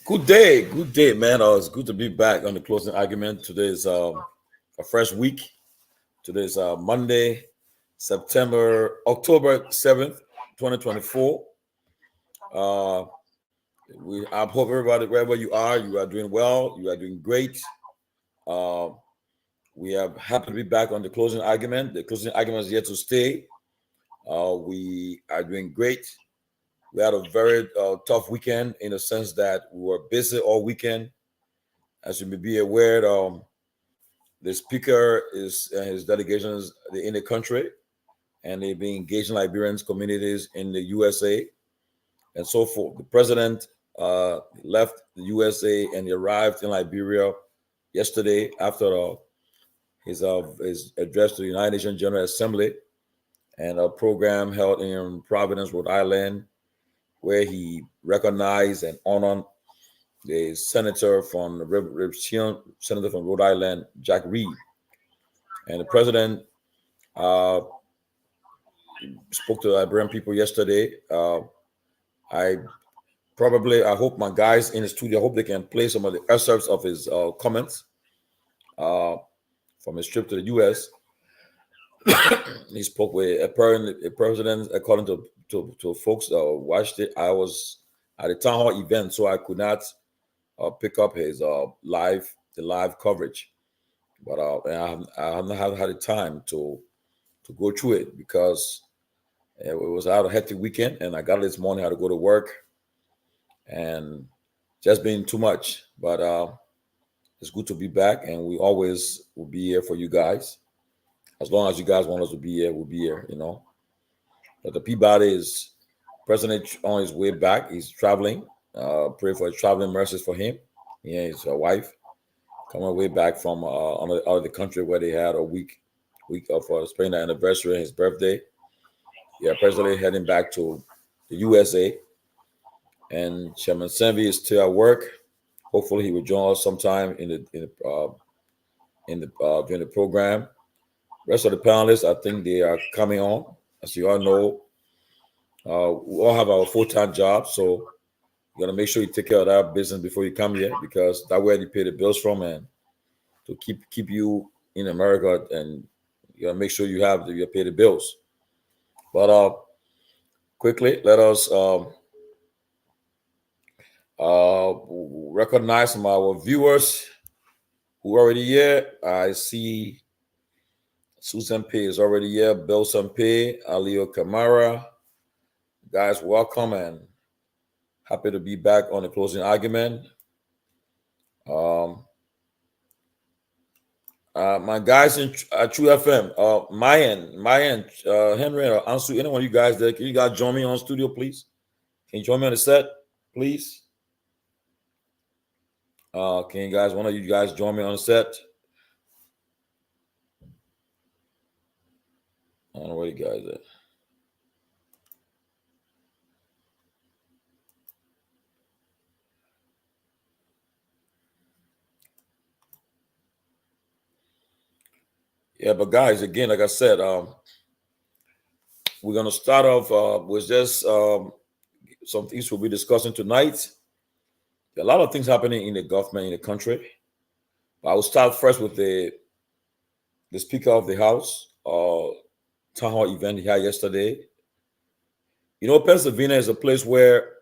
Good day, man. It's good to be back on the closing argument. Today is a fresh week. Today is Monday, October 7th, 2024. Uh, I hope everybody, wherever you are doing well. You are doing great. Uh, we are happy to be back on the closing argument. The closing argument is here to stay. We are doing great. We had a very tough weekend in the sense that we were busy all weekend. As you may be aware, the speaker is his delegations in the country, and they've been engaging Liberian communities in the USA and so forth. The president left the USA and he arrived in Liberia yesterday after his address to the United Nations General Assembly and a program held in Providence, Rhode Island, where he recognized and honored the senator from Rhode Island, Jack Reed. And the president spoke to the Liberian people yesterday. I hope my guys in the studio, I hope they can play some of the excerpts of his comments from his trip to the U.S. He spoke with a president, according to folks that watched it. I was at a town hall event, so I could not pick up his live coverage, but I have not had the time to go through it because it was out a hectic weekend, and I got it this morning. I had to go to work, and just been too much. But it's good to be back, and we always will be here for you guys. As long as you guys want us to be here, we'll be here. But the Peabody is president on his way back. He's traveling. Pray for traveling mercies for him. He and his wife coming way back from out of the country where they had a week of spending the anniversary and his birthday. Yeah, presently heading back to the USA. And Chairman Sanvee is still at work. Hopefully, he will join us sometime during the program. Rest of the panelists, I think they are coming on. As you all know, we all have our full-time jobs, so you gotta make sure you take care of that business before you come here, because that way you pay the bills from, and to keep you in America, and you gotta make sure you pay the bills. But quickly, let us recognize some of our viewers who are already here. I see Susan P is already here. Bill Sampe, Alio Kamara. Guys, welcome and happy to be back on the closing argument. My guys in True FM, Myean, Henry, or Ansu, anyone of you guys there, can you guys join me on studio, please? Can you join me on the set, please? Can you guys, one of you guys join me on the set? I don't know where you guys are. Yeah, but guys, again, like I said, we're gonna start off with just some things we'll be discussing tonight. There are a lot of things happening in the government in the country. I will start first with the Speaker of the House town hall event he had yesterday. Pennsylvania is a place where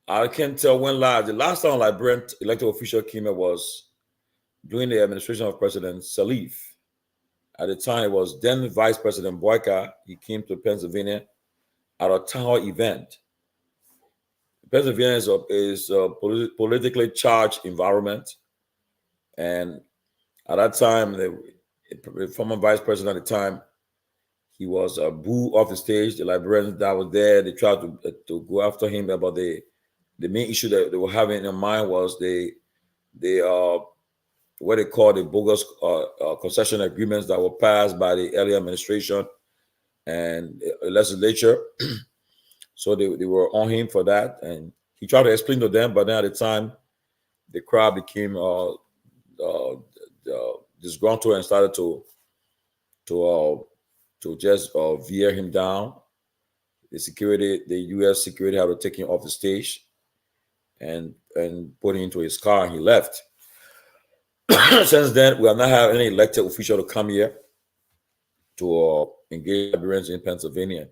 I can't tell when the last time Liberian elected official came here was during the administration of President Salif. At the time, it was then Vice President Boyka. He came to Pennsylvania at a town hall event. Pennsylvania is a politically charged environment. And at that time, the former vice president at the time, he was booed off the stage. The Liberians that was there, they tried to go after him about the main issue that they were having in mind was what they call the bogus concession agreements that were passed by the earlier administration and the legislature. So they were on him for that, and he tried to explain to them, but then at the time, the crowd became disgruntled and started to just veer him down. The U.S. security had to take him off the stage, and put it into his car, and he left. Since then, we have not had any elected official to come here to engage Liberians in Pennsylvania.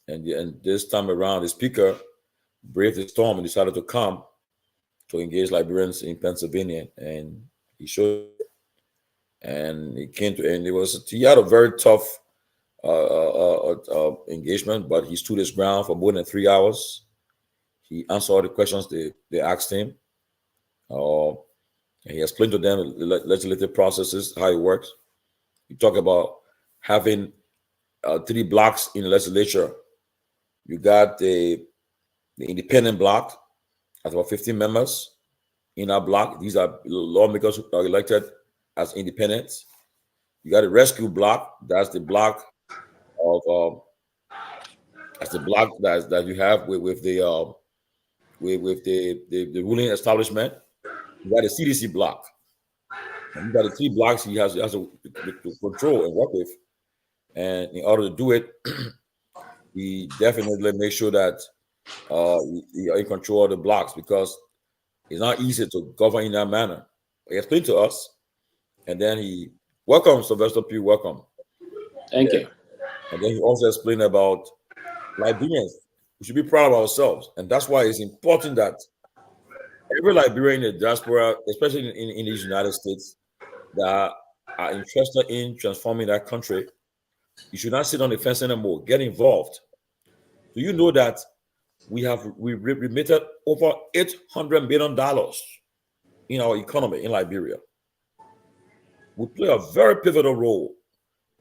And this time around, the speaker braved the storm and decided to come to engage Liberians in Pennsylvania, and he showed, and he came to, and he had a very tough engagement, but he stood his ground for more than 3 hours. He answered all the questions they asked him. And he explained to them the legislative processes, how it works. He talked about having 3 blocks in the legislature. You got the independent block, that's about 15 members in our block. These are lawmakers who are elected as independents. You got a rescue block. That's the block of that you have with the ruling establishment. You got a CDC block. And you got the 3 blocks he has to control and work with. And in order to do it, we definitely make sure that we are in control of the blocks, because it's not easy to govern in that manner. He explained to us, and then he welcomed Sylvester Pewee. Welcome. Thank you. And then he also explained about Liberians. We should be proud of ourselves, and that's why it's important that every Liberian in the diaspora, especially in these United States, that are interested in transforming that country, you should not sit on the fence anymore. Get involved. Do you know that we remitted over $800 million in our economy in Liberia? We play a very pivotal role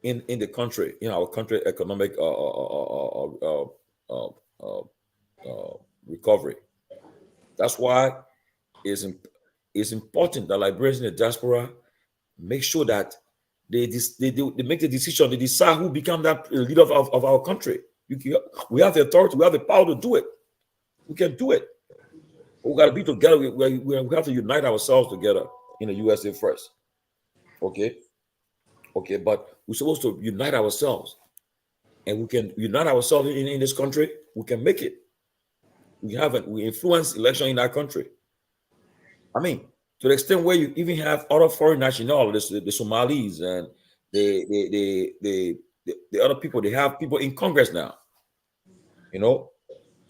in the country, in our country economic recovery. That's why it's important that Liberians in the diaspora make sure that they make the decision, they decide who become that leader of our country. We have the authority, we have the power to do it. We can do it. But we got to be together. We have to unite ourselves together in the USA first. Okay, but we're supposed to unite ourselves, and we can unite ourselves in this country. We can make it. We influence election in our country. I mean, to the extent where you even have other foreign nationalities, the Somalis and the other people. They have people in Congress now,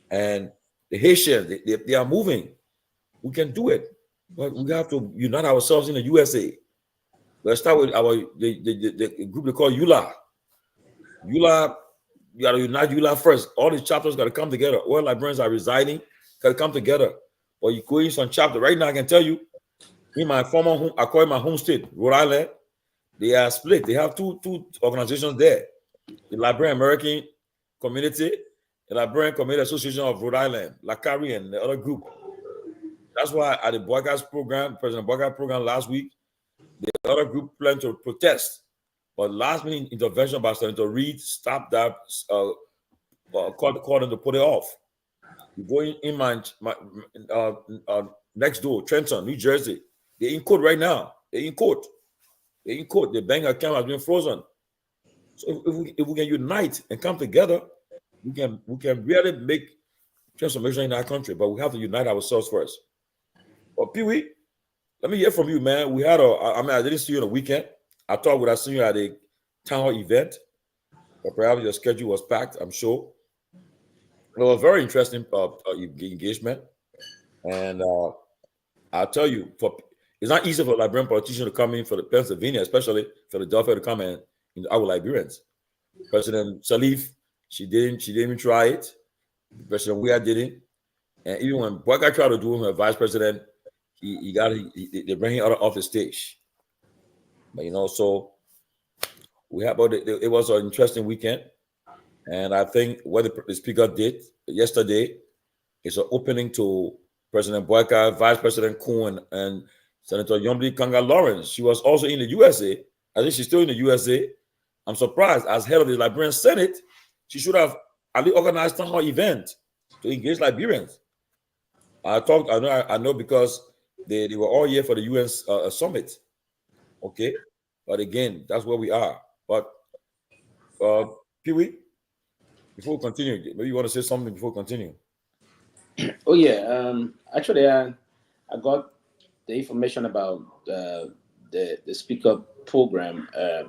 and the Haitians, they are moving. We can do it, but we have to unite ourselves in the USA. Let's start with the group they call ULA. ULA, you got to unite ULA first. All these chapters got to come together. All Liberians are residing, got to come together. But you go in some chapter right now. I can tell you, in my former home, I call it my home state, Rhode Island. They are split. They have two organizations there: the Liberian American Community, the Liberian Community Association of Rhode Island, LACARI, and the other group. That's why at the Boyka's program, President Boyka's program last week, the other group planned to protest, but last-minute intervention by Senator Reid stopped that, called them to put it off. You go in my next door, Trenton, New Jersey. They're in court right now. They're in court. The bank account has been frozen. So if we can unite and come together, we can really make transformation in our country. But we have to unite ourselves first. But Pewee, let me hear from you, man. We had I didn't see you on the weekend. I thought would have seen you at a town hall event, but perhaps your schedule was packed, I'm sure. It was a very interesting engagement. And I'll tell you, it's not easy for a Liberian politician to come in for the Pennsylvania, especially Philadelphia, to come in our Liberians. President Salif, she didn't even try it. President Weah didn't. And even when Boyka tried to do him as vice president, they bring him out off the stage. But so it was an interesting weekend, and I think what the speaker did yesterday is an opening to President Boyka, Vice President Kuhn, and Senator Yombi Kanga Lawrence. She was also in the USA. I think she's still in the USA. I'm surprised, as head of the Liberian Senate, she should have at least organized a event to engage Liberians. I know because they were all here for the UN summit. Okay, but again, that's where we are. But Pewee, before we continue, maybe you want to say something before we continue. Oh yeah. Actually, I got the information about the speaker program. I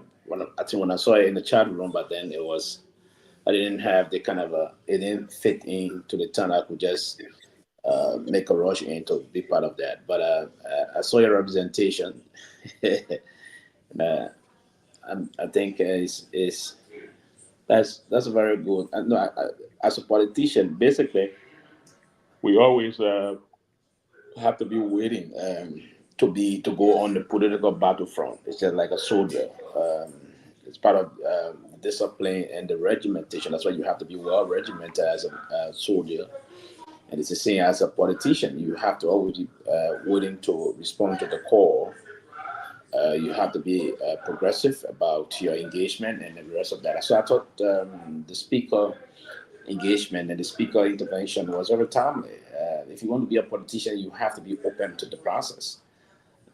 think when I saw it in the chat room, but then I didn't have the kind of it didn't fit into the time I could just make a rush in to be part of that. But I saw your representation. uh, I think is that's very good. No, as a politician, basically, we always have to be waiting to go on the political battlefront. It's just like a soldier. It's part of discipline and the regimentation. That's why you have to be well regimented as a soldier. And it's the same as a politician. You have to always be willing to respond to the call. You have to be progressive about your engagement and the rest of that. So I thought the speaker engagement and the speaker intervention was very timely. If you want to be a politician, you have to be open to the process.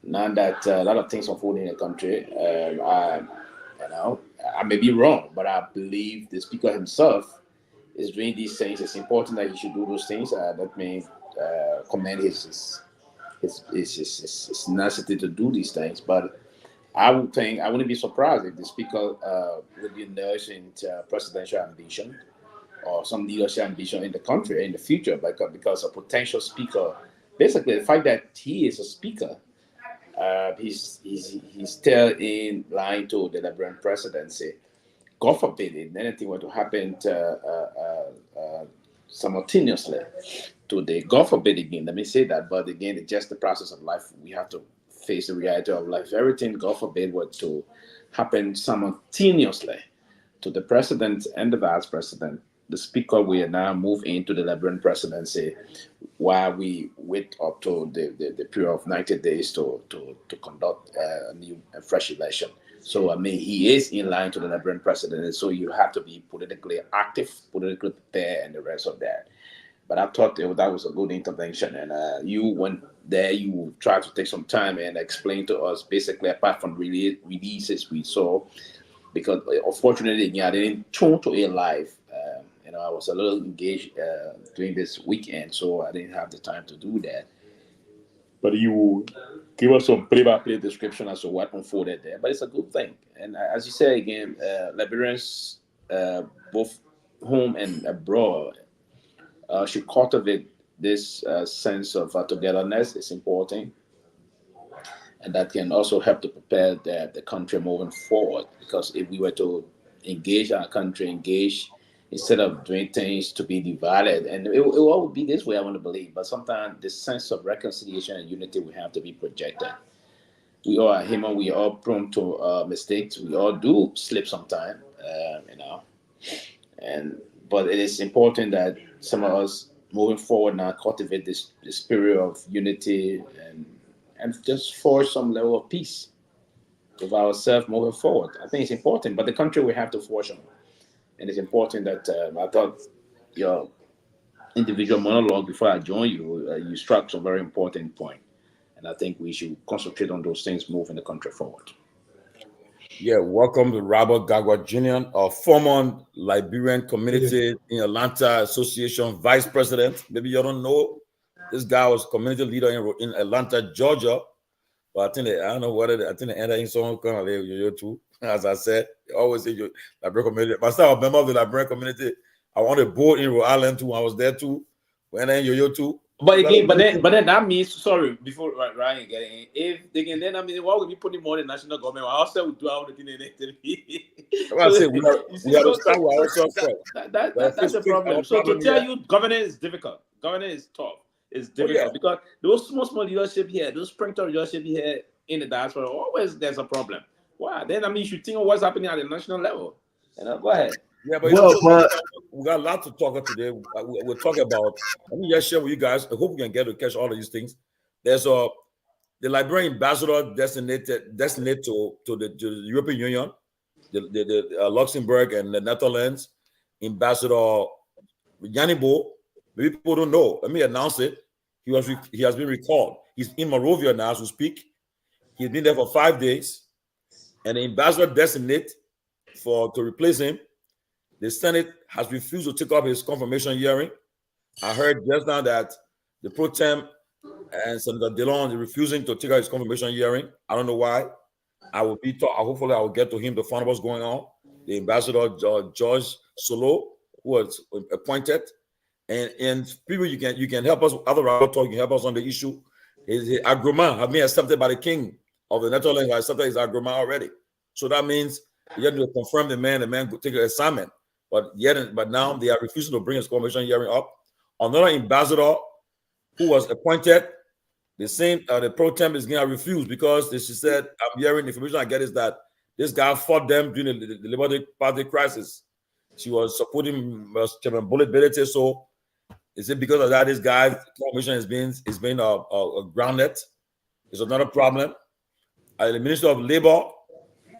Now that a lot of things unfold in the country, you know, I may be wrong, but I believe the speaker himself is doing these things. It's important that he should do those things. That may commend his necessity to do these things. But I would think I wouldn't be surprised if the speaker would be nursing presidential ambition or some leadership ambition in the country in the future, because a potential speaker, basically the fact that he is a speaker, he's still in line to the Liberian presidency. God forbid if anything were to happen simultaneously today. God forbid again. Let me say that. But again, it's just the process of life. We have to face the reality of life. Everything, God forbid, were to happen simultaneously to the president and the vice president. The speaker will now move into the Liberian presidency while we wait up to the period of 90 days to conduct a new and fresh election. So, I mean, he is in line to the Liberian president. So you have to be politically active, politically prepared, and the rest of that. But I thought that was a good intervention. And you went there, you tried to take some time and explain to us basically, apart from releases we saw, because unfortunately, again, I didn't tune to it live. I was a little engaged during this weekend, so I didn't have the time to do that. But you give us some play-by-play description as to what unfolded there. But it's a good thing. And as you say again, Liberians, both home and abroad, should cultivate this sense of togetherness. It's important, and that can also help to prepare the country moving forward. Because if we were to engage our country, engage instead of doing things to be divided, and it will always be this way, I want to believe. But sometimes this sense of reconciliation and unity will have to be projected. We all are human. We are all prone to mistakes. We all do slip sometime, and but it is important that some of us moving forward now cultivate this spirit of unity and just forge some level of peace with ourselves moving forward. I think it's important, but the country we have to forge on, and it's important that I thought your individual monologue before I join you, you struck some very important point, and I think we should concentrate on those things moving the country forward. Yeah, welcome to Robert Garguah Jr., a former Liberian Community in Atlanta Association vice president. Maybe you don't know this guy was community leader in Atlanta, Georgia. But I think I don't know whether I think they enter in some kind of you too. As I said, they always say you Liberian community. Myself, a member of the Liberian community. I want a boat in Rhode Island too. I was there too. When then yo too. But again, but then that means, sorry, before Ryan getting in, if they can, then I mean, why would we put more in national government? I also would do our thing in it. I say we have to start with so ourselves first. that's the problem. So to tell you, governance is difficult. Governance is tough. It's difficult because those small leadership here, those sprinkler leadership here in the diaspora, always there's a problem. Why? Then I mean, you should think of what's happening at the national level. Go ahead. Yeah, but we got a lot to talk about today. We're talking about. Let me just share with you guys. I hope we can get to catch all of these things. There's the Liberian ambassador designated to the European Union, the Luxembourg and the Netherlands. Ambassador Nyenwolo. Maybe people don't know. Let me announce it. He has been recalled. He's in Monrovia now as we speak. He's been there for 5 days, and the ambassador designate to replace him. The Senate has refused to take up his confirmation hearing. I heard just now that the pro tem and Senator DeLon is refusing to take out his confirmation hearing. I don't know why. I will be taught. Hopefully, I will get to him to find out what's going on. The ambassador George Solo, who was appointed, and people, you can help us. Other talk, you can help us on the issue. His agreement have been accepted by the king of the Netherlands. Has accepted his agreement already. So that means you have to confirm the man. The man could take an assignment, but now they are refusing to bring his confirmation hearing up. Another ambassador who was appointed, the same the pro temp is going to refuse because she said, I'm hearing the information I get is that this guy fought them during the Liberia Party crisis. She was supporting Chairman Bealded. So is it because of that this guy's confirmation is being grounded? It's another problem. The Minister of Labor,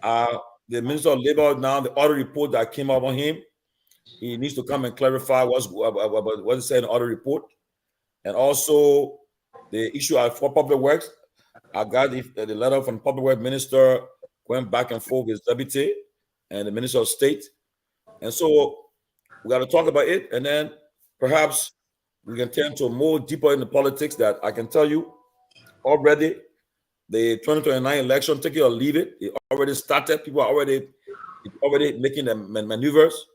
now, the audit report that came up on him, he needs to come and clarify what it said in the audit report. And also the issue for public works, I got the letter from the public works minister going back and forth with deputy and the minister of state. And so we got to talk about it. And then perhaps we can turn to more deeper into politics that I can tell you already. The 2029 election, take it or leave it, it already started. People are already making the maneuvers.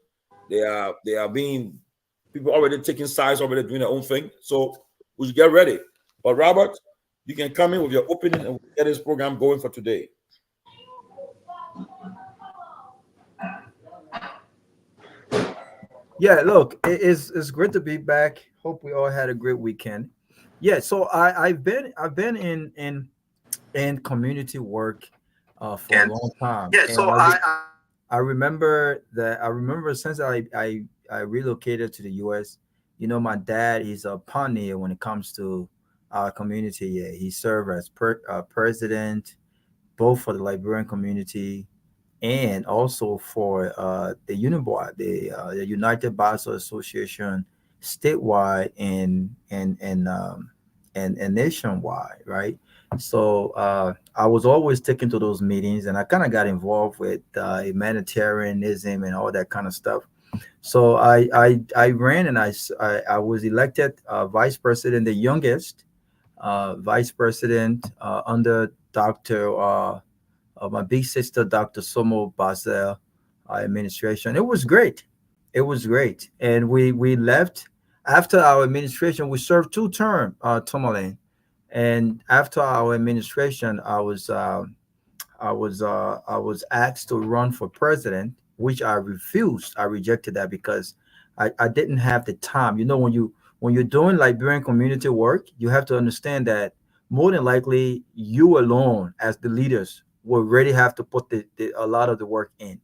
People already taking sides, already doing their own thing. So we should get ready. But Robert, you can come in with your opinion and we'll get this program going for today. Yeah, look, it's great to be back. Hope we all had a great weekend. Yeah, so I've been in community work for a long time. Yeah, so I remember since I relocated to the US, my dad is a pioneer when it comes to our community. Yeah, he served as president both for the Liberian community and also for the UNIBOA, the United Bicycle Association, statewide and nationwide, right? So I was always taken to those meetings, and I kind of got involved with humanitarianism and all that kind of stuff. So I ran and I was elected vice president, the youngest vice president under Dr. My big sister, Dr. Somo Basel administration. It was great. It was great. And we left after our administration. We served 2 terms, Tomalin. And after our administration, I was asked to run for president, which I refused. I rejected that because I didn't have the time. When you're doing Liberian community work, you have to understand that more than likely you alone as the leaders will really have to put a lot of the work in.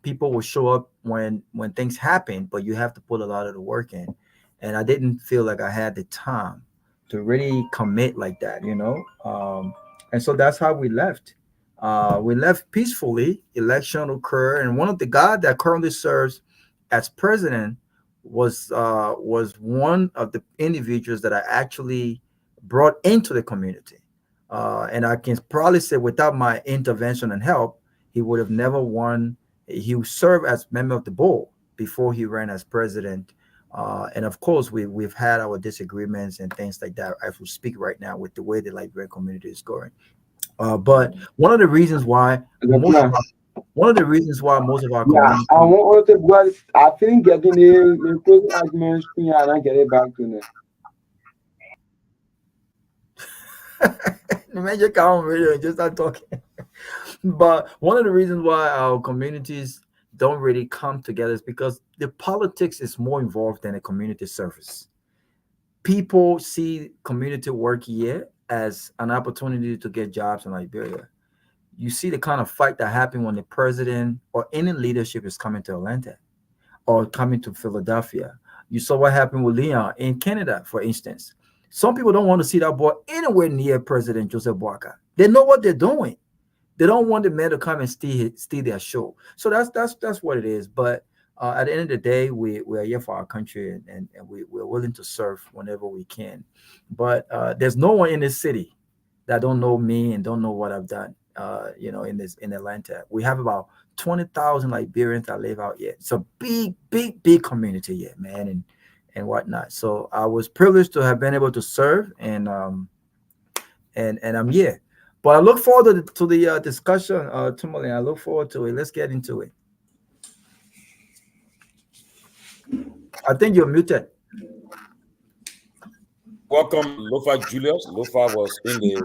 People will show up when things happen, but you have to put a lot of the work in. And I didn't feel like I had the time to really commit like that, and so that's how we left. We left peacefully. Election occurred, and one of the guys that currently serves as president was one of the individuals that I actually brought into the community. And I can probably say without my intervention and help, he would have never won. He served as member of the board before he ran as president. And of course, we've had our disagreements and things like that as we speak right now with the way the Liberian community is going. But one of the reasons why most of our community, I want to go. I think getting the closing arguments and I get it back to the major count radio just start talking. But one of the reasons why our communities don't really come together is because the politics is more involved than a community service. People see community work here as an opportunity to get jobs in Liberia. You see the kind of fight that happened when the president or any leadership is coming to Atlanta or coming to Philadelphia. You saw what happened with Leon in Canada, for instance. Some people don't want to see that boy anywhere near President Joseph Boakai. They know what they're doing. They don't want the man to come and steal their show. So that's what it is. But at the end of the day, we're here for our country, and we're willing to serve whenever we can. But there's no one in this city that don't know me and don't know what I've done. In Atlanta, we have about 20,000 Liberians that live out here. It's a big community here, man, and whatnot. So I was privileged to have been able to serve, and I'm here. But I look forward to the discussion, Tomalin. I look forward to it. Let's get into it. I think you're muted. Welcome, Lofa Julius. Lofa was in the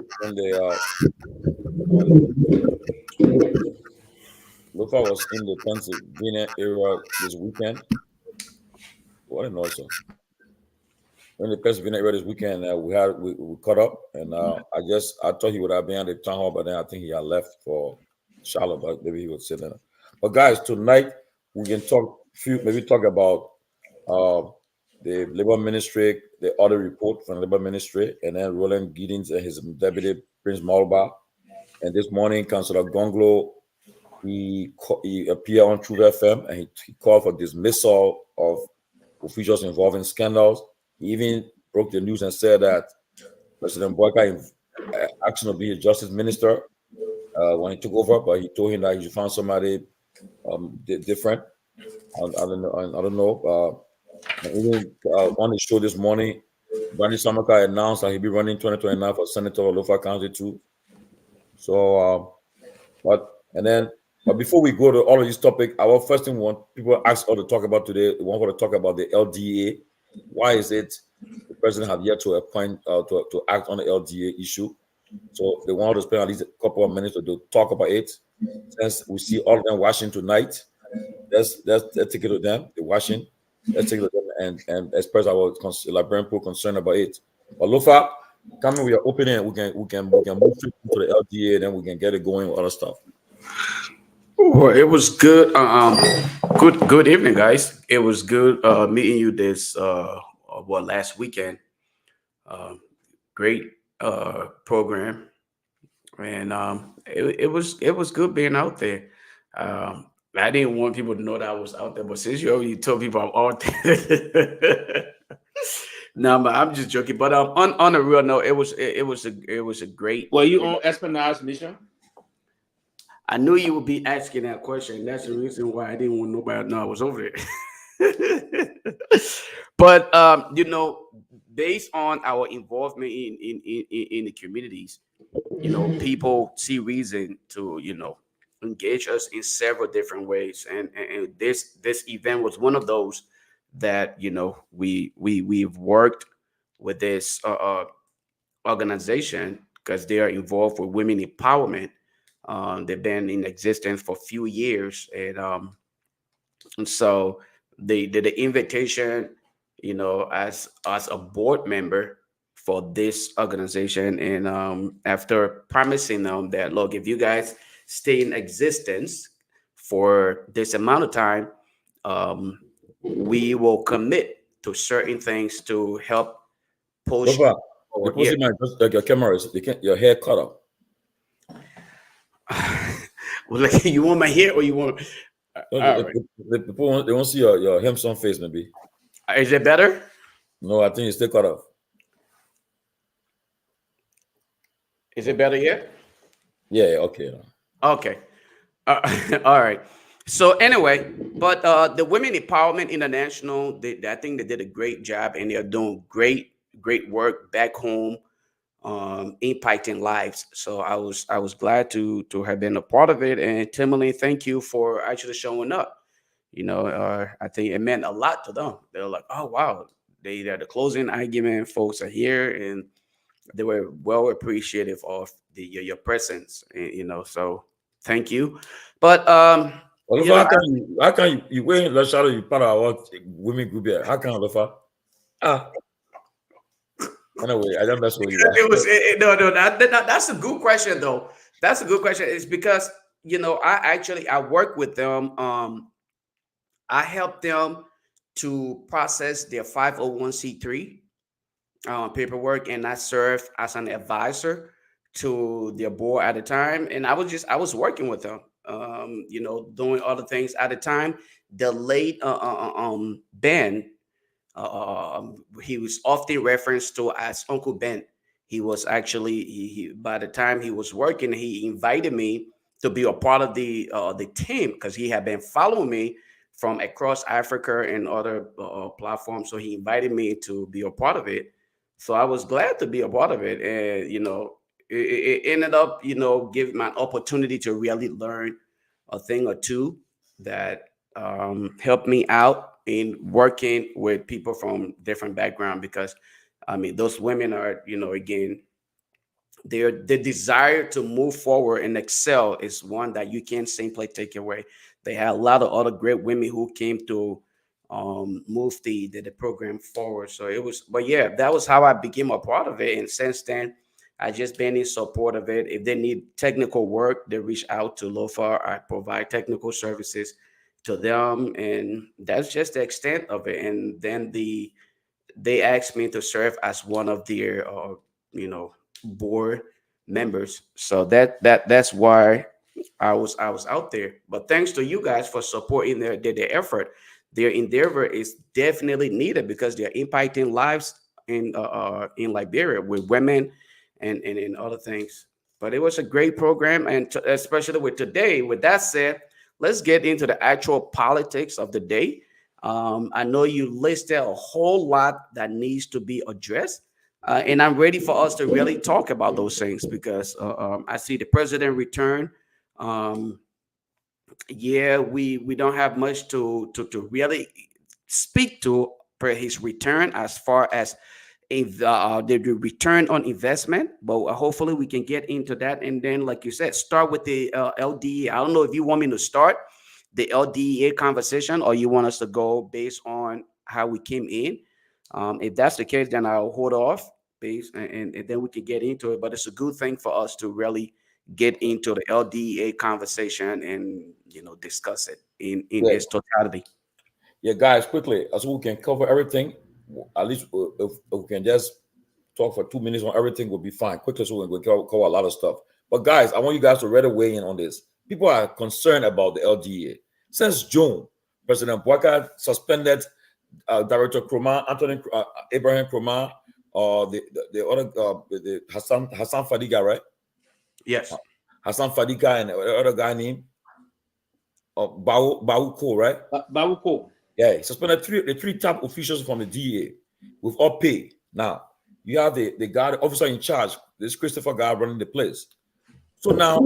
Lofa was in the Pennsylvania area this weekend. What an also. In the Pennsylvania area this weekend, we caught up, and I thought he would have been at the town hall, but then I think he had left for Charlotte, but maybe he would sit there. But guys, tonight we can talk about the labor ministry, the audit report from the labor ministry, and then Roland Giddings and his deputy Prince Malba. And this morning, Councillor Gongloe, he appeared on True FM, and he called for dismissal of officials involved in scandals. He even broke the news and said that President Boyka asked him to be a justice minister when he took over, but he told him that he should find somebody different. I don't know. Even on the show this morning, Brandy Samaka announced that he'll be running 2029 for Senator of Lofa County too. So, but before we go to all of these topics, our first thing we want people ask us to talk about today, we want to talk about the LDA. Why is it the president have yet to appoint to act on the LDA issue? So they want to spend at least a couple of minutes to talk about it. Since we see all of them watching tonight, let's take it to them. They're watching. Let's take it to them and express our Liberian people concern about it. But Lofa, coming with your opening, we can move straight into the LDA, then we can get it going with other stuff. Well, it was good. Good evening, guys. It was good meeting you this last weekend. Great program, and it was good being out there. I didn't want people to know that I was out there, but since you already told people I'm out there, no, but I'm just joking. But on a real note, it was a great. Were you on Espionage mission? I knew you would be asking that question. That's the reason why I didn't want nobody to know I was over there. But based on our involvement in the communities, people see reason to engage us in several different ways, and this event was one of those that we've worked with this organization because they are involved with women empowerment. They've been in existence for a few years, and so they did the invitation, as a board member for this organization, and after promising them that, look, if you guys stay in existence for this amount of time, we will commit to certain things to help push. Your camera is your hair cut off. Well, like, you want my hair or you want? The people they won't see your handsome face, maybe. Is it better? No, I think it's still cut off. Is it better yet? Yeah. Okay. Okay. All right. So anyway, but the Women Empowerment International, I think they did a great job, and they're doing great work back home, impacting lives. So I was glad to have been a part of it. And Tomalin, thank you for actually showing up. I think it meant a lot to them. They're like, oh wow, they're the closing argument folks are here, and they were well appreciative of your presence. And, so thank you. But how can you wait? Let's shout you part of our women group here. How can Lofa? Anyway, I don't mess with you. No. That's a good question, though. That's a good question. It's because I work with them. I help them to process their 501c3 paperwork, and I serve as an advisor to their board at the time. And I was working with them, doing other things at the time. The late Ben. He was often referenced to as Uncle Ben. He was actually, he by the time he was working, he invited me to be a part of the team because he had been following me from across Africa and other platforms. So he invited me to be a part of it. So I was glad to be a part of it, and it ended up giving me an opportunity to really learn a thing or two that helped me out in working with people from different background, because I mean those women are again, the desire to move forward and excel is one that you can't simply take away. They had a lot of other great women who came to move the program forward. So it was, but yeah, that was how I became a part of it. And since then, I just been in support of it. If they need technical work, they reach out to Lofa. I provide technical services to them, and that's just the extent of it. And then they asked me to serve as one of their you know board members. So that's why I was out there. But thanks to you guys for supporting their effort. Their endeavor is definitely needed because they're impacting lives in Liberia with women and in other things. But it was a great program, and especially with today. With that said, let's get into the actual politics of the day. I know you listed a whole lot that needs to be addressed, and I'm ready for us to really talk about those things because I see the president return. Um, yeah, we don't have much to really speak to per his return as far as the return on investment, but hopefully we can get into that. And then, like you said, start with the LDE. I don't know if you want me to start the LDEA conversation or you want us to go based on how we came in. If that's the case, then I'll hold off based, and then we can get into it. But it's a good thing for us to really get into the LDEA conversation and discuss it in Yeah, its totality. yeah, guys, quickly, so we can cover everything. At least if we can just talk for 2 minutes on everything, will be fine. Quickly, so we can cover a lot of stuff. But guys, I want you guys to right away in on this. People are concerned about the LGA. Since June, President Bouacar suspended Director Kroma, Anthony Abraham Kroma, the other the Hassan Fadiga, right? Yes. Hassan Fadiga and the other guy named Bauko, right? Babuko. Yeah, he suspended the three top officials from the DEA with all pay. Now you have the guy, the officer in charge, this Christopher guy running the place. So now,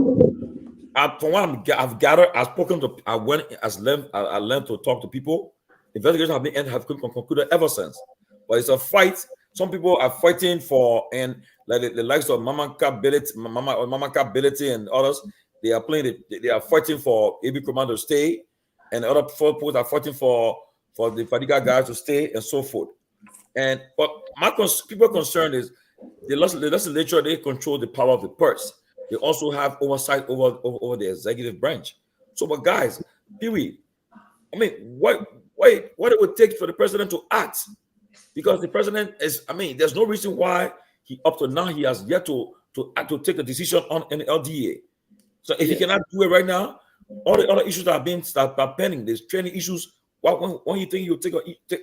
from what I've gathered, I've spoken to, I went as I learned to talk to people. Investigations have concluded ever since. But it's a fight. Some people are fighting for, and like the likes of Mama Capability and others, they are playing. They are fighting for AB Commando to stay, and other folks are fighting for the Fadiga guys to stay, and so forth. And but people concerned is the legislature, they control the power of the purse. They also have oversight over the executive branch. So, but guys, Pewee, I mean, what it would take for the president to act? Because the president is, I mean, there's no reason why he up to now he has yet to act, to take a decision on an LDA. So if he cannot do it right now, all the other issues that are pending, there's training issues. When you think you'll take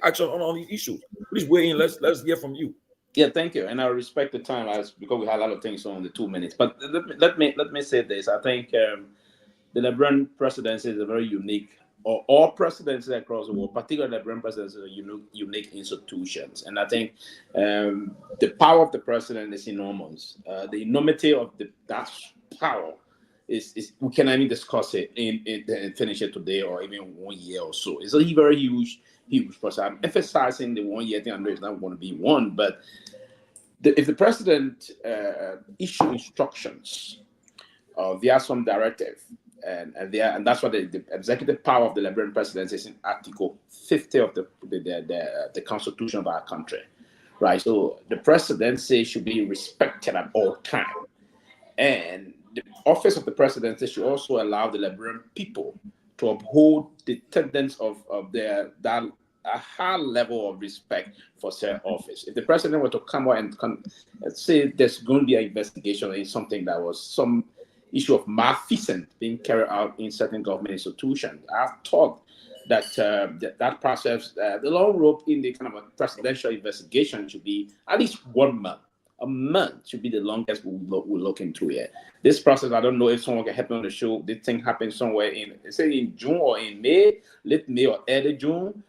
action on all these issues? Please weigh in. Let's hear from you. Yeah, thank you, and I respect the time because we had a lot of things on the 2 minutes. But let me say this: I think the Liberian presidency is a very unique, or all presidencies across the world, particularly the Liberian presidency, are unique institutions. And I think the power of the president is enormous. The enormity of that power is we can even discuss it and finish it today or even 1 year or so. It's a very huge process. I'm emphasizing the 1 year thing. I know it's not going to be one, but if the president issue instructions via some directive, and that's what the executive power of the Liberian presidency is in Article 50 of the Constitution of our country, right? So the presidency should be respected at all times, and the office of the presidency should also allow the Liberian people to uphold the tenets of a high level of respect for said office. If the president were to come out and say there's going to be an investigation in something that was some issue of malfeasance being carried out in certain government institutions, I've thought that that process, the long rope in the kind of a presidential investigation should be at least 1 month A month should be the longest we're looking through here. This process, I don't know if someone can help me on the show. This thing happened somewhere say in June or in May, late May or early June.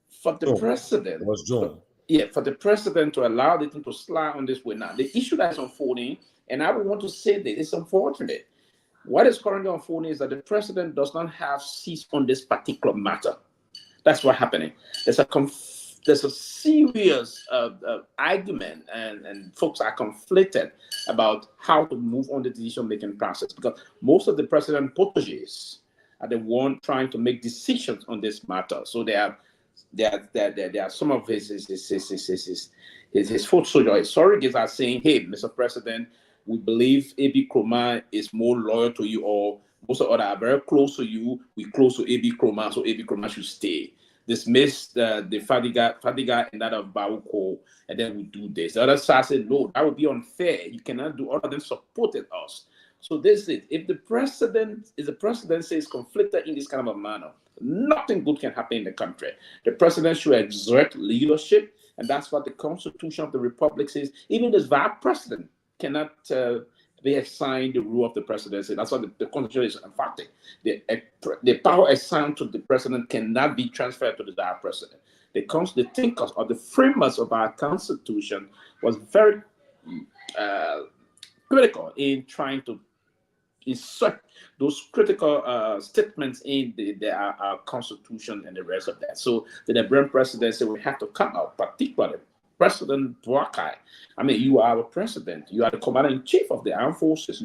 For the June. president, It was June. for the president to allow the thing to slide on this way now, the issue that's unfolding, and I would want to say this, it's unfortunate. What is currently unfolding is that the president does not have cease on this particular matter. That's what's happening. There's a serious argument, and folks are conflicted about how to move on the decision-making process, because most of the president proteges are the one trying to make decisions on this matter. So there are some of his foot soldiers, his surrogates are saying, "Hey, Mr. President, we believe AB Kroma is more loyal to you, or most of the are very close to you. We close to AB Kroma, so AB Kroma should stay. Dismiss the Fadiga and that of Bauko, and then we do this." The other side said, "No, that would be unfair. You cannot do other than supported us." So this is if the presidency is conflicted in this kind of a manner, nothing good can happen in the country. The president should exert leadership, and that's what the Constitution of the Republic says. Even the vice president cannot be assigned the rule of the presidency. That's what the Constitution is emphatic. The power assigned to the president cannot be transferred to the vice president. The thinkers or the framers of our Constitution was very critical in trying to insert those critical statements in our Constitution and the rest of that. So the Liberian presidency will have to come out, particularly President Boakai. I mean, you are our president. You are the commander-in-chief of the armed forces.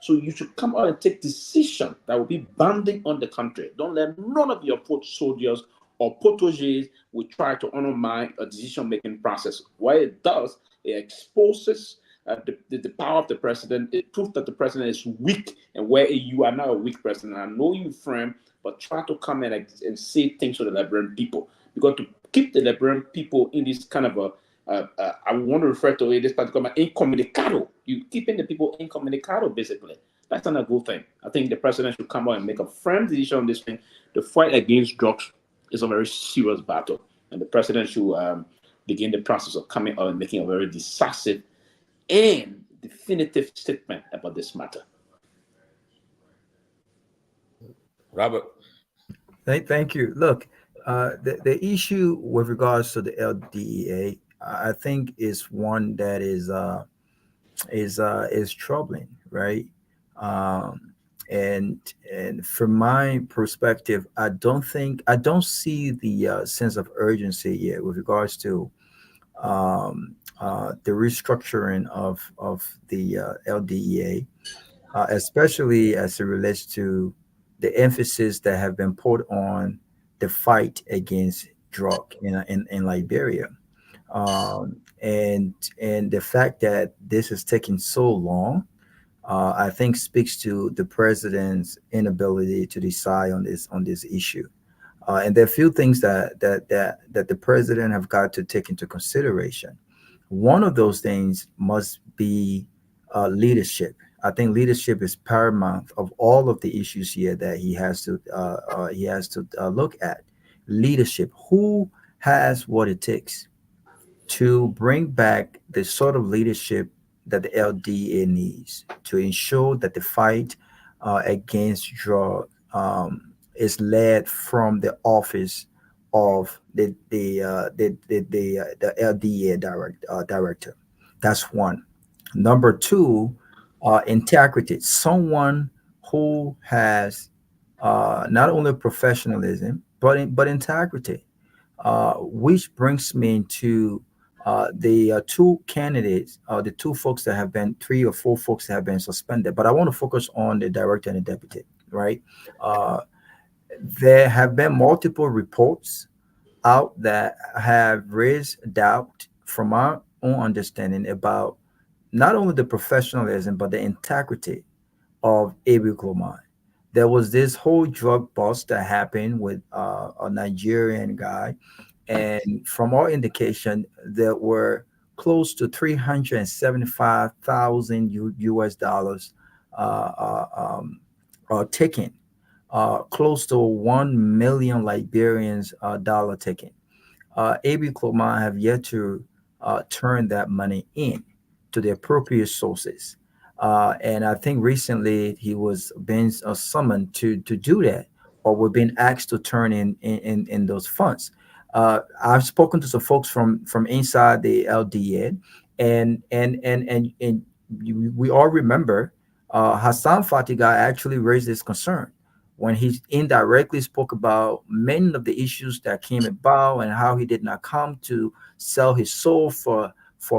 So you should come out and take decisions that will be binding on the country. Don't let none of your foot soldiers or proteges will try to undermine a decision-making process. What it does, it exposes the power of the president. It proves that the president is weak, and where you are not a weak president. I know you, friend, but try to come in and say things to the Liberian people, because to keep the Liberian people in this kind of I want to refer to it this particular incommunicado. You keeping the people incommunicado, basically. That's not a good thing. I think the president should come out and make a firm decision on this thing. The fight against drugs is a very serious battle, and the president should begin the process of coming out and making a very decisive and definitive statement about this matter. Robert. Thank you. Look, the issue with regards to the LDEA, I think is one that is troubling, right? And from my perspective, I don't see the sense of urgency yet with regards to the restructuring of the LDEA, especially as it relates to the emphasis that have been put on the fight against drug in Liberia, and the fact that this is taking so long, I think speaks to the president's inability to decide on this issue. And there are a few things that the president have got to take into consideration. One of those things must be leadership. I think leadership is paramount of all of the issues here that he has to look at. Leadership. Who has what it takes to bring back the sort of leadership that the LDA needs to ensure that the fight against drug is led from the office of the LDA director. That's one. Number two, integrity. Someone who has not only professionalism but integrity. Which brings me to the two candidates, the two folks that have been, 3 or 4 folks that have been suspended. But I want to focus on the director and the deputy, right? There have been multiple reports out that have raised doubt from our own understanding about not only the professionalism but the integrity of Abu Kloman. There was this whole drug bust that happened with a Nigerian guy, and from all indication, there were close to 375,000 US dollars taken, close to 1 million Liberians dollar taken. Abu Kloman have yet to turn that money in to the appropriate sources. And I think recently he was being summoned to do that, or we're being asked to turn in those funds. I've spoken to some folks from inside the LDA, and we all remember Hassan Fatiga actually raised this concern when he indirectly spoke about many of the issues that came about and how he did not come to sell his soul for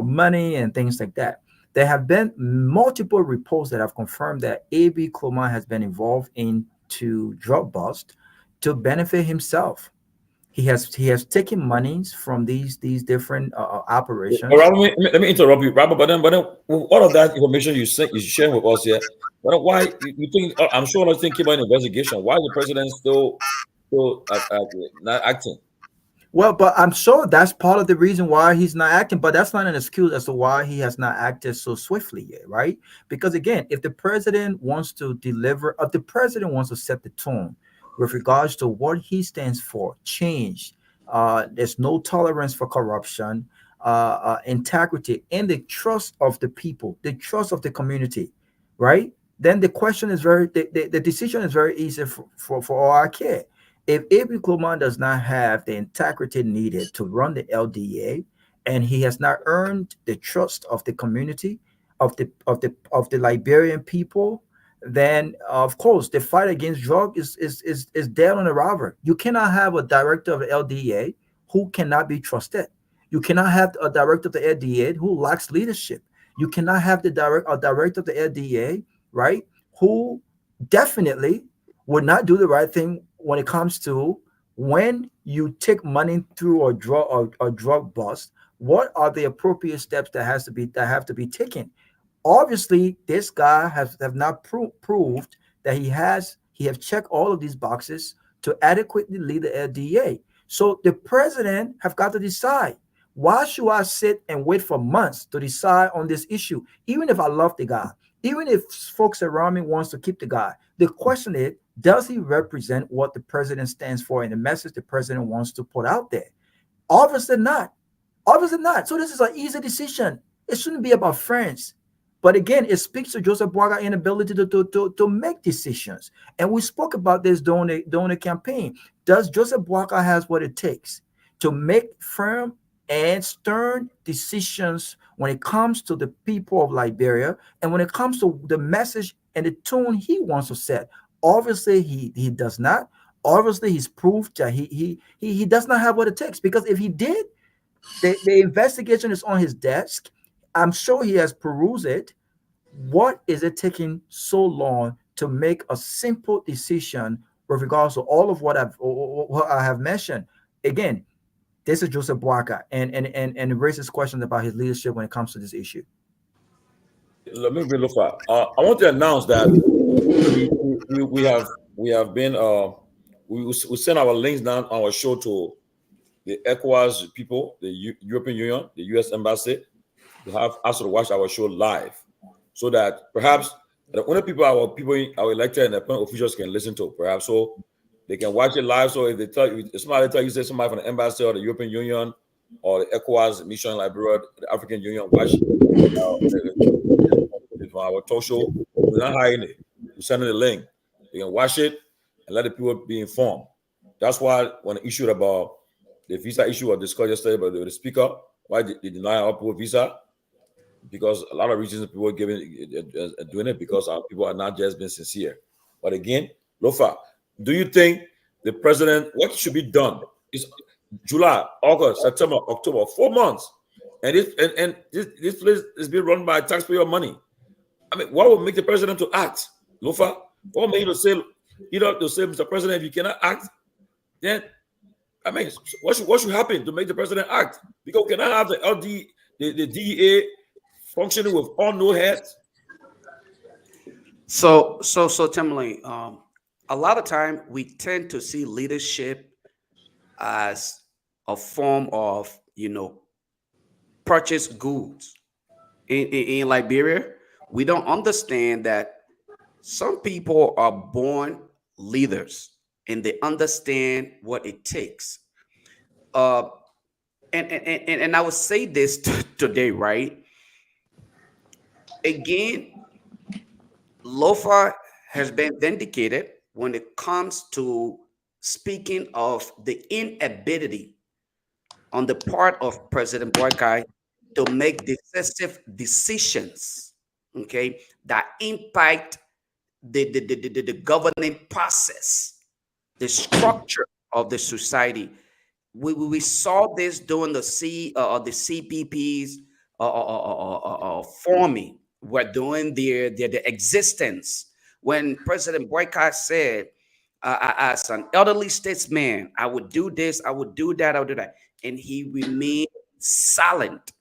money and things like that. There have been multiple reports that have confirmed that A.B. Kloma has been involved into drug bust to benefit himself. He has taken monies from these different operations. Robert, let me interrupt you, Robert. But then, with all of that information you sharing with us here, but why you think? I'm sure nothing came about an investigation. Why is the president still not acting? Well, but I'm sure that's part of the reason why he's not acting, but that's not an excuse as to why he has not acted so swiftly yet, right? Because again, if the president wants to deliver, if the president wants to set the tone with regards to what he stands for, change, there's no tolerance for corruption, integrity, and the trust of the people, the trust of the community, right? Then the question is the decision is very easy for all our care. If Abe Kloman does not have the integrity needed to run the LDA, and he has not earned the trust of the community, of the Liberian people, then of course the fight against drug is dead on arrival. You cannot have a director of the LDA who cannot be trusted. You cannot have a director of the LDA who lacks leadership. You cannot have a director of the LDA, right, who definitely would not do the right thing when it comes to when you take money through a drug bust. What are the appropriate steps that have to be taken? Obviously, this guy have not proved that he have checked all of these boxes to adequately lead the LDA. So the president have got to decide. Why should I sit and wait for months to decide on this issue? Even if I love the guy, even if folks around me wants to keep the guy, the question is, does he represent what the president stands for and the message the president wants to put out there? Obviously not. Obviously not. So this is an easy decision. It shouldn't be about friends. But again, it speaks to Joseph Boaga's inability to make decisions. And we spoke about this during the campaign. Does Joseph Boaga has what it takes to make firm and stern decisions when it comes to the people of Liberia and when it comes to the message and the tone he wants to set? Obviously, he does not. Obviously, he's proved that he does not have what it takes. Because if he did, the investigation is on his desk. I'm sure he has perused it. What is it taking so long to make a simple decision with regards to all of what I have mentioned? Again, this is Joseph Boaga, and it raises questions about his leadership when it comes to this issue. Let me be Lofa. I want to announce that we have been we send our links down on our show to the ECOWAS people, the European Union, the U.S. Embassy. To have us to watch our show live, so that perhaps the only people our elected and appointed officials can listen to, perhaps, so they can watch it live. So if they tell you, if somebody tell you, say somebody from the embassy or the European Union or the ECOWAS mission in Liberia, the African Union, watch our talk show, we're not hiding it. We're sending the link. They can watch it and let the people be informed. That's why when the issue about the visa issue was discussed yesterday by the speaker, why they deny our people visa. Because a lot of reasons people are doing it because our people are not just being sincere. But again, Lofa, do you think the president, what should be done is July, August, September, October, 4 months, and this place is being run by taxpayer money? I mean, what would make the president to act, Lofa? What would make you to say, Mr. President, if you cannot act, then I mean, what should happen to make the president act? Because we cannot have the DEA functioning with all no heads. So Tomalin, a lot of time we tend to see leadership as a form of, purchase goods. In Liberia, we don't understand that some people are born leaders and they understand what it takes. And I will say this today, right? Again, Lofa has been vindicated when it comes to speaking of the inability on the part of President Boykai to make decisive decisions, okay, that impact the governing process, the structure of the society. We saw this during the CPPs forming, were doing their existence. When President Boycott said, as an elderly statesman, I would do this, I would do that, I would do that, and he remained silent.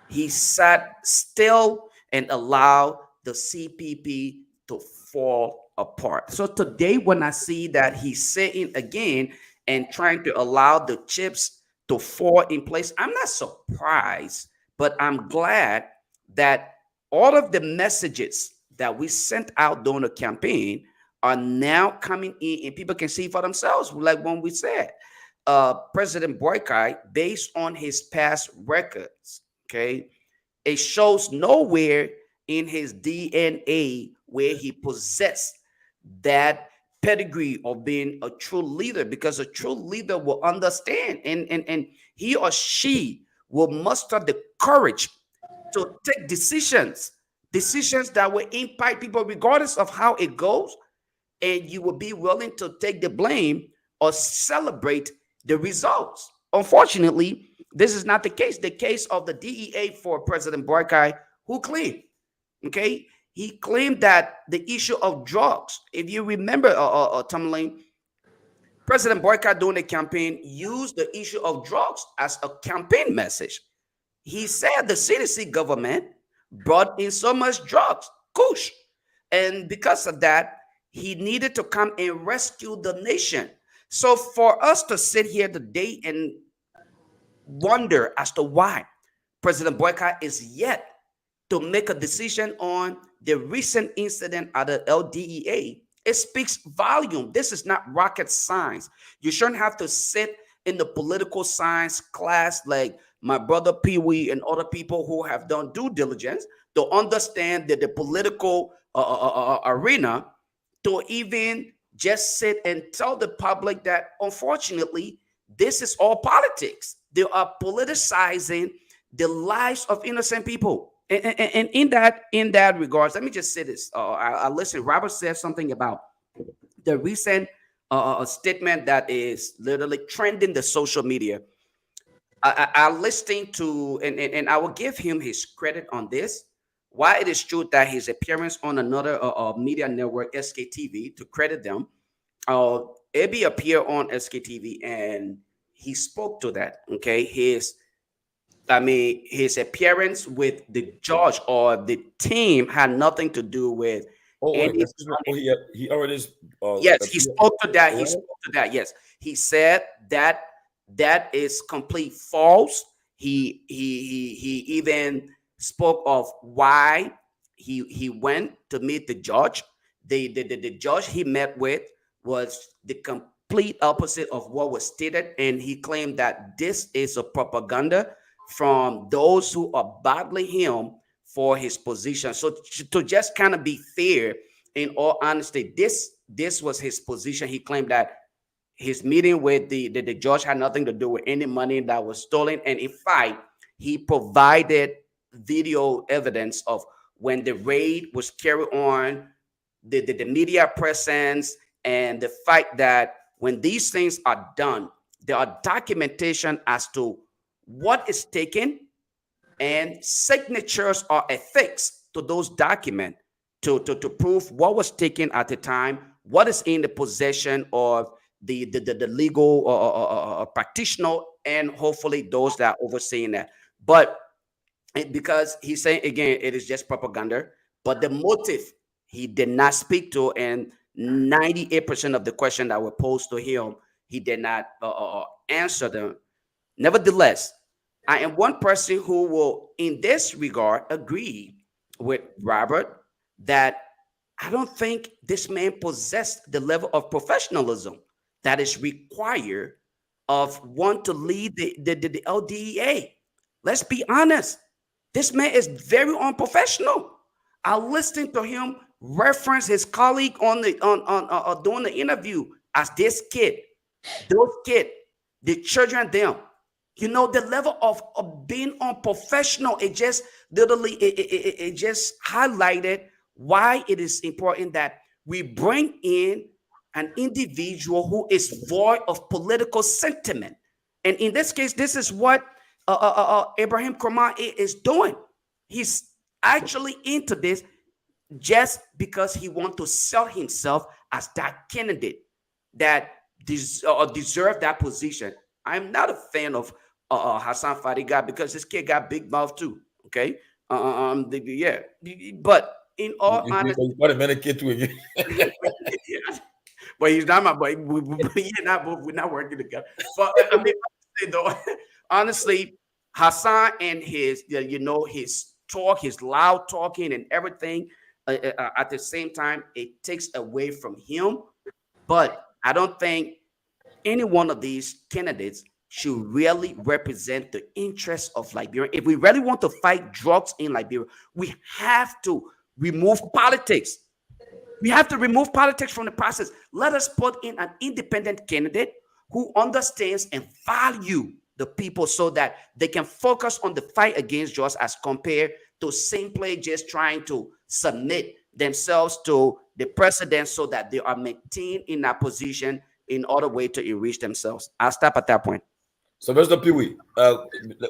He sat still and allowed the CPP to fall apart. So today, when I see that he's sitting again and trying to allow the chips to fall in place, I'm not surprised, but I'm glad that all of the messages that we sent out during the campaign are now coming in and people can see for themselves. Like when we said, President Boykai, based on his past records, okay, it shows nowhere in his DNA where he possessed that pedigree of being a true leader, because a true leader will understand and he or she will muster the courage to take decisions that will impact people regardless of how it goes, and you will be willing to take the blame or celebrate the results. Unfortunately, this is not the case. The case of the DEA for President Boykai, who claimed, okay, he claimed that the issue of drugs, if you remember, Tomalin, President Boykai during the campaign used the issue of drugs as a campaign message. He said the CDC government brought in so much drugs, kush, and because of that, he needed to come and rescue the nation. So for us to sit here today and wonder as to why President Boycott is yet to make a decision on the recent incident at the LDEA, it speaks volume. This is not rocket science. You shouldn't have to sit in the political science class like my brother Pewee and other people who have done due diligence to understand that the political arena, to even just sit and tell the public that unfortunately this is all politics. They are politicizing the lives of innocent people. And in that regards, let me just say this. I listened. Robert said something about the recent statement that is literally trending the social media. I listened to, and I will give him his credit on this. Why it is true that his appearance on another media network, SKTV, to credit them, Ebi appeared on SKTV and he spoke to that. Okay, his appearance with the judge or the team had nothing to do with. Oh, wait, he already. Yes, he spoke to that. He spoke to that. Yes, he said that that is complete false. He even spoke of why he went to meet the judge. The judge he met with was the complete opposite of what was stated, and he claimed that this is a propaganda from those who are battling him for his position. So to just kind of be fair, in all honesty, this was his position. He claimed that his meeting with the judge had nothing to do with any money that was stolen, and in fact, he provided video evidence of when the raid was carried on, the media presence, and the fact that when these things are done, there are documentation as to what is taken, and signatures are affixed to those documents to prove what was taken at the time, what is in the possession of the legal practitioner, and hopefully those that are overseeing that. But because he's saying again, it is just propaganda, but the motive he did not speak to, and 98% of the questions that were posed to him, he did not answer them. Nevertheless, I am one person who will, in this regard, agree with Robert that I don't think this man possessed the level of professionalism that is required of want to lead the LDEA. Let's be honest. This man is very unprofessional. I listened to him reference his colleague on the doing the interview as this kid, those kid, the children, them. You know, the level of being unprofessional, it just literally it just highlighted why it is important that we bring in an individual who is void of political sentiment. And in this case, this is what Ibrahim Korma is doing. He's actually into this just because he wants to sell himself as that candidate that deserve that position. I'm not a fan of Hassan Fadiga because this kid got big mouth too. Okay, yeah, but in all honesty, what a minute kid to again. But he's not my boy. We're not working together. But I mean, though, honestly, Hassan and his, his talk, his loud talking and everything, at the same time, it takes away from him. But I don't think any one of these candidates should really represent the interests of Liberia. If we really want to fight drugs in Liberia, we have to remove politics. We have to remove politics from the process. Let us put in an independent candidate who understands and value the people so that they can focus on the fight against drugs as compared to simply just trying to submit themselves to the president so that they are maintained in that position in order way to enrich themselves. I'll stop at that point. Sylvester Pewee,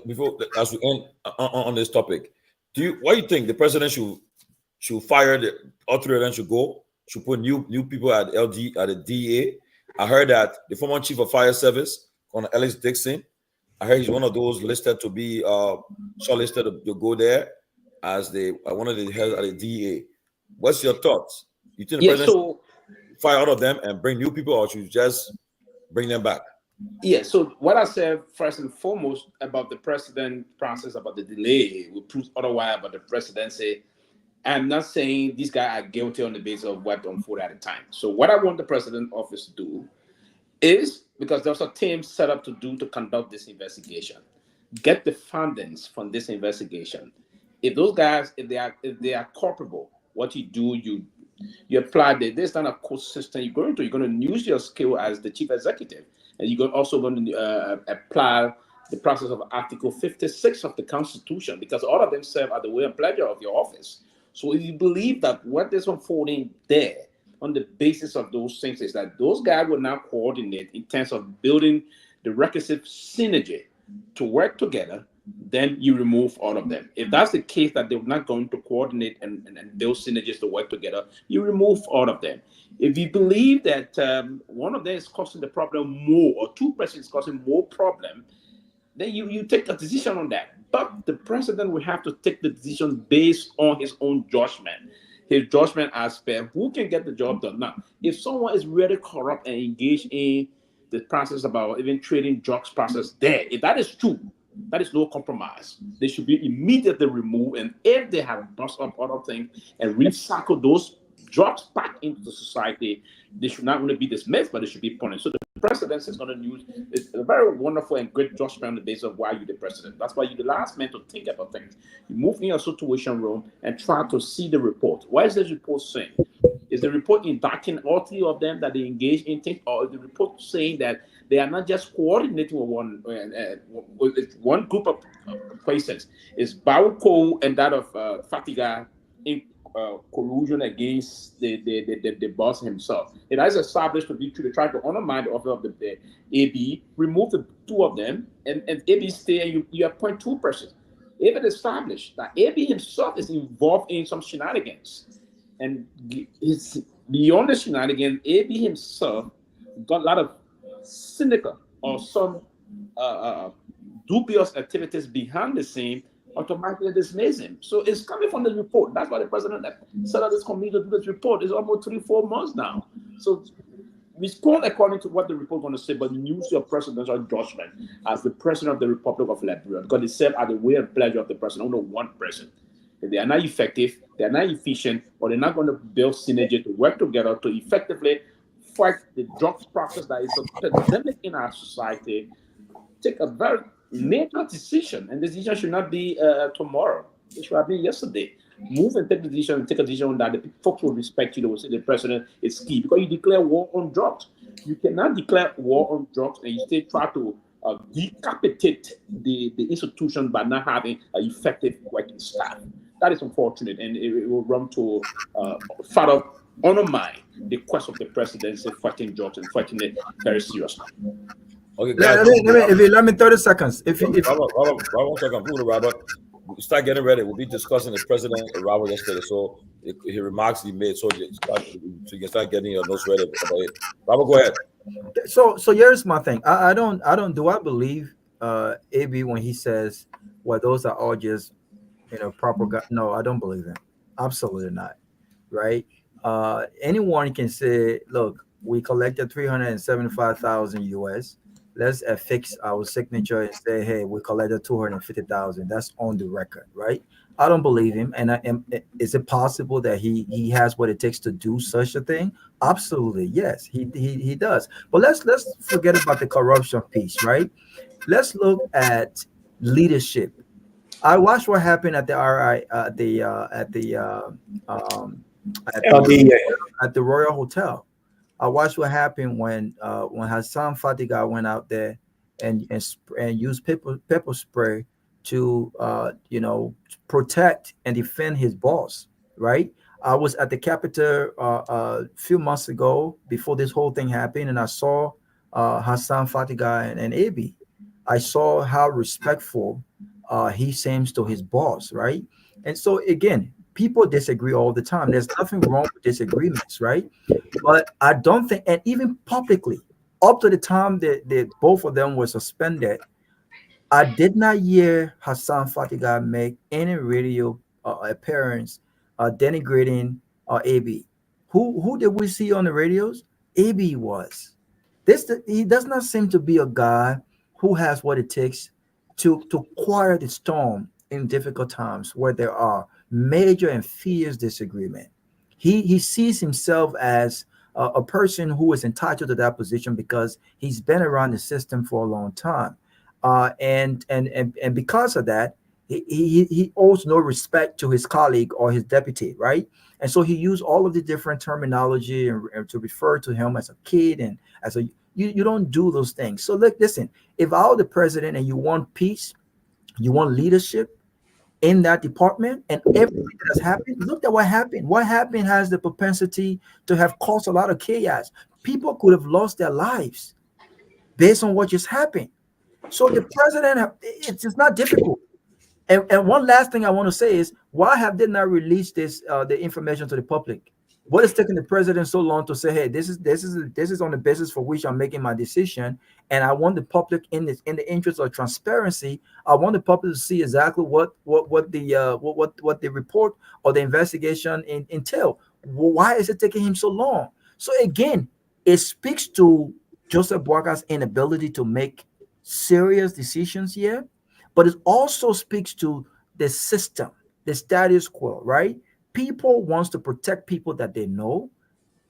before as we end on this topic, why do you think the president should fire all three of them, should put new people at the DA? I heard that the former chief of fire service, Colonel Ellis Dixon, I heard he's one of those listed to be shortlisted to go there as one of the heads at the DA. What's your thoughts? You think the president should fire all of them and bring new people, or should you just bring them back? Yeah, so what I said first and foremost about the president process, about the delay, will prove otherwise about the presidency. I'm not saying these guys are guilty on the basis of what unfolded at the time. So what I want the president office to do is, because there's a team set up to conduct this investigation, get the findings from this investigation. If those guys, if they are culpable, what you do, you apply this kind of court system. You're going to use your skill as the chief executive, and you're also going to apply the process of Article 56 of the Constitution, because all of them serve as the will and pleasure of your office. So if you believe that what is unfolding there on the basis of those things is that those guys will now coordinate in terms of building the requisite synergy to work together, then you remove all of them. If that's the case, that they're not going to coordinate and build synergies to work together, you remove all of them. If you believe that one of them is causing the problem more, or two persons is causing more problem, then you take a decision on that. But the president will have to take the decision based on his own judgment. His judgment aspect, who can get the job done. Now, if someone is really corrupt and engaged in the process about even trading drugs process there, if that is true, that is no compromise. They should be immediately removed. And if they have bust up other things and recycle those drugs back into the society, they should not only be dismissed, but they should be punished. So the president is going to use a very wonderful and great judgment on the basis of why you're the president. That's why you're the last man to think about things. You move in your situation room and try to see the report. What is this report saying? Is the report indicting all three of them that they engage in things, or is the report saying that they are not just coordinating with one group of persons? Is Bauco and that of Fatiga in collusion against the boss himself? It has established to be true. They try to undermine the office of the AB, remove the two of them, and AB stay, and you appoint two persons. If it established that AB himself is involved in some shenanigans, and it's beyond the shenanigans, AB himself got a lot of cynical or some dubious activities behind the scene, automatically dismiss him. So it's coming from the report. That's why the president set up this committee to do this report. It's almost 3-4 months now. So respond according to what the report is going to say, but use your presidential judgment as the president of the Republic of Liberia, because it serves as the will and pleasure of the president, only one person. If they are not effective, they are not efficient, or they're not going to build synergy to work together to effectively fight the drugs process that is a pandemic in our society, take a very major decision, and the decision should not be tomorrow. It should have been yesterday. Move and take the decision, take a decision that the folks will respect you. They will say the president is key because you declare war on drugs. You cannot declare war on drugs and you still try to decapitate the institution by not having an effective working staff. That is unfortunate, and it will run to further undermine the quest of the presidency fighting drugs and fighting it very seriously. Okay, guys. Let me 30 seconds. Robert, 1 second, Robert. Start getting ready. We'll be discussing the president Robert yesterday. So he remarks he made, so you can start getting your notes ready about it. Robert, go ahead. So here's my thing. I believe AB when he says, well, those are all just proper guys. No, I don't believe him. Absolutely not. Right? Anyone can say, look, we collected 375,000 US. Let's affix our signature and say, hey, we collected 250,000. That's on the record, right? I don't believe him. And is it possible that he has what it takes to do such a thing? Absolutely, yes, he does. But let's forget about the corruption piece, right? Let's look at leadership. I watched what happened at the Royal Hotel. I watched what happened when Hassan Fatiga went out there and used pepper spray to protect and defend his boss, right? I was at the Capitol a few months ago before this whole thing happened, and I saw Hassan Fatiga and AB. I saw how respectful he seems to his boss, right? And so again, people disagree all the time. There's nothing wrong with disagreements, right? But I don't think, and even publicly, up to the time that both of them were suspended, I did not hear Hassan Fatiga make any radio appearance denigrating AB. Who did we see on the radios? AB was. He does not seem to be a guy who has what it takes to quiet the storm in difficult times where there are major and fierce disagreement. He sees himself as a person who is entitled to that position because he's been around the system for a long time, and because of that, he owes no respect to his colleague or his deputy, right? And so he used all of the different terminology and to refer to him as a kid and as a you don't do those things. So listen, if I were the president and you want peace, you want leadership in that department, and everything that has happened, look at what happened. What happened has the propensity to have caused a lot of chaos. People could have lost their lives based on what just happened. So the president, it's just not difficult. And one last thing I want to say is, why have they not released this the information to the public? What is taking the president so long to say, hey, this is on the basis for which I'm making my decision, and I want the public in the interest of transparency. I want the public to see exactly what the report or the investigation entail. Why is it taking him so long? So again, it speaks to Joseph Boaka's inability to make serious decisions here, but it also speaks to the system, the status quo, right? People wants to protect people that they know,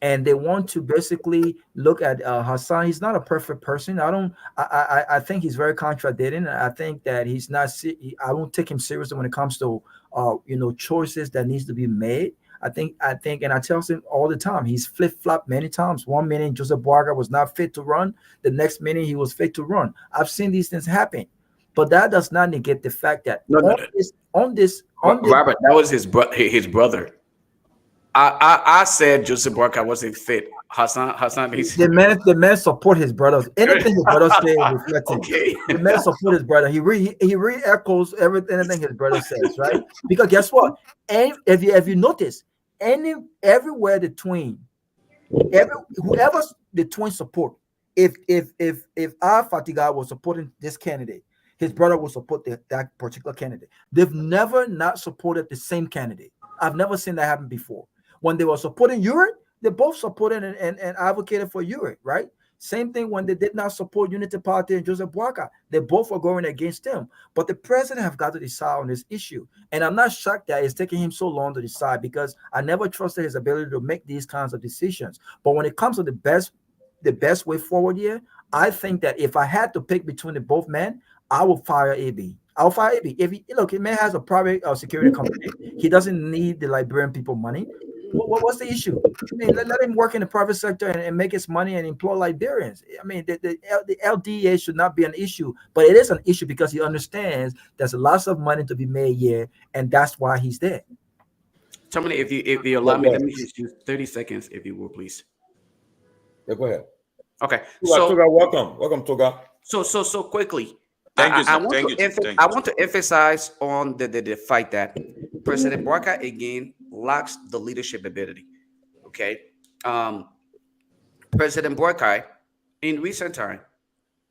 and they want to basically look at Hassan. He's not a perfect person. I think he's very contradicting. I think that he's not. I don't take him seriously when it comes to choices that needs to be made. I think, and I tell him all the time, he's flip-flopped many times. One minute Joseph Boaka was not fit to run, the next minute he was fit to run. I've seen these things happen, but that does not negate the fact that on this Robert, that was his brother. I said Joseph Boaka wasn't fit. Hassan, the man support his brothers. Anything his brother say reflecting. Okay. The man support his brother. He re-echoes anything his brother says, right? Because guess what? And if you notice, everywhere the twin, whoever the twin support, if Fatiga was supporting this candidate, his brother will support that particular candidate. They've never not supported the same candidate. I've never seen that happen before. When they were supporting Uri, they both supported and advocated for Uri, right? Same thing when they did not support Unity Party and Joseph Boakai. They both were going against him. But the president have got to decide on this issue. And I'm not shocked that it's taking him so long to decide, because I never trusted his ability to make these kinds of decisions. But when it comes to the best way forward here, I think that if I had to pick between the both men, I would fire AB. I'll fire AB. If he, look, he man has a private security company. He doesn't need the Liberian people money. What's the issue? I mean, let him work in the private sector and make his money and employ Liberians. I mean, the LDA should not be an issue, but it is an issue because he understands there's lots of money to be made here, and that's why he's there. Tomalin, if you allow me, let me just use 30 seconds, if you will, please. Yeah, go ahead. Okay. Togar, welcome, Togar. So quickly. Thank you, sir. I want to emphasize on the fight that President Boakai again lacks the leadership ability. Okay, President Boakai in recent time.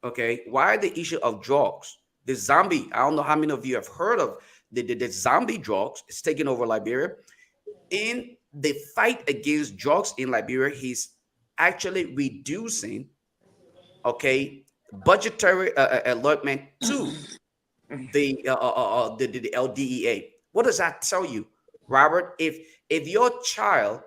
Okay, why the issue of drugs? The zombie. I don't know how many of you have heard of the zombie drugs is taking over Liberia. In the fight against drugs in Liberia, he's actually reducing. Okay. Budgetary allotment to the LDEA. What does that tell you, Robert? If your child,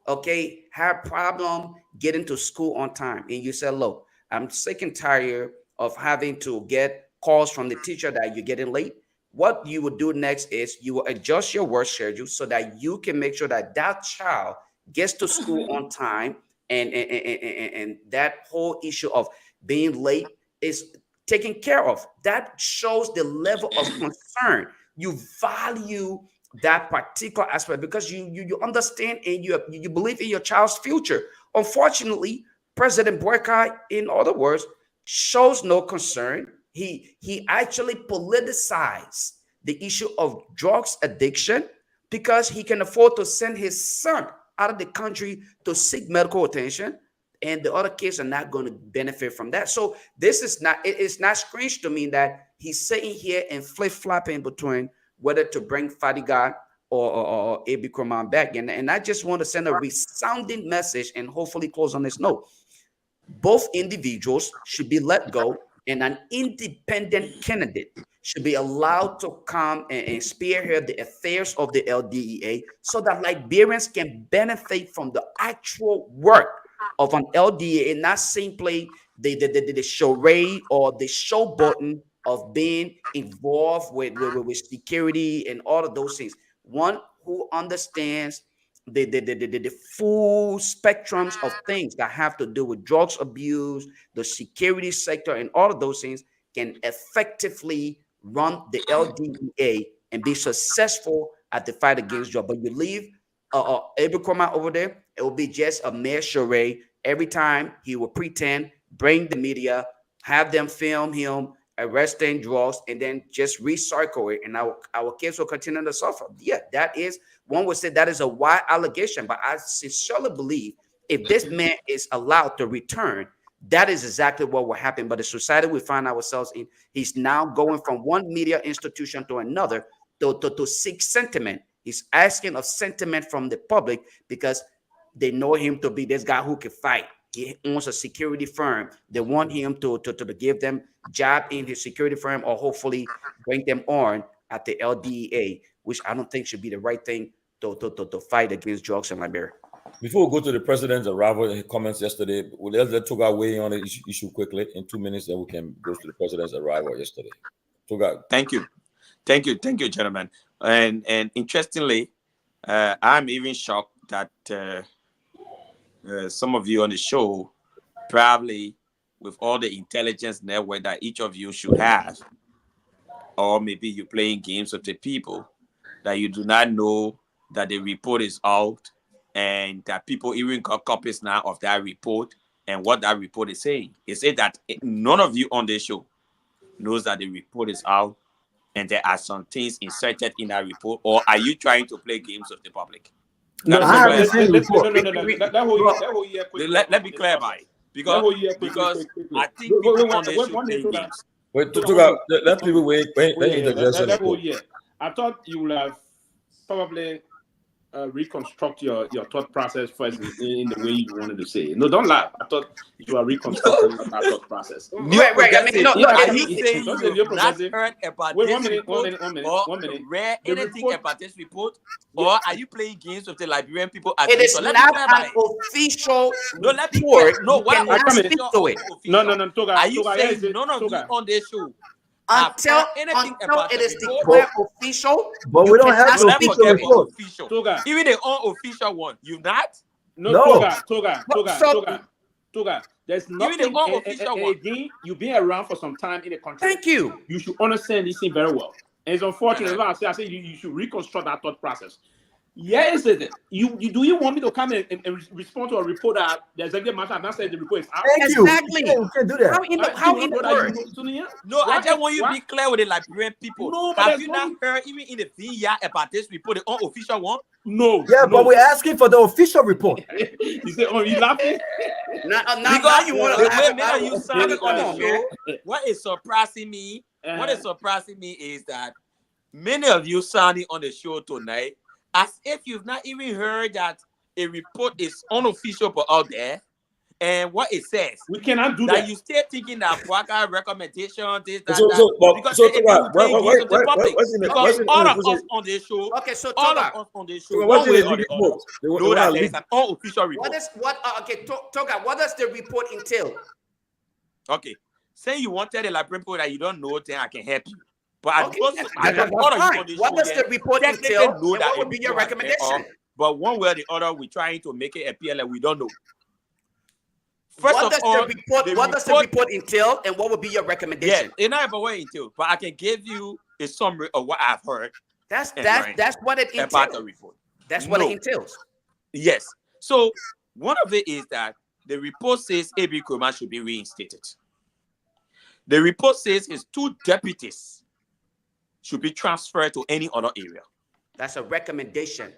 okay, had problem getting to school on time, and you said, "Look, I'm sick and tired of having to get calls from the teacher that you're getting late," what you would do next is you will adjust your work schedule so that you can make sure that that child gets to school on time, and that whole issue of being late is taken care of. That shows the level of concern. You value that particular aspect because you understand and you believe in your child's future. Unfortunately, President Boakai, in other words, shows no concern. He actually politicized the issue of drugs addiction because he can afford to send his son out of the country to seek medical attention. And the other kids are not going to benefit from that. So this is not, it's not strange to me that he's sitting here and flip-flopping between whether to bring Fadiga or Abi Kurman back. And I just want to send a resounding message and hopefully close on this note. Both individuals should be let go, and an independent candidate should be allowed to come and spearhead the affairs of the LDEA so that Liberians can benefit from the actual work of an LDA and not simply the charade or the show button of being involved with security and all of those things. One who understands the full spectrums of things that have to do with drugs abuse, the security sector, and all of those things can effectively run the LDEA and be successful at the fight against drugs. But you leave Abi Kurman over there, it will be just a mere charade. Every time he will pretend, bring the media, have them film him arresting drugs, and then just recycle it, and our kids will continue to suffer. Yeah, that is, one would say that is a wide allegation, but I sincerely believe if this man is allowed to return, that is exactly what will happen. But the society we find ourselves in, he's now going from one media institution to another to seek sentiment. He's asking of sentiment from the public because they know him to be this guy who can fight. He owns a security firm. They want him to give them job in his security firm or hopefully bring them on at the LDEA, which I don't think should be the right thing to fight against drugs in Liberia. Before we go to the president's arrival and his comments yesterday, let's let Togar weigh in on the issue quickly in 2 minutes, then we can go to the president's arrival yesterday. Togar. Thank you, gentlemen. And interestingly, I'm even shocked that some of you on the show, probably with all the intelligence network that each of you should have, or maybe you're playing games with the people, that you do not know that the report is out and that people even got copies now of that report and what that report is saying. It said that none of you on this show knows that the report is out and there are some things inserted in that report, or are you trying to play games with the public? No, Let let me clarify, because I think people on this show playing games. Wait, Togar, let people wait. That whole year. I thought you would have probably reconstruct your thought process first in the way you wanted to say it. No, don't laugh. I thought you are reconstructing that thought process. Right. I mean, no. Are you saying Don't say you've Neo not Progressive. heard about Wait, this 1 minute, report 1 minute, or 1 minute. read The anything report- about this report? Or are you playing games with the Liberian people? It is Let me not clarify. an official No, let me report. No, You what cannot about speak official to or it. no official? No, Togar. Are you Togar, saying yes, none of you Togar. on this show Until anything about it the is report? declared official, But you we don't have cannot to Let's speak official to forget it. about report. official. Togar. Even the unofficial one, you've not. No, No. Togar. There's Even the nothing. unofficial one. Again, you've been around for some time in the country. Thank you. You should understand this thing very well. And it's unfortunate. I say you should reconstruct that thought process. Yes, it is. You want me to come in and respond to a report that the executive matter has not said the report is out? Thank you. Exactly. You can't do that. How in the word? No, I just want you to be clear with the Liberian people. No, but Have there's you no- not heard even in the VIA about this report, the unofficial one? No. Yeah, but we're asking for the official report. You say, oh, you laughing? Now Because you want the to way laugh many about of you it. sounding on Come on, the man. show, what is surprising me is that many of you sounding on the show tonight as if you've not even heard that a report is unofficial but out there and what it says. We cannot do That that. you still thinking that Waka recommendation, this, that, So because Togar, it will play games with the public. what's in the Because all of what's us on this show, Okay, so all Togar, of us on this show, Togar, one what's in way the or the report? other, They know wanna that there leak. is an unofficial report. Togar, what does the report entail? Okay, say you wanted a Liberian people that you don't know, then I can help you. But I Okay, suppose that's all of you fine. on this What show does here the report technically entail? know And that what a would be your report has been recommendation? up, but one way or the other, we're trying to make it appear like we don't know. First What of does all, the report entail, and what would be your recommendation? it's not about what it entails, but I can give you a summary of what I've heard That's and learned what it about the entails. report. That's what No. it entails. Yes. So one of it is that the report says A.B. Nkrumah should be reinstated. The report says his 2 deputies should be transferred to any other area. That's a recommendation.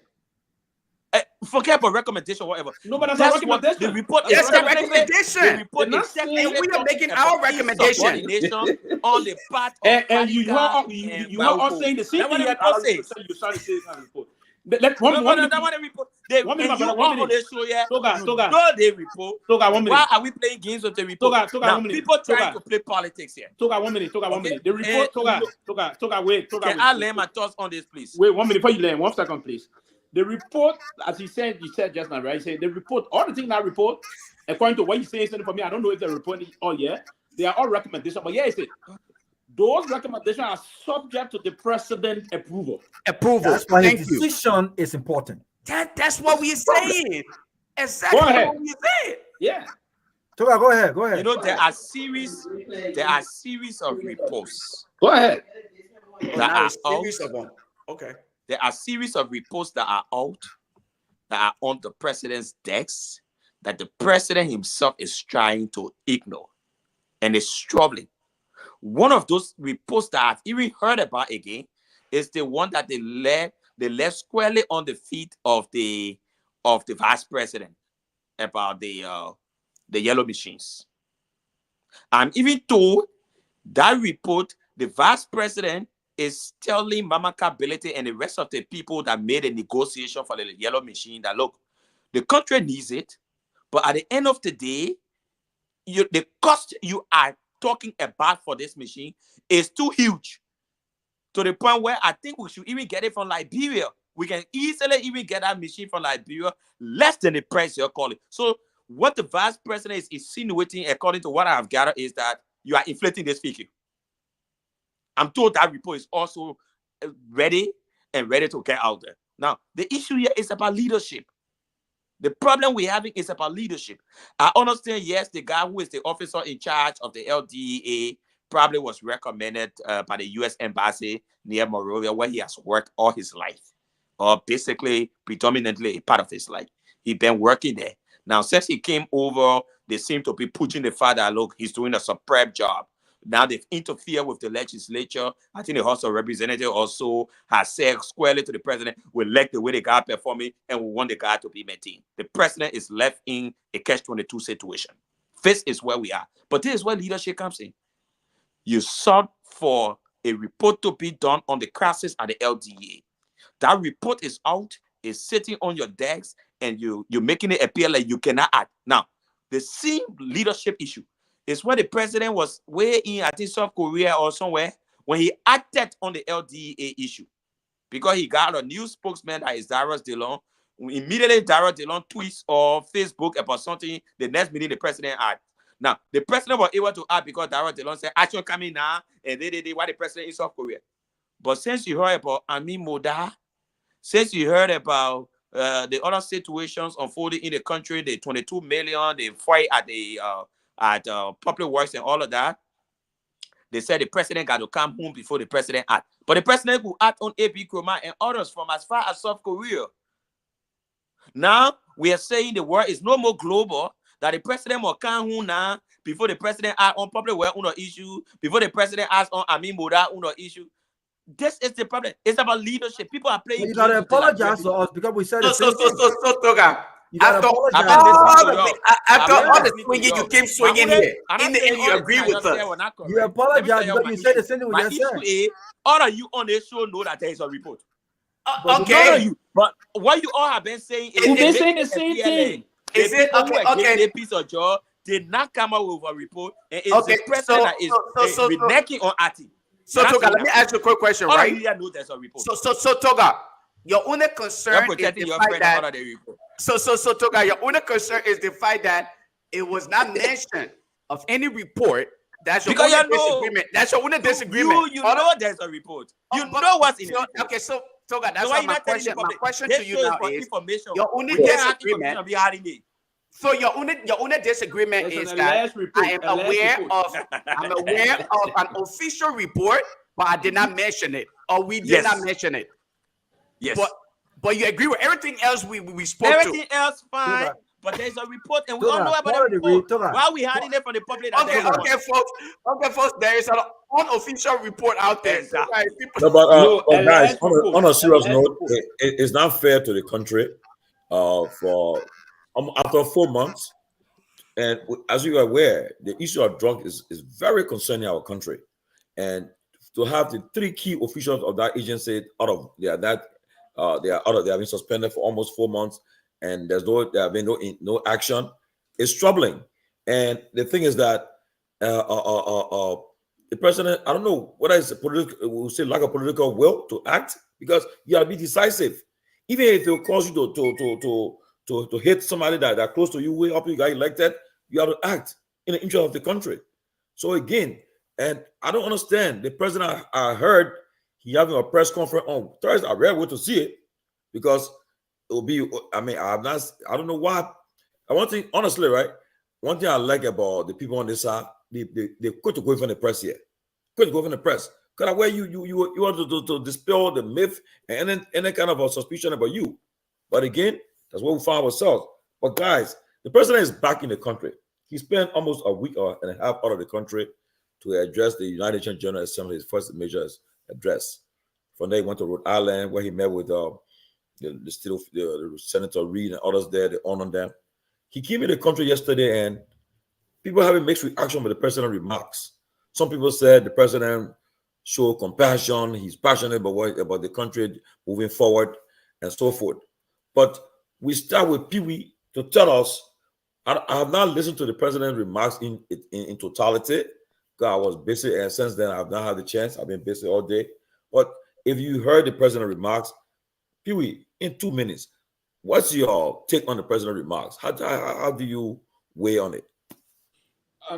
Forget about recommendation, whatever. No, but that's a what recommendation. the report That's is. a recommendation. The report They're is not saying- technically And we are making talking our about recommendation. insubordination on the part of And you are all Bauko. saying the same That's what thing. the report says. You're trying to say it's not a report. Let No, one that's what the report. One minute, And you brother, are 1 on minute. the show here. Togar, You Togar. know the report. Togar, 1 minute. Why are we playing games with the report? Togar, Now 1 minute. people trying Togar. to play politics here. Togar, 1 minute. Togar, 1 Okay. minute. The report. Togar, wait. Can I lay my thoughts on this, please? Wait 1 minute before you learn. 1 second, please. The report, as you said just now, right? You said the report, all the things in that report, according to what you say for me, I don't know if the report is all they are all recommendations, but it's it. Those recommendations are subject to the president approval. That's why Thank his you. decision is important. That's what we're saying. Exactly Go ahead. what we said. Yeah. Togar, go ahead. You know, there are series of reports Go ahead. that Now are it's out. series of them. Okay. There are series of reports that are out, that are on the president's desk, that the president himself is trying to ignore and is struggling. One of those reports that I've even heard about again is the one that they left squarely on the feet of the vice president about the yellow machines. I'm even told that report, the vice president is telling Mama Ability and the rest of the people that made a negotiation for the yellow machine that, look, the country needs it, but at the end of the day, the cost you are talking about for this machine is too huge, to the point where I think we should even get it from Liberia. We can easily even get that machine from Liberia less than the price you're calling. So what the vice president is insinuating, according to what I have gathered, is that you are inflating this figure. I'm told that report is also ready to get out there. Now, the issue here is about leadership. The problem we're having is about leadership. I understand, yes, the guy who is the officer in charge of the LDA probably was recommended by the U.S. Embassy near Monrovia, where he has worked all his life, or basically predominantly a part of his life. He's been working there. Now, since he came over, they seem to be pushing the fact that, look, he's doing a superb job. Now they've interfered with the legislature. I think the House of Representatives also has said squarely to the president, we like the way the guy performing and we want the guy to be maintained. The president is left in a catch-22 situation. This is where we are. But this is where leadership comes in. You sought for a report to be done on the crisis at the LDA. That report is out is sitting on your desk and you're making it appear like you cannot act. Now, the same leadership issue is when the president was way in, I think, South Korea or somewhere, when he acted on the LDA issue. Because he got a new spokesman that is Darius DeLong. Immediately, Darius DeLong tweets or Facebook about something. The next minute, the president act. Now, the president was able to act because Darius DeLong said, action coming now, and they why the president in South Korea. But since you heard about Ami Moda, since you heard about the other situations unfolding in the country, the 22 million, the fight at the public works and all of that, they said the president got to come home before the president act. But the president could act on AP Kroma and others from as far as South Korea. Now, we are saying the world is no more global, that the president will come home now before the president act on public work on issue, before the president acts on Ami Moda on issue. This is the problem. It's about leadership. People are playing. You gotta apologize to us because we said the same thing. So Togar. After all the swinging, you came swinging here. In the end, you agree with us. You apologize because you said the same thing we just said. All of you on this show know that there is a report. Okay. But what you all have been saying is You've been saying the same thing. Is it okay? A piece of job did not come up with a report, and it's the president that is reneging on acting. So Togar, let me ask you a quick question, right? Know there's a report. So Togar, your only concern is the fact that So Togar, your only concern is the fact that it was not mentioned of any report. That's your only disagreement. That's your only disagreement. You know there's a report. You know what's in it. Okay, so Togar, that's why my question. My question to you now is your only disagreement. So your only disagreement is that I'm aware of an official report, but I did not mention it, or we did not mention it. Yes. But you agree with everything else we spoke to. Everything else fine, but there's a report, and we all know about the report. Why are we hiding it from the public? Okay, folks, there is an unofficial report out there. Exactly. Guys, on a serious note, it's not fair to the country for after 4 months, and as you are aware, the issue of drug is very concerning our country, and to have the 3 key officials of that agency they have been suspended for almost 4 months, and there have been no action. It's troubling, and the thing is that the president, I don't know whether it's we'll say lack of political will to act, because you gotta be decisive, even if it will cause you to hit somebody that are close to you, way up you got elected, you have to act in the interest of the country. So again, and I don't understand. The president, I heard he having a press conference on Thursday. I really want to see it because it will be. I mean, I don't know why. One thing, honestly, right? One thing I like about the people on this side, they quit to go from the press here. Quit to go from the press. Because where you want to dispel the myth and any kind of a suspicion about you. But again, that's what we found ourselves. But guys, the president is back in the country. He spent almost a week and a half out of the country to address the United Nations General Assembly, his first major address. From there, he went to Rhode Island, where he met with the Senator Reid and others there. They honored them. He came in the country yesterday, and people have a mixed reaction with the president's remarks. Some people said the president showed compassion. He's passionate about the country moving forward and so forth. But we start with Pewee to tell us. I have not listened to the president's remarks in totality, because I was busy, and since then I've not had the chance. I've been busy all day. But if you heard the president's remarks, Pewee, in 2 minutes, what's your take on the president's remarks? How do you weigh on it?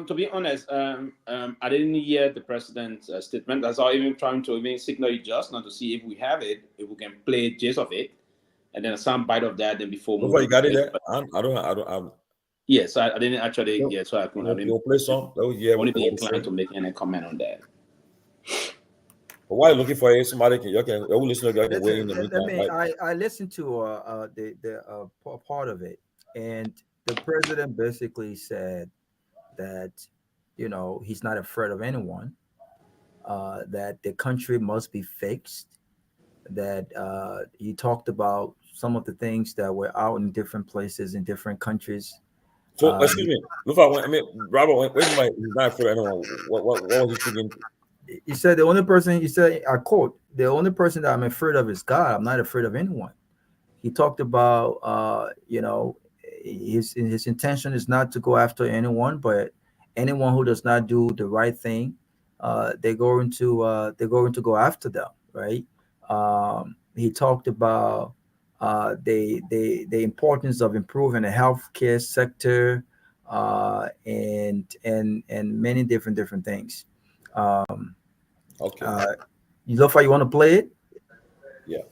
To be honest, I didn't hear the president's statement. That's why I'm even trying to signal it just now to see if we have it, if we can play gist of it, and then a sound bite of that. Then before moving, you got it there. I don't. Yes, I didn't actually. Yeah, so I couldn't. You'll play some. Only be inclined to make any comment on that. But while you're looking for it, somebody can listen to weigh in the meantime. I listened to the part of it, and the president basically said that he's not afraid of anyone, that the country must be fixed, that he talked about some of the things that were out in different places in different countries. So excuse me, Robert, he's not afraid of anyone. What was he thinking? He said the only person, I quote, the only person that I'm afraid of is God. I'm not afraid of anyone. he talked about his intention is not to go after anyone, but anyone who does not do the right thing, they're going to go after them, right? He talked about the importance of improving the healthcare sector, and many different things. Okay. Uh, Lofa, you want to play it? Yeah.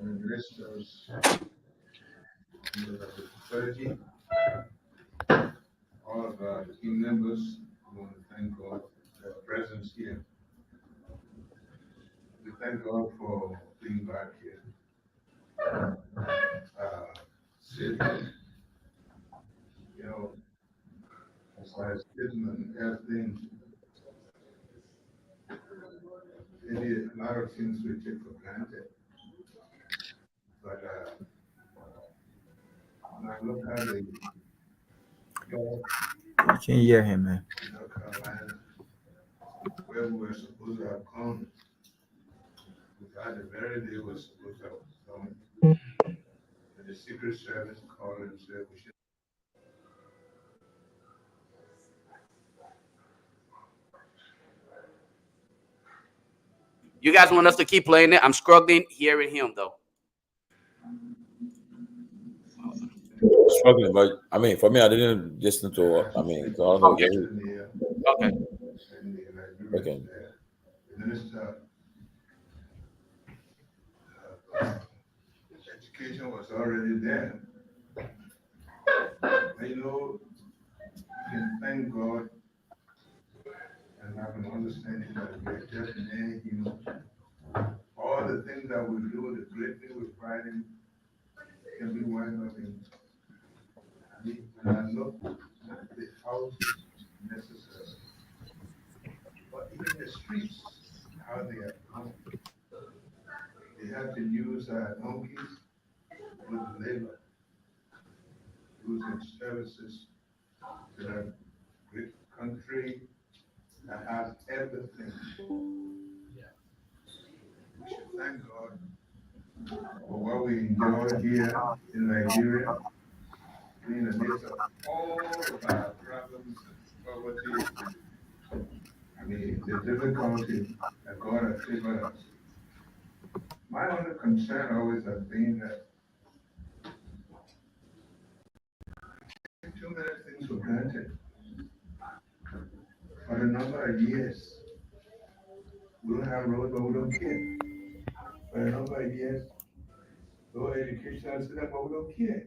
Ministers, the clergy, all of our team members. I want to thank God for their presence here. We thank God for being back here. Sitting, as I was sitting and everything, maybe a lot of things we take for granted. But when I look at the I can't hear him, man. North Carolina, where we were supposed to have come, we got the very day we were supposed to have come, and the Secret Service called and said we should. You guys want us to keep playing it? I'm struggling hearing him though. Struggling, but I mean, for me, I didn't listen to. I mean, so I don't know. Okay. Okay. Okay. The minister education was already there. And you can thank God and have an understanding that we are just mere humans. All the things that we do, the great things we're fighting, can be wound up in. I mean, when I look at the houses necessary, but even the streets, how they are come. They have to use donkeys with labor, using services to a great country that has everything. We should thank God for what we enjoy here in Liberia, in the midst of all of our problems and poverty. I mean, the difficulty that God has given us. My only concern always has been that too many things were granted for a number of years. We don't have roads, but we don't care. For a number of years, no educational system, but we don't care.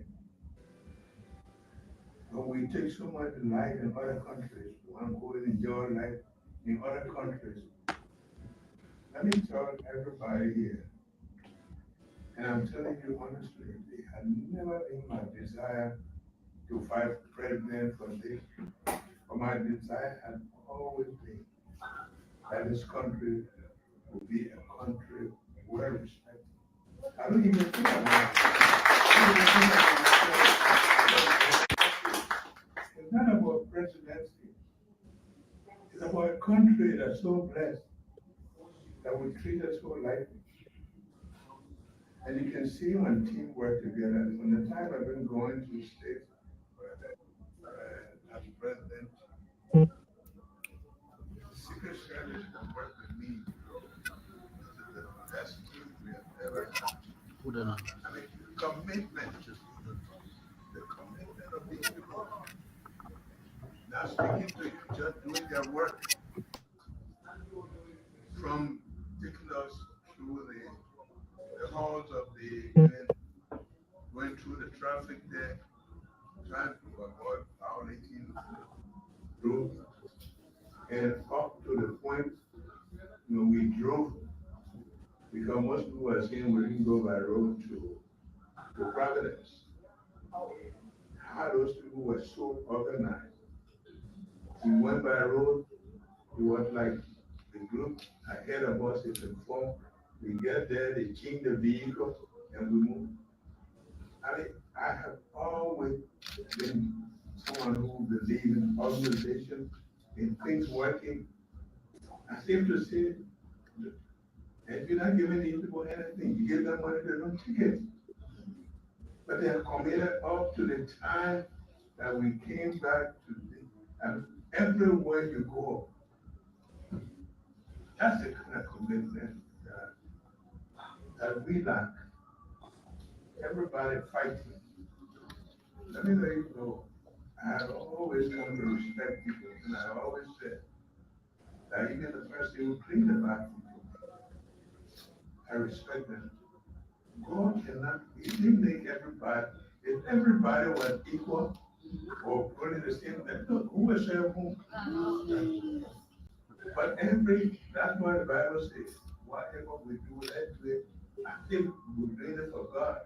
But we take so much life in other countries. We want to go and enjoy life in other countries. Let me tell everybody here, and I'm telling you honestly, it had never been my desire to fight president for this. But my desire had always been that this country will be a country well respected. I don't even think about it. It's not about presidency. It's about a country that's so blessed that we treat us so lightly. And you can see when team work together. From the time I've been going to states as president, the Secret Service will work with me. This is the best team we have ever had. I mean, the commitment of these people. Now speaking to you, just doing their work, from taking us through the halls of the UN, going through the traffic there, trying to avoid violating rules, and up to the point we drove, because most people were saying we didn't go by road to Providence. How those people were so organized. We went by road, it was like the group ahead of us is informed. We get there, they change the vehicle, and we move. I mean, I have always been someone who believes in organization, in things working. I seem to say, if you're not giving these people anything, you give them money, they don't take it. But they are committed up to the time that we came back to and everywhere you go, that's the kind of commitment that we lack. Everybody fighting. Let me let you know, I have always come to respect people, and I always said that even the person who cleaned the bathroom for me, I respect them. God cannot, He didn't make everybody, if everybody was equal or putting the same thing, look, who will serve whom? But that's why the Bible says, whatever we do, let's do it. I think we're doing it for God.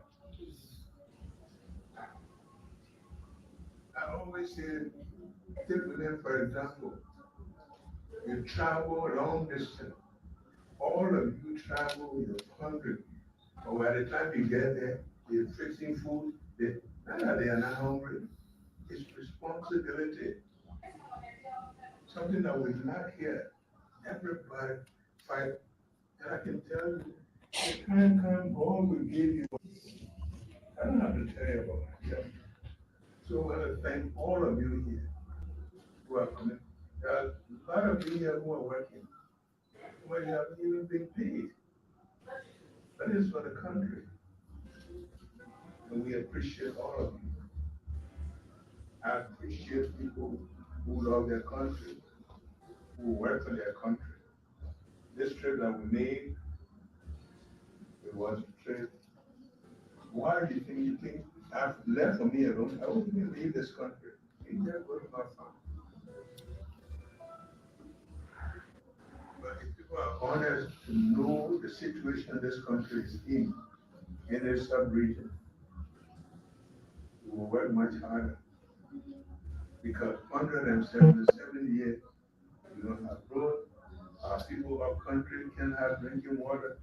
I always say, take them for example. You travel a long distance. All of you travel, you're hungry. But by the time you get there, you're fixing food. Not that they are not hungry. It's responsibility. Something that we lack here. Everybody fight. And I can tell you, the time comes, God will give you. I don't have to tell you about myself. So I want to thank all of you here who are coming. There are a lot of you here who are working, where you haven't even been paid. That is for the country. And we appreciate all of you. I appreciate people who love their country, who work for their country. This trip that we made, it was a trip. Why do you think I've left for me alone? I wouldn't even leave this country. India go to my farm. But if people are honest to know the situation this country is in this sub-region, we will work much harder. Because 177 years, we don't have road, our people up country can have drinking water,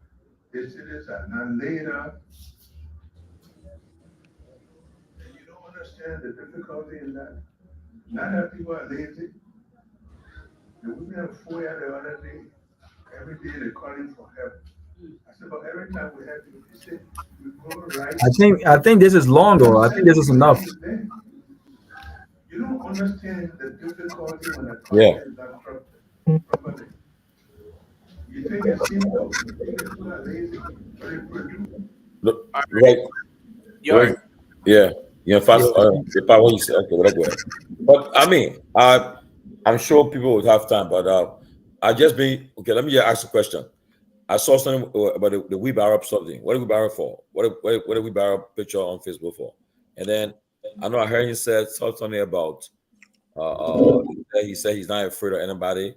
the cities are not laid out. And you don't understand the difficulty in that. Not that people are lazy. The women are full the other day. Every day they're calling for help. I said, but every time we have to, they say, you go right. I think this is long though. I think this is enough. You don't understand the difficulty when a country is not properly. You think it's simple. You think people are lazy, but it produces. Look, right. Yeah. Fast. The power is okay, whatever. But I mean, I'm sure people would have time, but I just be okay. Let me just ask a question. I saw something about the wheelbarrow something. What did we borrow for? What did we borrow picture on Facebook for? And then I know I heard you said something about he said he's not afraid of anybody.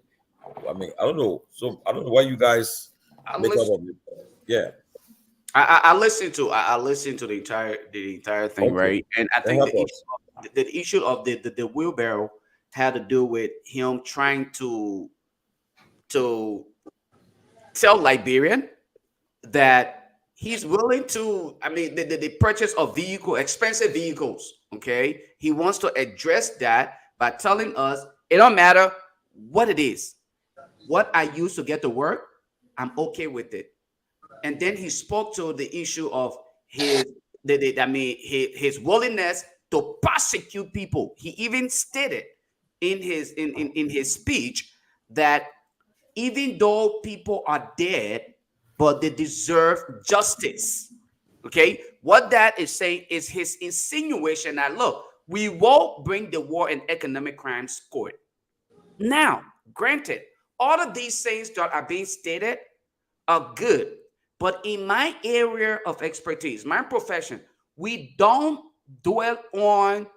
I mean, I don't know. So I don't know why you guys make up of it. Yeah. I listened to the entire thing, right? And I think the issue of the wheelbarrow had to do with him trying to tell Liberian that he's willing to, I mean, the purchase of expensive vehicles. Okay, he wants to address that by telling us it don't matter what it is, what I use to get to work, I'm okay with it. And then he spoke to the issue of his willingness to prosecute people. He even stated in his speech that even though people are dead, but they deserve justice. Okay, what that is saying is his insinuation that look, we will bring the war and economic crimes court. Now, granted, all of these things that are being stated are good. But in my area of expertise, my profession, we don't dwell on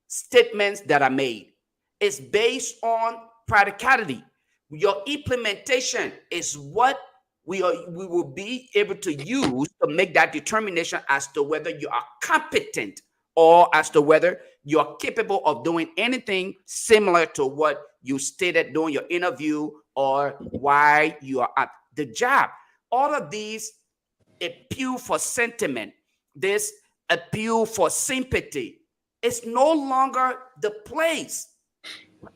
statements that are made. It's based on practicality. Your implementation is what we will be able to use to make that determination as to whether you are competent or as to whether you're capable of doing anything similar to what you stated during your interview or why you are at the job. All of these appeal for sentiment, this appeal for sympathy, it's no longer the place.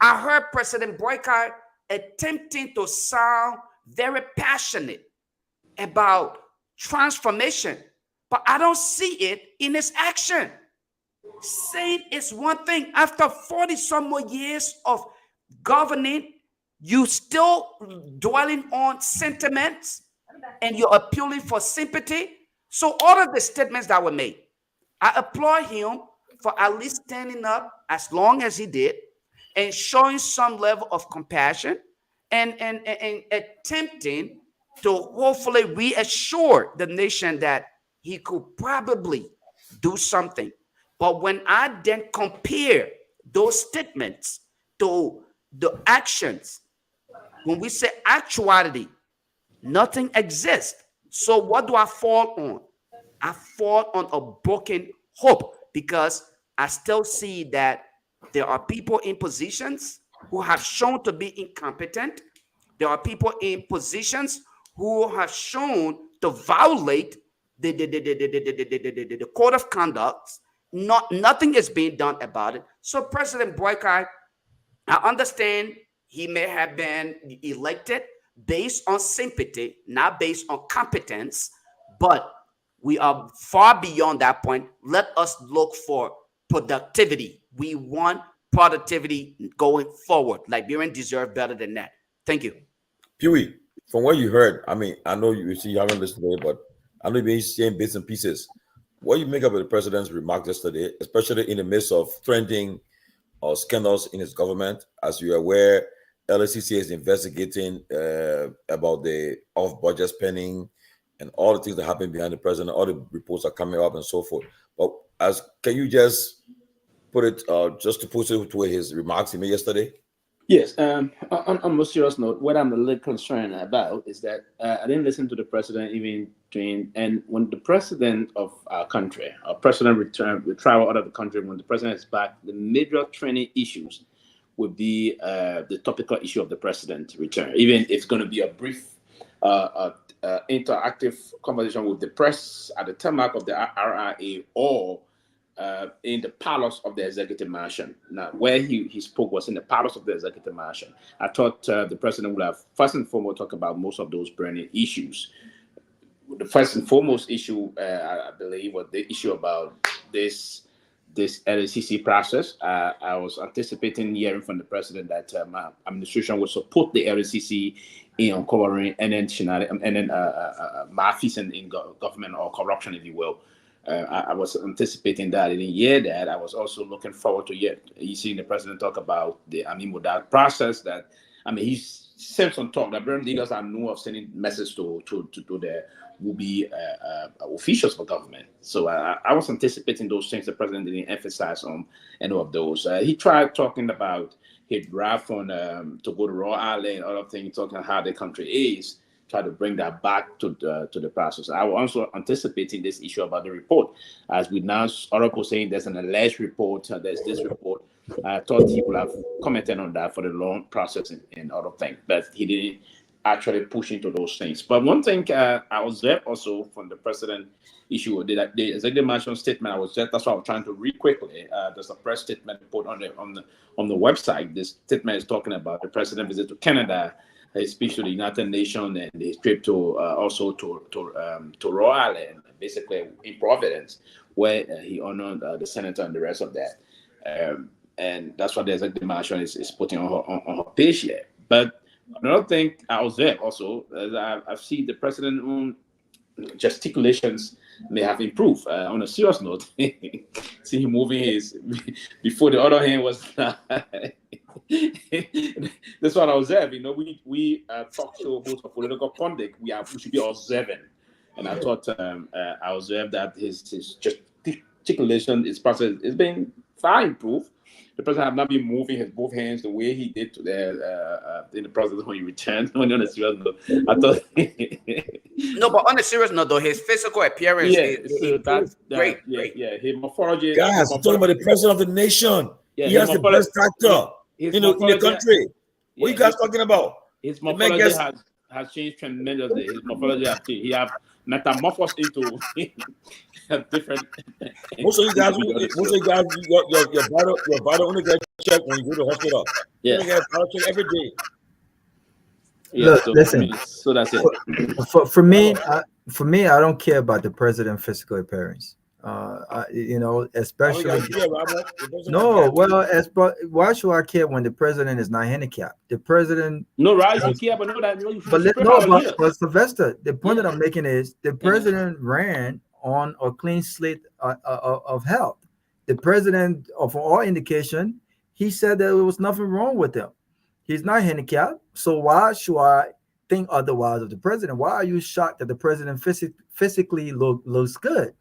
I heard President Boycott attempting to sound very passionate about transformation, but I don't see it in his action. Saying it's one thing. After 40 some more years of governing, you still dwelling on sentiments and you're appealing for sympathy. So all of the statements that were made, I applaud him for at least standing up as long as he did and showing some level of compassion and attempting to hopefully reassure the nation that he could probably do something. But when I then compare those statements to the actions, when we say actuality, nothing exists. So what do I fall on? I fall on a broken hope because I still see that there are people in positions who have shown to be incompetent. There are people in positions who have shown to violate the code of conduct. Nothing is being done about it. So President Boycott, I understand he may have been elected based on sympathy, not based on competence, but we are far beyond that point. Let us look for productivity. We want productivity going forward. Liberians deserve better than that. Thank you. Pewee, from what you heard, I mean, I know you haven't listened to it, but I know you've been seeing bits and pieces. What do you make of the president's remarks yesterday, especially in the midst of trending scandals in his government? As you're aware, LSCC is investigating about the off-budget spending and all the things that happen behind the president. All the reports are coming up and so forth. But can you just put it just to put it to his remarks he made yesterday? Yes. On a more serious note, what I'm a little concerned about is that I didn't listen to the president even during, and when the president of our country, our president will travel out of the country, when the president is back, the major training issues would be the topical issue of the president return. Even if it's going to be a brief interactive conversation with the press at the tarmac of the RIA or in the palace of the executive mansion. Now, where he spoke was in the palace of the executive mansion. I thought the president would have first and foremost talked about most of those burning issues. The first and foremost issue, I believe, was the issue about this LSCC process. I was anticipating hearing from the president that my administration would support the LSCC in uncovering and then malfeasance in government or corruption, if you will. I was anticipating that. I didn't hear that. I was also looking forward to seeing the president talk about the that process. That he's said some talk that Burn leaders are known of sending messages to the will-be officials for government. So I was anticipating those things. The president didn't emphasize on any of those. He tried talking about he'd drive from to go to Raw Island and other things, talking about how the country is. Try to bring that back to the process. I was also anticipating this issue about the report. As we now, other people saying there's an alleged report, there's this report. I thought he would have commented on that for the long process and other things, but he didn't actually push into those things. But one thing I was there also from the president issue, the executive mansion statement. I was there. That's why I was trying to read quickly. There's a press statement put on the website. This statement is talking about the president visit to Canada, his speech to the United Nations, and his trip to also to Raw Island, basically in Providence, where he honored the senator and the rest of that. And that's what the executive mansion is putting on her page here. But another thing, I was there also. I've seen the president gesticulations may have improved. On a serious note, see him moving his before the other hand was. That's what I observed. We talk show host of political conduct. We should be observant, and I thought I observed that his gesticulation, his process, is being far improved. the president have not been moving his both hands the way he did in the president when he returned. On a serious note, I thought. No, but on a serious note, though, his physical appearance so that's great. His morphology. Guys, we're talking about the president of the nation. Yeah, he has the best actor in the country. What are you guys talking about? His morphology has changed tremendously. His morphology has changed. He have metamorphosed into a different. Most of you guys, your vital only get checked when you go to the hospital. Yeah, you get vital check every day. Yeah, look, listen. So that's it. For me, I don't care about the president's physical appearance. Especially why should I care when the president is not handicapped? The president right, you care, but but Sylvester, the point that I'm making is the president ran on a clean slate of health. The president, of all indication, he said that there was nothing wrong with him. He's not handicapped, so why should I think otherwise of the president? Why are you shocked that the president physically looks good?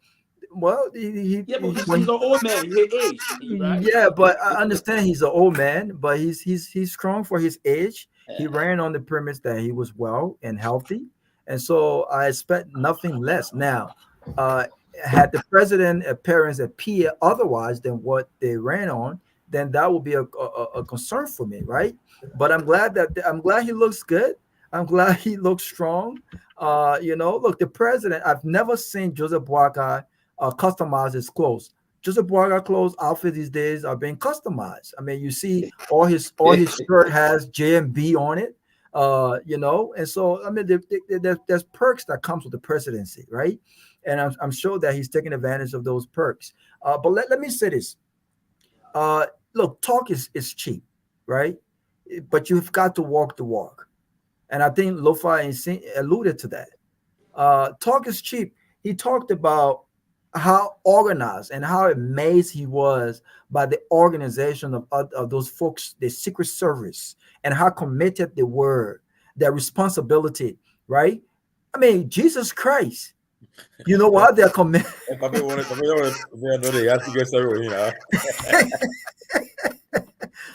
Well, he's an old man. He's age, right? Yeah, but I understand he's an old man, but he's strong for his age. He ran on the premise that he was well and healthy, and so I expect nothing less. Now, had the president appearance appear otherwise than what they ran on, then that would be a concern for me, right? But I'm glad he looks good. I'm glad he looks strong. Look, the president. I've never seen Joseph Boakai customize his clothes. Joseph Boakai clothes outfit these days are being customized. I mean, you see all his shirt has JMB on it. And so I mean, there's perks that comes with the presidency, right? And I'm sure that he's taking advantage of those perks. But let me say this. Look, talk is cheap, right? But you've got to walk the walk. And I think Lofa alluded to that. Talk is cheap. He talked about how organized and how amazed he was by the organization of those folks, the Secret Service, and how committed they were, their responsibility, right? I mean, Jesus Christ. You know why they're committed?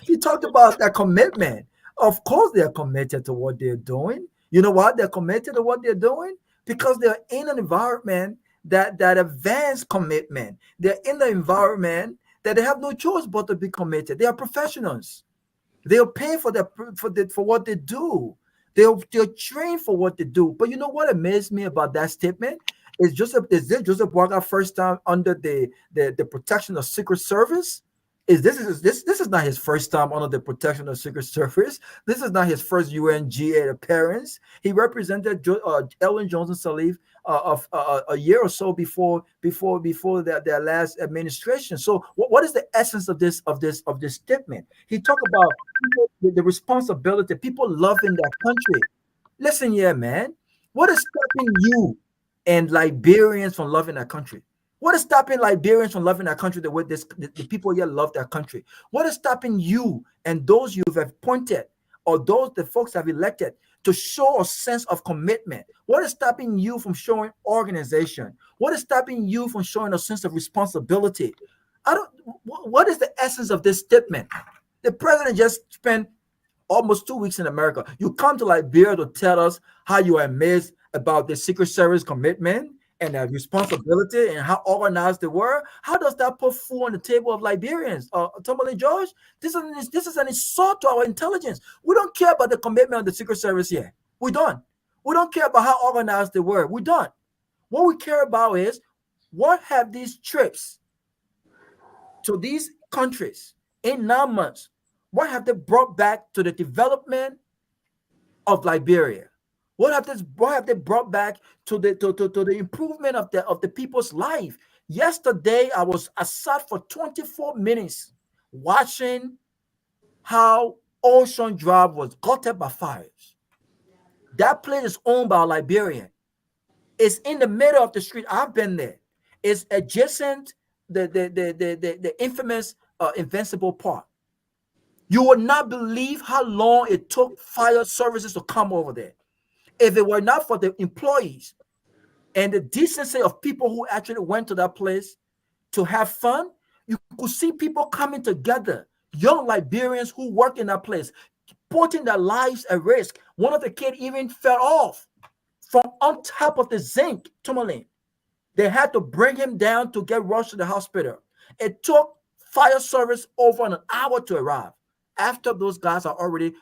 He talked about their commitment. Of course, they're committed to what they're doing. You know why they're committed to what they're doing? Because they're in an environment that advance commitment. They're in the environment that they have no choice but to be committed. They are professionals. They'll pay for what they do. They're trained for what they do. But you know what amazed me about that statement? Is Joseph Boakai first time under the protection of Secret Service? This is not his first time under the protection of Secret Service. This is not his first UNGA appearance. He represented Ellen Johnson Sirleaf a year or so before their last administration. So what is the essence of this statement? He talked about the responsibility, people loving their country. Listen here, man. What is stopping you and Liberians from loving their country? What is stopping Liberians from loving their country the way the people here love their country? What is stopping you and those you have appointed or those the folks have elected to show a sense of commitment? What is stopping you from showing organization? What is stopping you from showing a sense of responsibility? What is the essence of this statement? The president just spent almost 2 weeks in America. You come to Liberia to tell us how you are amazed about the Secret Service commitment and their responsibility and how organized they were. How does that put food on the table of Liberians? Tomalin George, this is an insult to our intelligence. We don't care about the commitment of the Secret Service here. We don't. We don't care about how organized they were. We don't. What we care about is what have these trips to these countries in 9 months, what have they brought back to the development of Liberia? What have they brought back to the improvement of the people's life? Yesterday, I sat for 24 minutes watching how Ocean Drive was gutted by fires. That place is owned by a Liberian. It's in the middle of the street. I've been there. It's adjacent the infamous Invincible Park. You would not believe how long it took fire services to come over there. If it were not for the employees and the decency of people who actually went to that place to have fun, You could see people coming together, young Liberians who work in that place, putting their lives at risk. One of the kids even fell off from on top of the zinc, Tomalin. They had to bring him down to get rushed to the hospital. It took fire service over an hour to arrive after those guys are already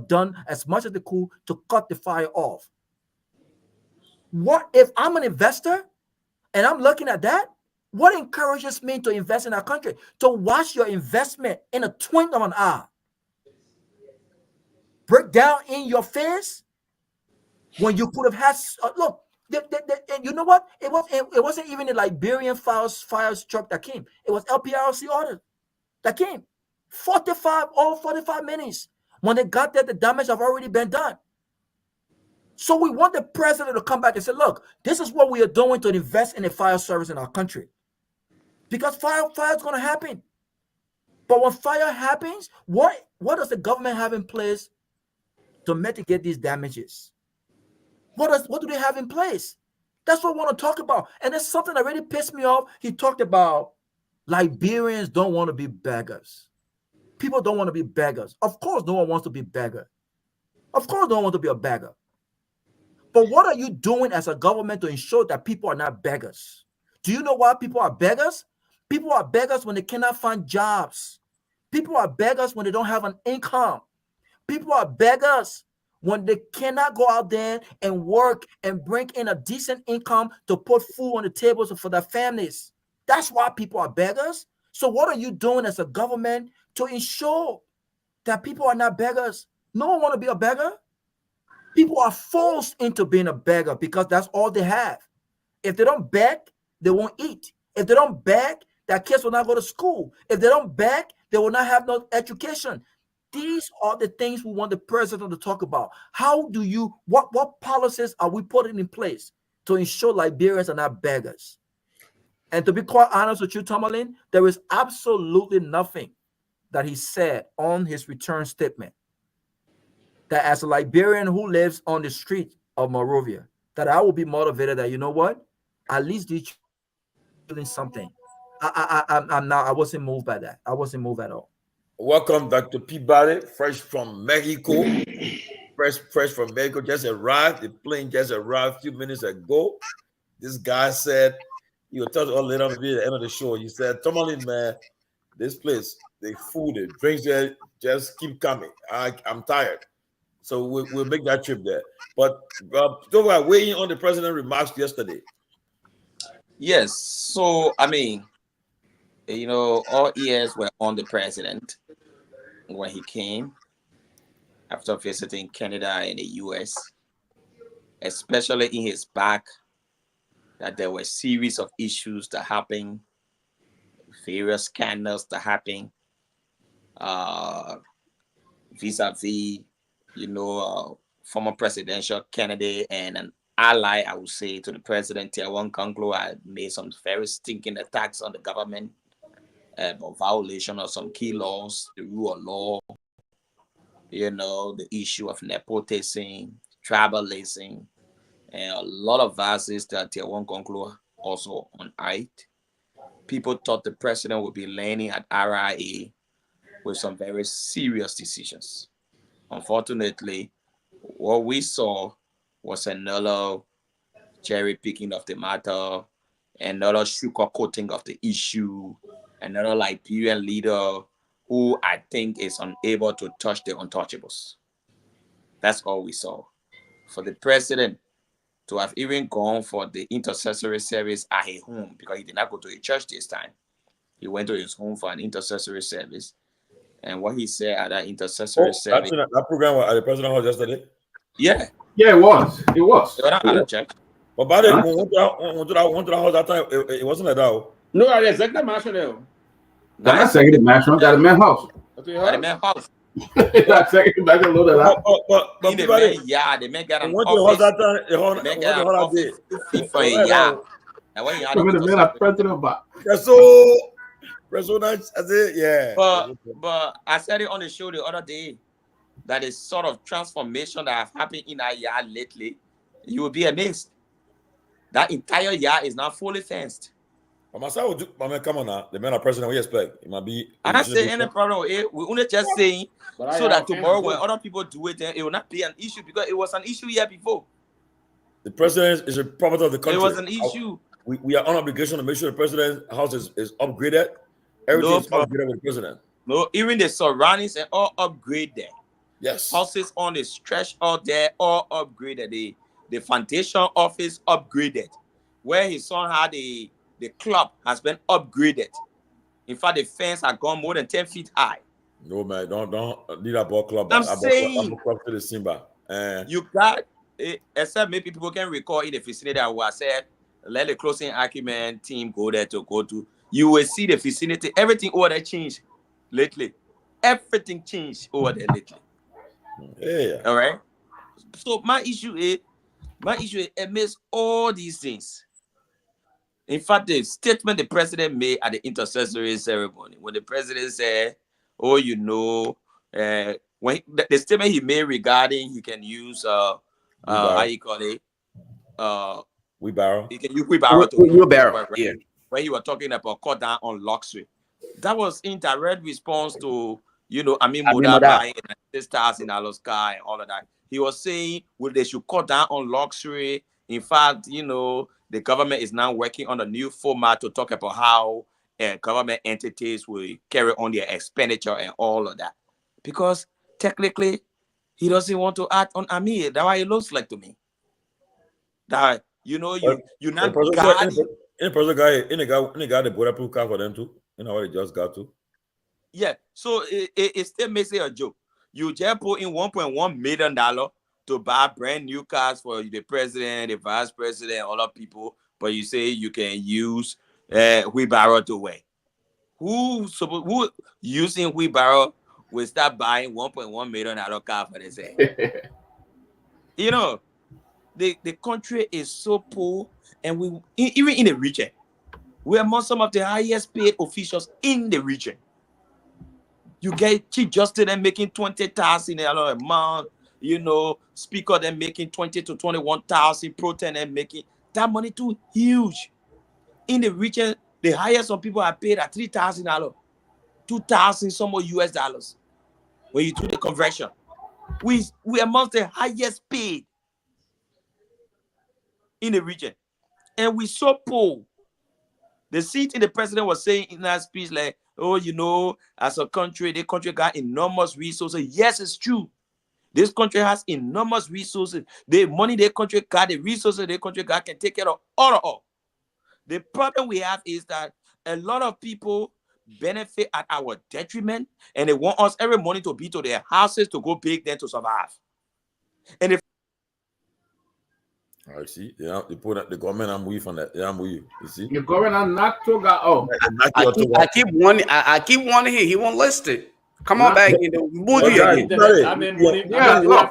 done as much as they could to cut the fire off. What if I'm an investor and I'm looking at that? What encourages me to invest in our country? To watch your investment in a twinkle of an eye break down in your face when you could have had look. You know what? It wasn't even the Liberian fire truck that came. It was LPRC order that came. 45 minutes. When they got there, the damage have already been done. So we want the president to come back and say, look, this is what we are doing to invest in the fire service in our country. Because fire is going to happen. But when fire happens, what does the government have in place to mitigate these damages? What do they have in place? That's what I want to talk about. And there's something that really pissed me off. He talked about Liberians don't want to be beggars. People don't want to be beggars. Of course, no one wants to be a beggar. Of course, no one wants to be a beggar. But what are you doing as a government to ensure that people are not beggars? Do you know why people are beggars? People are beggars when they cannot find jobs. People are beggars when they don't have an income. People are beggars when they cannot go out there and work and bring in a decent income to put food on the tables for their families. That's why people are beggars. So what are you doing as a government to ensure that people are not beggars? No one wants to be a beggar. People are forced into being a beggar because that's all they have. If they don't beg, they won't eat. If they don't beg, their kids will not go to school. If they don't beg, they will not have no education. These are the things we want the president to talk about. How do you, what policies are we putting in place to ensure Liberians are not beggars? And to be quite honest with you, Tomalin, there is absolutely nothing that he said on his return statement that as a Liberian who lives on the street of Monrovia, that I will be motivated that, you know what, at least they're doing something. I wasn't moved by that. I wasn't moved at all. Welcome, Dr. Peabody, fresh from Mexico. Fresh from Mexico, just arrived. The plane just arrived a few minutes ago. This guy said, you will tell us all later on at the end of the show. You said, Tomalin, man, this place, the food, the drinks there just keep coming. I'm tired. So we'll make that trip there. But Togar, weighing on the president's remarks yesterday. Yes. So, I mean, you know, all ears were on the president when he came after visiting Canada and the US, especially in his back, that there were a series of issues that happened, various scandals that happened, vis-a-vis, you know, former presidential candidate and an ally, I would say, to the president, Kehleboe Gongloe, had made some very stinking attacks on the government, violation of some key laws, the rule of law, you know, the issue of nepotism, tribalism, and a lot of verses that Kehleboe Gongloe also unearthed. People thought the president would be landing at RIA with some very serious decisions. Unfortunately, what we saw was another cherry picking of the matter, another sugarcoating of the issue, another Liberian leader who I think is unable to touch the untouchables. That's all we saw. For the president to have even gone for the intercessory service at his home, because he did not go to a church this time. He went to his home for an intercessory service. And what he said at that intercessory service. That program at the president house yesterday? Yeah. Yeah, it was. It was. They were not at a church. But by the way, went to the house that time, it wasn't like that. No, I executive mansion there. Not executive mansion, got a man house. Got a man house. Executive mansion, load that out. But the man, yeah, the man got an office. The man got an office 2 feet for a yard. And when you had the man a president about. So nice. I said, yeah. But I said it on the show the other day that is sort of transformation that have happened in our yard lately. You will be amazed. That entire yard is now fully fenced. But myself, I mean, come on now. The man are president, we expect. It might be. I don't say any problem with it. We only just saying so that tomorrow when other people do it, then it will not be an issue because it was an issue here before. The president is a property of the country. It was an issue. We are on obligation to make sure the president's house is upgraded. Everything is upgraded with the president. No, even the surroundings are all upgraded. Yes. Houses on the stretch out there, all upgraded. The foundation office upgraded. Where his son had the club has been upgraded. In fact, the fence had gone more than 10 feet high. No, man, don't need a ball club. I'm saying club to the Simba. You got it, except maybe people can recall in the vicinity that was said, let the closing argument team go there to go to. You will see the vicinity, everything over there changed lately. Everything changed over there lately. Yeah. All right. So my issue is amidst all these things. In fact, the statement the president made at the intercessory ceremony, when the president said, "Oh, you know," when the statement he made regarding he can use how you call it, wheelbarrow. He can use wheelbarrow to wheelbarrow. Right? Yeah. When he was talking about cut down on luxury, that was in direct response to Moda buying sisters in Alaska and all of that. He was saying, well, they should cut down on luxury. In fact, the government is now working on a new format to talk about how government entities will carry on their expenditure and all of that. Because technically, he doesn't want to act on Amir. That's why it looks like to me. That, you're not guarding. Any guy the bulletproof car for them too. You know what they just got to. Yeah, so it still makes it a joke. You just put in $1.1 million to buy brand new cars for the president, the vice president, all of people, but you say you can use wheelbarrow to wear. Who using wheelbarrow will start buying $1.1 million car for themselves? The country is so poor, and we even in the region, we are among some of the highest paid officials in the region. You get Chief Justice them making $20,000 a month, Speaker them making $20,000 to $21,000, Pro Tem them making that money too huge. In the region, the highest some people are paid at $3,000, $2,000 some more US dollars. When you do the conversion, we amongst the highest paid in the region, and we so poor. The seat in the president was saying in that speech, like, oh, as a country, the country got enormous resources. Yes, it's true. This country has enormous resources. The money the country got, the resources the country got can take care of all. The problem we have is that a lot of people benefit at our detriment, and they want us every morning to be to their houses to go beg them to survive. And if I see. Yeah, they put the government. I'm with you from that. Yeah, I'm with you. You see, the government not Togar. Oh, I keep wanting. I keep wanting here. He won't list it. Come on back. I mean,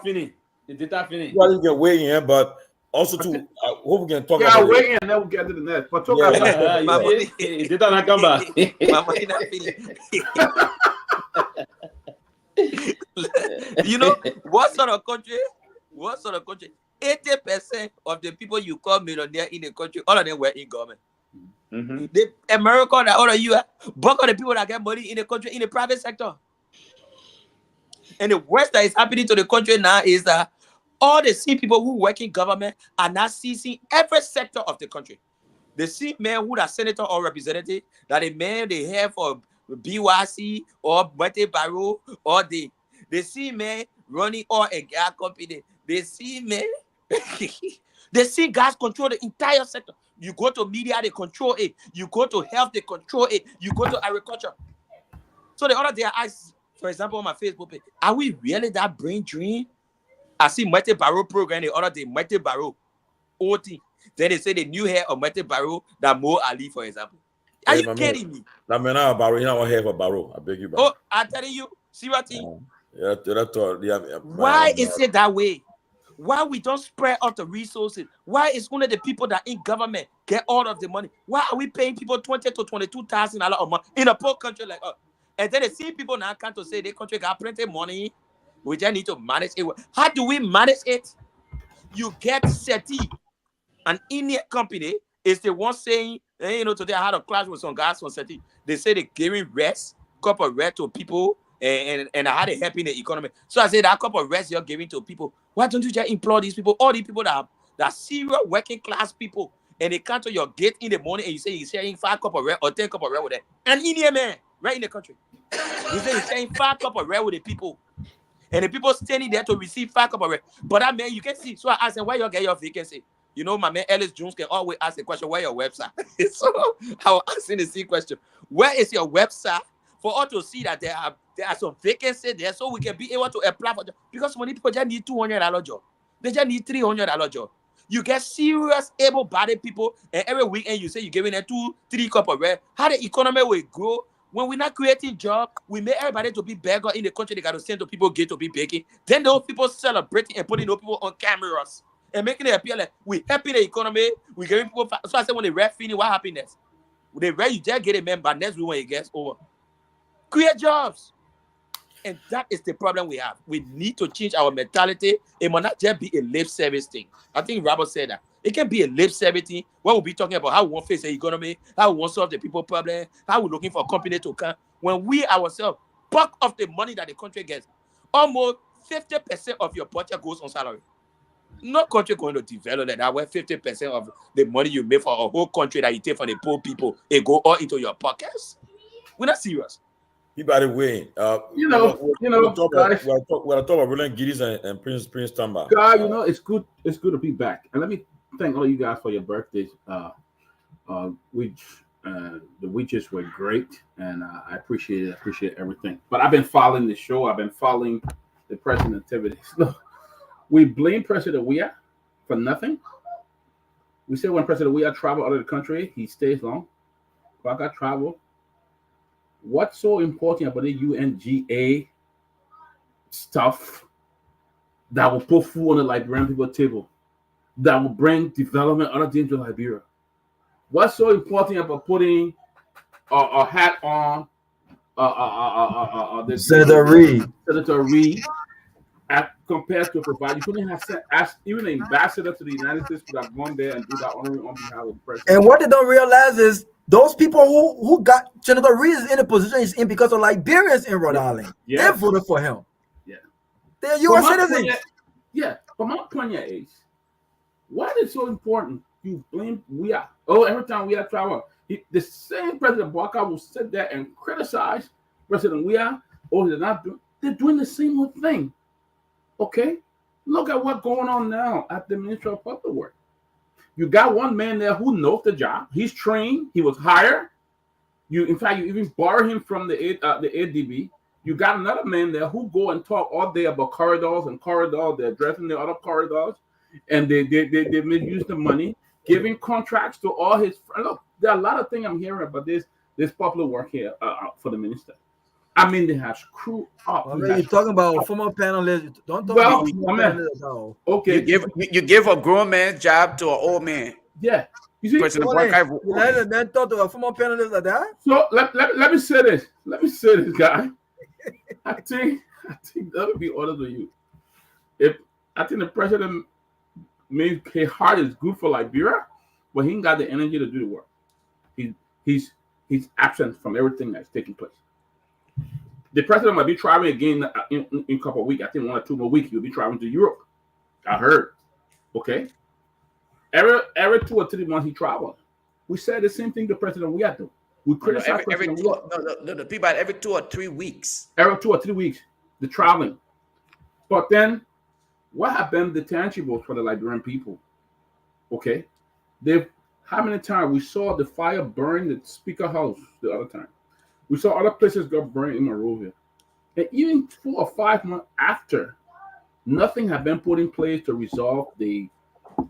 finish. Well, you can weigh in, but also too. I hope we can talk. Yeah, weigh in. Then we'll get to the next. But Togar, It did not come back. my money not finished. What sort of country? 80% of the people you call millionaire in the country, all of them were in government. Mm-hmm. The America that all of you, bulk of the people that get money in the country in the private sector. And the worst that is happening to the country now is that all the same people who work in government are now seizing every sector of the country. The same man who are senator or representative, that the man they have for BYC or Mete Barrow, or the same man running all a gas company. They see man. They see guys control the entire sector. You go to media, they control it. You go to health, they control it. You go to agriculture. So the other day I asked, for example, on my Facebook page, are we really that brain drain? I see Mete Barrow program the other day, Mete Barrow, OT. Then they say the new hair of Mete Barrow that Mo Ali, for example. Are you kidding me? That man, I'm Barrow. You know what hair for Barrow? I beg you. Oh, I'm telling you, see what thing? Why is it that way? Why we don't spread out the resources? Why is only the people that in government get all of the money? Why are we paying people $20,000 to $22,000 a month in a poor country like us? And then they see people now come to say their country got plenty of money. We just need to manage it. How do we manage it? You get SETI, an Indian company is the one saying And you know, today I had a class with some guys from Seti. They say they're giving rest, cup of rest to people, and I had it helping the economy. So I said that cup of rest you're giving to people. Why don't you just employ these people? All these people that are serious working class people, and they come to your gate in the morning and you say you're sharing 5 cup of rest or 10 cup of rest with them. And Indian man, right in the country. You say you're sharing 5 cup of rest with the people. And the people standing there to receive 5 cup of rest. But that man, you can see. So I asked him, where you get your vacancy? You know, my man Ellis Jones can always ask the question, where your website? So I was asking the same question. Where is your website for us to see that there are some vacancies there so we can be able to apply for job? Because many people just need $200 job. They just need $300 job. You get serious, able-bodied people, and every weekend you say you're giving them 2-3 cup of rest. How the economy will grow? When we're not creating jobs, we make everybody to be beggar in the country. They got to send to people get to be begging. Then those people celebrating and putting those people on cameras and making it appear like we helping the economy. We giving people. So I said when the ref finish, what happiness? When the ref, you just get a member. Next week when it gets over, create jobs. And that is the problem we have. We need to change our mentality. It might not just be a lip service thing. I think Robert said that. It can be a lip service thing. When we'll be talking about how we want to face the economy, how we want to solve the people problem, how we're looking for a company to come. When we ourselves, bulk of the money that the country gets, almost 50% of your budget goes on salary. No country going to develop that where 50% of the money you make for a whole country that you take from the poor people, it go all into your pockets. We're not serious. By the way, we're talking about Roland Giddis and Prince Tamba. God, it's good to be back. And let me thank all you guys for your birthdays. The witches were great, and I appreciate it. I appreciate everything. But I've been following the show. I've been following the president activities. Look, we blame President Weah for nothing. We say when President Weah travel out of the country, he stays long. Garguah travel. What's so important about the UNGA stuff that will put food on the Liberian people's table, that will bring development out of the Liberia? What's so important about putting a hat on Senator Reid? Senator Reid, compared to provide, you couldn't have sent even an ambassador to the United States could have gone there and do that honoring on behalf of the president. And what they don't realize is those people who got Senator Reid is in the position he's in because of Liberians in Rhode Island. Yeah. They voted for him. Yeah. They're U.S. citizens. But my point is, why is it so important? You blame Weah. Oh, every time Weah travel, the same President Barker will sit there and criticize President Weah. Oh, they're not doing. They're doing the same old thing. Okay, look at what's going on now at the Ministry of Public Works. You got one man there who knows the job. He's trained. He was hired. In fact, you even borrow him from the ADB. You got another man there who go and talk all day about corridors. They're addressing the other corridors, and they misuse the money, giving contracts to all his friends. Look, there are a lot of things I'm hearing about this public work here for the minister. I mean, they have screwed up. You're talking about former panelists. Don't talk about panelists. No. Okay. You give a grown man job to an old man. Yeah. You see, President then talk to a former panelist like that. So let me say this. Let me say this, guy. I think that would be honest with you. I think the president made his heart is good for Liberia, but he ain't got the energy to do the work. He's absent from everything that's taking place. The president might be traveling again in a couple of weeks. I think 1 or 2 more weeks he'll be traveling to Europe. I heard. Okay. Every 2 or 3 months he travels. We said the same thing to President Weah do. We criticize President Weah. The people every 2 or 3 weeks. Every 2 or 3 weeks, the traveling. But then, what happened to the tangibles for the Liberian people? Okay. How many times we saw the fire burn the Speaker House the other time? We saw other places got burned in Monrovia. And even 4 or 5 months after, nothing had been put in place to resolve the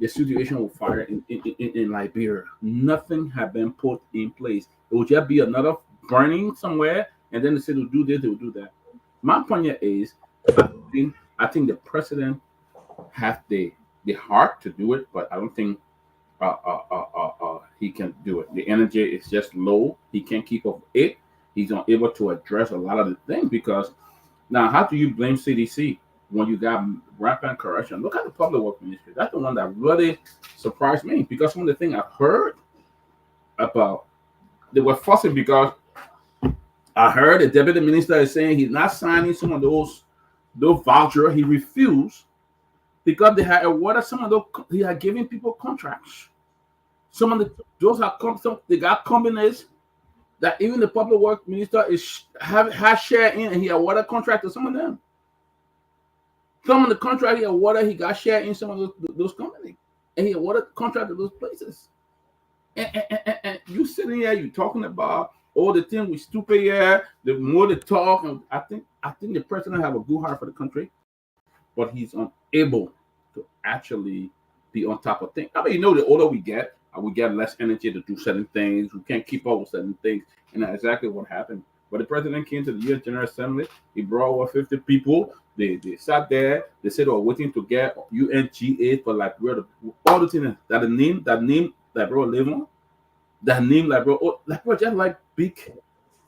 situation with fire in Liberia. Nothing had been put in place. It would just be another burning somewhere, and then they said they'll do this, they will do that. My point here is, I think the president has the heart to do it, but I don't think he can do it. The energy is just low. He can't keep up with it. He's not able to address a lot of the things because now, how do you blame CDC when you got rampant corruption? Look at the public work ministry. That's the one that really surprised me because some of the things I've heard about they were fussing because I heard the deputy minister is saying he's not signing some of those vouchers. He refused because they had awarded some of those. He had given people contracts. Some of those are they got companies that even the public work minister has share in, and he awarded contract to some of them. Some of the contract he awarded, he got share in some of those companies, and he awarded contract to those places. And you sitting here, you talking about all the things we stupid here. The more they talk, and I think the president have a good heart for the country, but he's unable to actually be on top of things. I mean, the older we get less energy to do certain things. We can't keep up with certain things, and that's exactly what happened. But the president came to the U.S. General Assembly. He brought over 50 people. They sat there. They said they were waiting to get UNGA for Liberia. All the things that name Liberia live on. That name Liberia just like big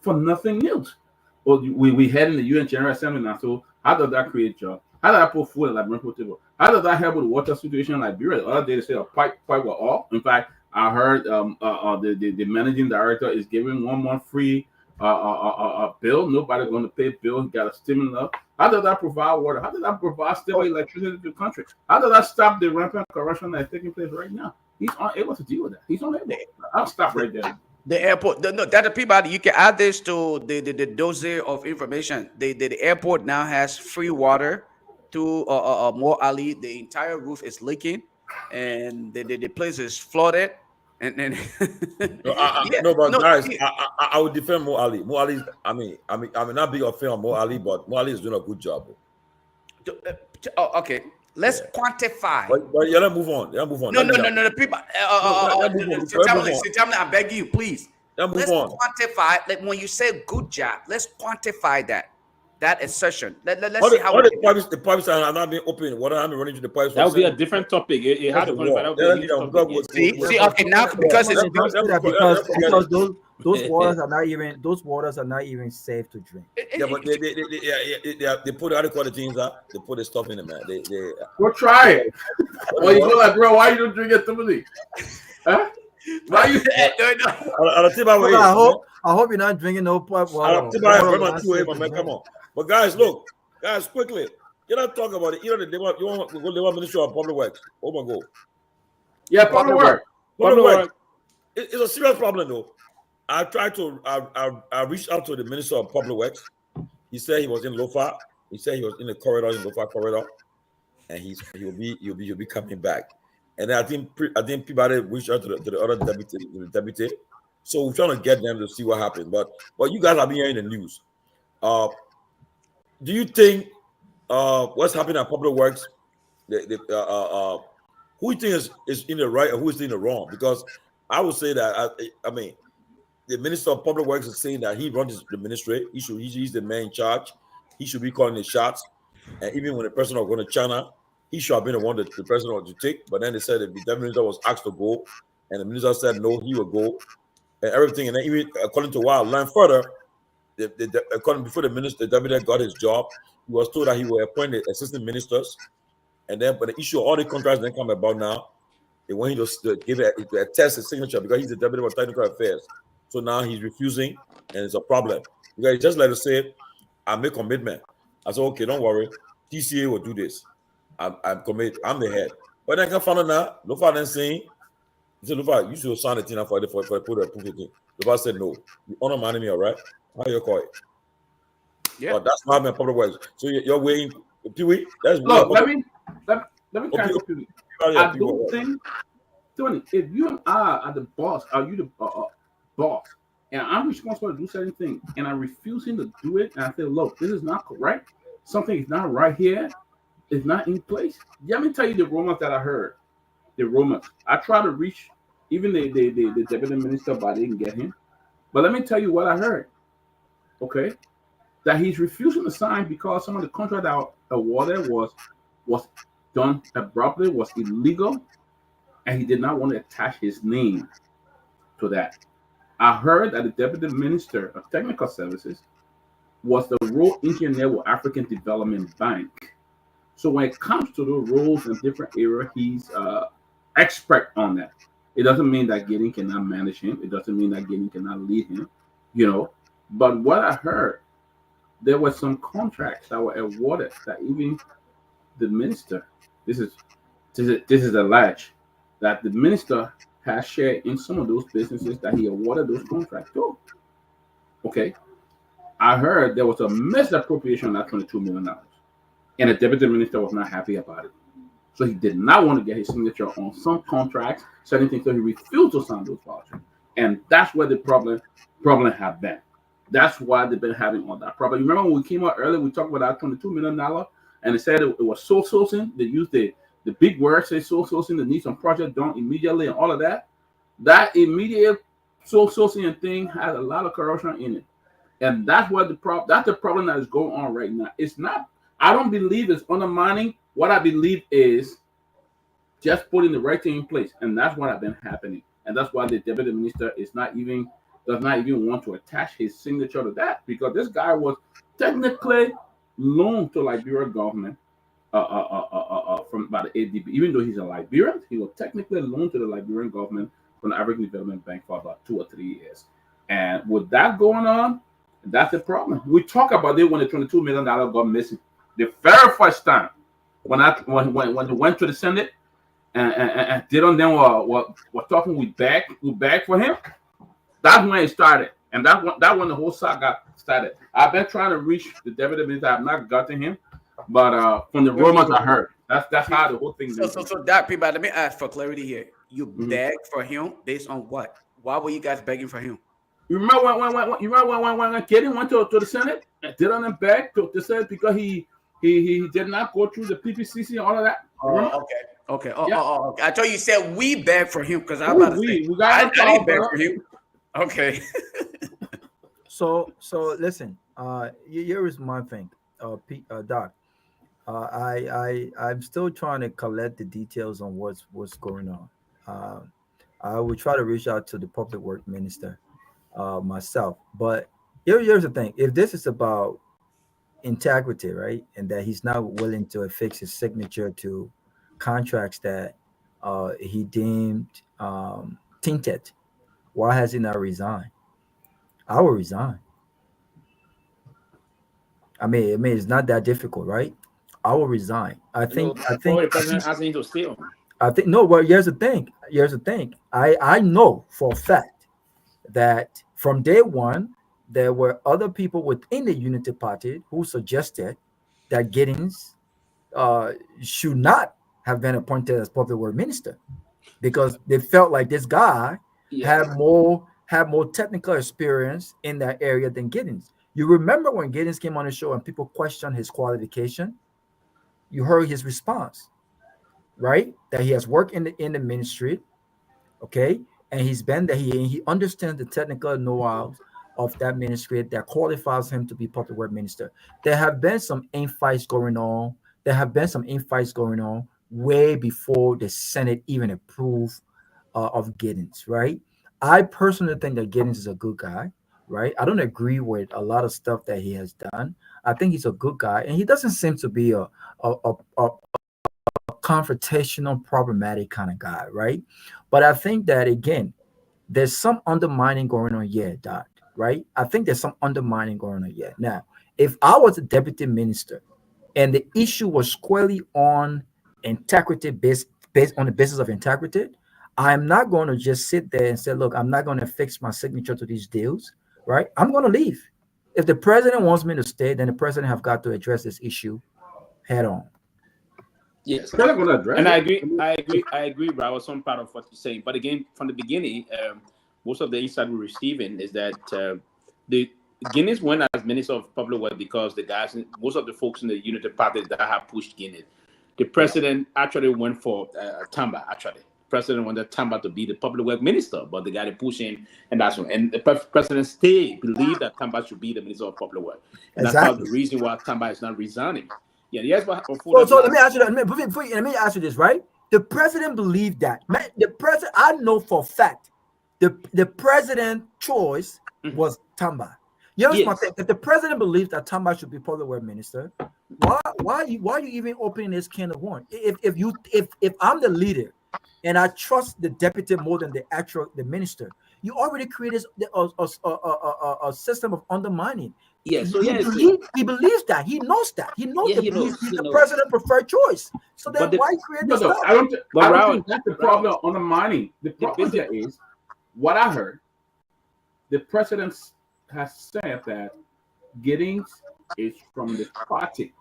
for nothing news. Well, we had in the UN General Assembly now. So how does that create jobs? How does that put food in Liberian table? How does that help with the water situation in Liberia? The other day they said a pipe were off. In fact, I heard the managing director is giving 1 month free bill. Nobody's going to pay bill. He got a stimulus. How does that provide water? How does that provide stable electricity to the country? How does that stop the rampant corruption that's taking place right now? He's unable to deal with that. He's unable. I'll stop right there. The airport, that the Peabody, you can add this to the dossier of information. The airport now has free water to Mo Ali. The entire roof is leaking, and the place is flooded. And then guys, I would defend Mo Ali. Mo Ali, I'm not big of a fan of Mo Ali, but Mo Ali is doing a good job. Okay. Let's quantify. But you gotta move on. No. The people. Tomalin, I beg you, please. Let's quantify. Like when you say good job, let's quantify that assertion. Let's see how the pipes are not being open. What I'm running to the pipes. That would be a different topic. It had to quantify. See, okay, now because it's because those waters are not even safe to drink. Yeah, but they put the other things up. They put the stuff in it, man. They go try it. Well, you go like, bro, why you don't drink it, Timothy? Huh? Why you? I hope you're not drinking no pipe water. Come on. But guys, look, quickly. You don't talk about it. You want to go Ministry of Public Works. Oh my God. Yeah, public work. It's a serious problem, though. I reached out to the Minister of Public Works. He said he was in Lofa. He said he was in the Lofa corridor, and he'll be coming back. And I think Peabody reached out to the other deputy. So we're trying to get them to see what happens. But you guys have been hearing the news. Do you think what's happening at Public Works? Who you think is in the right and who is in the wrong? Because I would say that the Minister of Public Works is saying that he runs the ministry. He's the man in charge. He should be calling the shots. And even when the president was going to China, he should have been the one that the president wanted to take. But then they said that the minister was asked to go, and the minister said no, he would go, and everything. And then even according to what I learned further, according before the deputy got his job, he was told that he will appoint the assistant ministers. And then, but the issue of all the contracts then come about now. They want him to give a test his signature because he's the deputy for technical affairs. So now he's refusing, and it's a problem. Because just like to say, I make commitment. I said, okay, don't worry. TCA will do this. I'm committed. I'm the head. But then I can find out now. Lofa then saying, he said, Lofa, you should sign the thing for put a proof thing. Lofa said, no. You honor money me, all right? How do you call it? Yeah. But that's not happening in Public Works. So you're waiting. Pewee, that's look, let me catch you, Pewee. I don't think, Tony, if you and I are the boss, are you the boss, and I'm responsible to do certain things, and I'm refusing to do it, and I say, look, this is not correct. Something is not right here. It's not in place. Let me tell you the rumors that I heard. The rumors. I tried to reach even the deputy minister, but I didn't get him. But let me tell you what I heard. Okay, that he's refusing to sign because some of the contract that awarded was done abruptly, was illegal, and he did not want to attach his name to that. I heard that the deputy minister of technical services was the role engineer with African Development Bank. So when it comes to the roles in different areas, he's expert on that. It doesn't mean that Gideon cannot manage him. It doesn't mean that Gideon cannot lead him, you know. But what I heard, there were some contracts that were awarded that even the minister, this is alleged, that the minister has shared in some of those businesses that he awarded those contracts to. Okay. I heard there was a misappropriation of that $22 million. And the deputy minister was not happy about it. So he did not want to get his signature on some contracts, certain things, so he refused to sign those vouchers. And that's where the problem have been. That's why they've been having all that problem. You remember when we came out earlier, we talked about that $22 million, and they said it was soul sourcing. They used the big word, say soul sourcing, they need some project done immediately and all of that. That immediate soul sourcing thing has a lot of corruption in it. And that's what that's the problem that is going on right now. It's not, I don't believe it's undermining. What I believe is just putting the right thing in place. And that's what has been happening. And that's why the deputy minister does not even want to attach his signature to that, because this guy was technically loaned to Liberia government from by the ADB. Even though he's a Liberian, he was technically loaned to the Liberian government from the African Development Bank for about 2 or 3 years. And with that going on, that's the problem. We talk about it when the $22 million got missing. The very first time when they went to the Senate and Dylan then were talking, we beg for him. That's when it started, and that when the whole saga started. I've been trying to reach the deputy minister. I've not gotten him, but from the rumors I heard, that's how the whole thing. So Doc Peabody, let me ask for clarity here. You begged for him based on what? Why were you guys begging for him? You remember when Gideon went to the Senate and Dylan begged to the Senate because he did not go through the PPCC and all of that? Okay. Okay. I told you said we begged for him because I'm about to say I didn't beg for him. Okay. So listen. Here is my thing, Doc. I'm still trying to collect the details on what's going on. I will try to reach out to the public work minister myself. But here's the thing: if this is about integrity, right, and that he's not willing to affix his signature to contracts that he deemed tainted, why has he not resigned? I will resign. I mean, it's not that difficult, right? I will resign. I think the president asking to steal. I think no. Well, here's the thing. I know for a fact that from day one there were other people within the Unity Party who suggested that Giddens should not have been appointed as public work minister because they felt like this guy had more technical experience in that area than Giddens. You remember when Giddens came on the show and people questioned his qualification? You heard his response, right? That he has worked in the ministry, okay, and he's been there. He understands the technical know-how of that ministry that qualifies him to be public work minister. There have been some infights going on. Way before the Senate even approved of Giddens, right? I personally think that Giddens is a good guy, right? I don't agree with a lot of stuff that he has done. I think he's a good guy, and he doesn't seem to be a confrontational, problematic kind of guy, right? But I think that, again, there's some undermining going on here, Doc, right? I think there's some undermining going on here. Now, if I was a deputy minister and the issue was squarely on integrity, based on the basis of integrity, I'm not going to just sit there and say, look, I'm not going to fix my signature to these deals, right? I'm going to leave. If the president wants me to stay, then the president have got to address this issue head on. Yes, and I agree, Brad, with some part of what you're saying. But again, from the beginning, most of the insight we're receiving is that the Guinness went as Minister of Public Works because most of the folks in the Unity Party that have pushed Guinness. The president actually went for Tamba. Actually, the president wanted Tamba to be the Public Works Minister, but they got to push him, and that's one. And the president believed that Tamba should be the Minister of Public Works, and that's part of the reason why Tamba is not resigning. Yeah, yes, but so let me ask you that. Let me ask you this, right? The president believed that. Man, the president, I know for a fact, the president choice was Tamba. Here's my thing. If the president believes that Tamba should be public work minister, why are you even opening this can of worms? If I'm the leader and I trust the deputy more than the minister. You already created a system of undermining. Yeah, so He believes that. He knows that. He knows Yeah, he's he the knows. president preferred choice. So then But why create No, this no, stuff? I don't Raul, think that's the problem on the mining. The problem here is what I heard. The president has said that Giddings is from the party,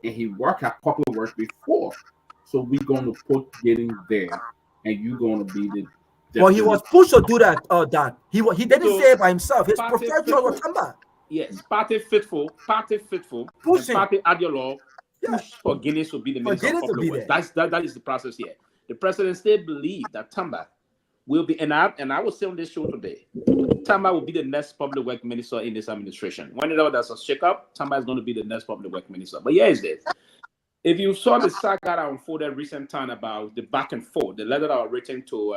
and he worked at Popular Works before. So we're going to put Giddings there, and you're going to be the. Well, he was pushed to do that. He didn't So, say it by himself. His party preferred choice was faithful. Tamba. Yes, party faithful, Push and party ideologue Yeah. push for Guinness to be the minister of Guinness to public be works. there. That is the process here. The president still believes that Tamba will be, and I will say on this show today, Tamba will be the next public work minister in this administration. Whenever there's a shakeup, Tamba is going to be the next public work minister. But here is this. If you saw the saga that unfolded recent time about the back and forth, the letter that was written to,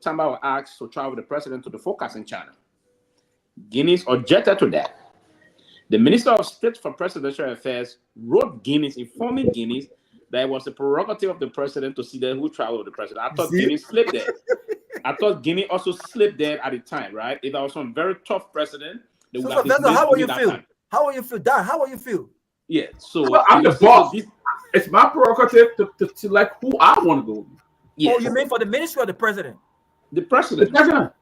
Tamba was asked to travel with the president to the focus in China. Guinness objected to that. The Minister of State for Presidential Affairs wrote Guinness, informing Guinness that it was the prerogative of the president to see who traveled with the president. I thought Guinness slipped there. I thought Guinness also slipped there at the time, right? If there was some very tough president, they would have Sylvester, how will you feel? time. How will you feel? Dan, how will you feel? Yeah, so Well, I'm the boss. It's my prerogative to select who I want to go with. Yes. Oh, you mean for the ministry or the president? The The president. president.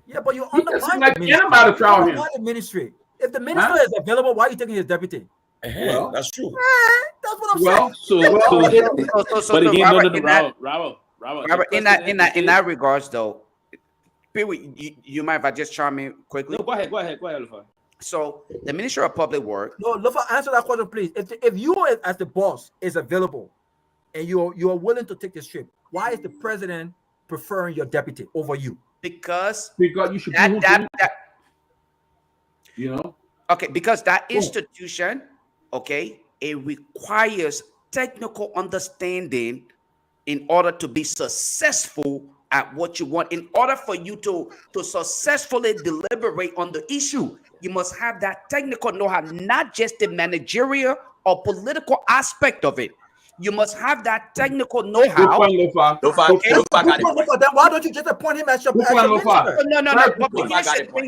Yeah, but you He can undermine select the ministry. anybody to trial him. The ministry. If the minister is available, why are you taking his deputy? Well, That's true. That's what I'm Well, saying. But again, Robert, Robert, in that regards, though, Pewee, you mind if I just chime in quickly? No, go ahead, Lofa. So the Minister of Public Works. No, Lofa, answer that question, please. If you as the boss is available and you are willing to take this trip, why is the president preferring your deputy over you? Because you should because that institution, it requires technical understanding in order to be successful at what you want. In order for you to successfully deliberate on the issue, you must have that technical know-how, not just the managerial or political aspect of it. You must have that technical know-how. Then why don't you just appoint him as your minister?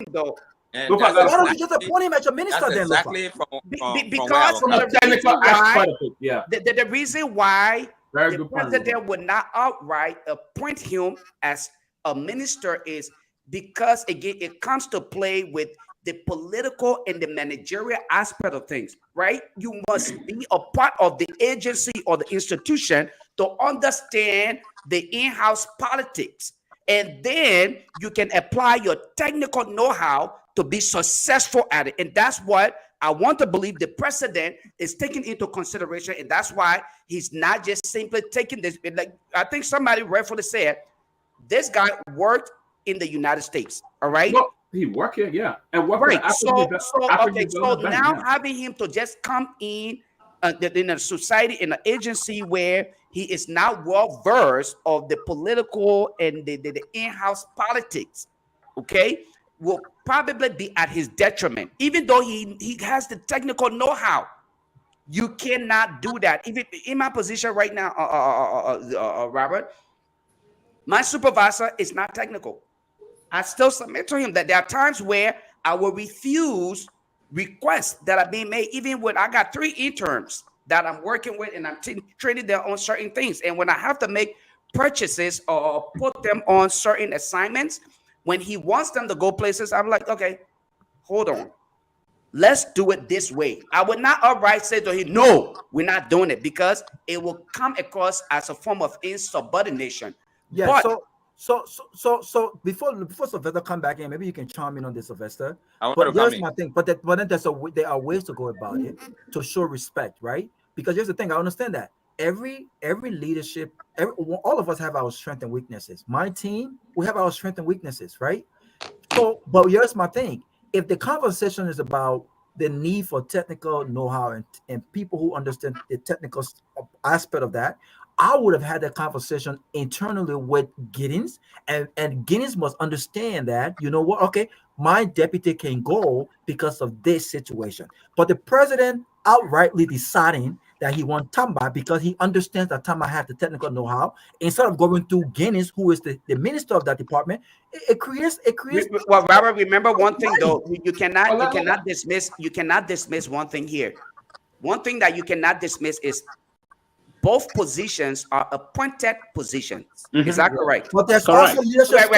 No. Why don't you just appoint him as your minister then, exactly because from a technical aspect of it, yeah. The reason why Very the good point, president would not outright appoint him as a minister is because, again, it comes to play with the political and the managerial aspect of things, right? You must be a part of the agency or the institution to understand the in-house politics. And then you can apply your technical know-how to be successful at it. And that's what I want to believe the president is taking into consideration. And that's why he's not just simply taking this. Like I think somebody rightfully said, this guy worked in the United States. All right. Well, he worked here, yeah. And what right. So now yeah. having him to just come in a society, in an agency where he is not well versed of the political and the in-house politics, will probably be at his detriment, even though he has the technical know-how. You cannot do that. Even in my position right now, Robert, my supervisor is not technical. I still submit to him that there are times where I will refuse requests that are being made, even when I got 3 interns that I'm working with and I'm training them on certain things. And when I have to make purchases or put them on certain assignments, when he wants them to go places, I'm like, okay, hold on. Let's do it this way. I would not outright say to him, no, we're not doing it, because it will come across as a form of insubordination. Yeah, but, so before Sylvester come back in, maybe you can chime in on this, Sylvester. But here's my thing. But then there are ways to go about it to show respect, right? Because here's the thing. I understand that every leadership, all of us have our strengths and weaknesses. My team, we have our strengths and weaknesses, right? So, but here's my thing. If the conversation is about the need for technical know-how and people who understand the technical aspect of that, I would have had that conversation internally with Giddings, and Giddings must understand that, you know what, okay, my deputy can go because of this situation. But the president outrightly deciding that he wants Tamba because he understands that Tamba has the technical know-how. Instead of going through Guinness, who is the minister of that department, it creates. Well, Robert, remember one thing though. You cannot dismiss one thing here. One thing that you cannot dismiss is both positions are appointed positions. Is that correct? But there's also leadership.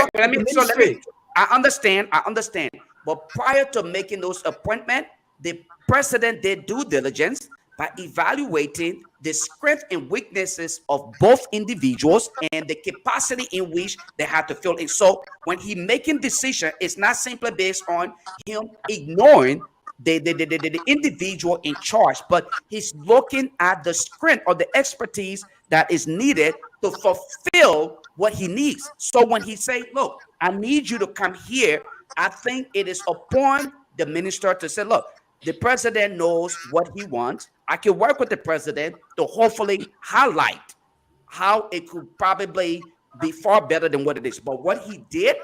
I understand. But prior to making those appointments, the president did due diligence by evaluating the strengths and weaknesses of both individuals and the capacity in which they had to fill in. So when he making decision, it's not simply based on him ignoring the individual in charge, but he's looking at the strength or the expertise that is needed to fulfill what he needs. So when he say, look, I need you to come here, I think it is upon the minister to say, look, the president knows what he wants. I can work with the president to hopefully highlight how it could probably be far better than what it is. But what he did,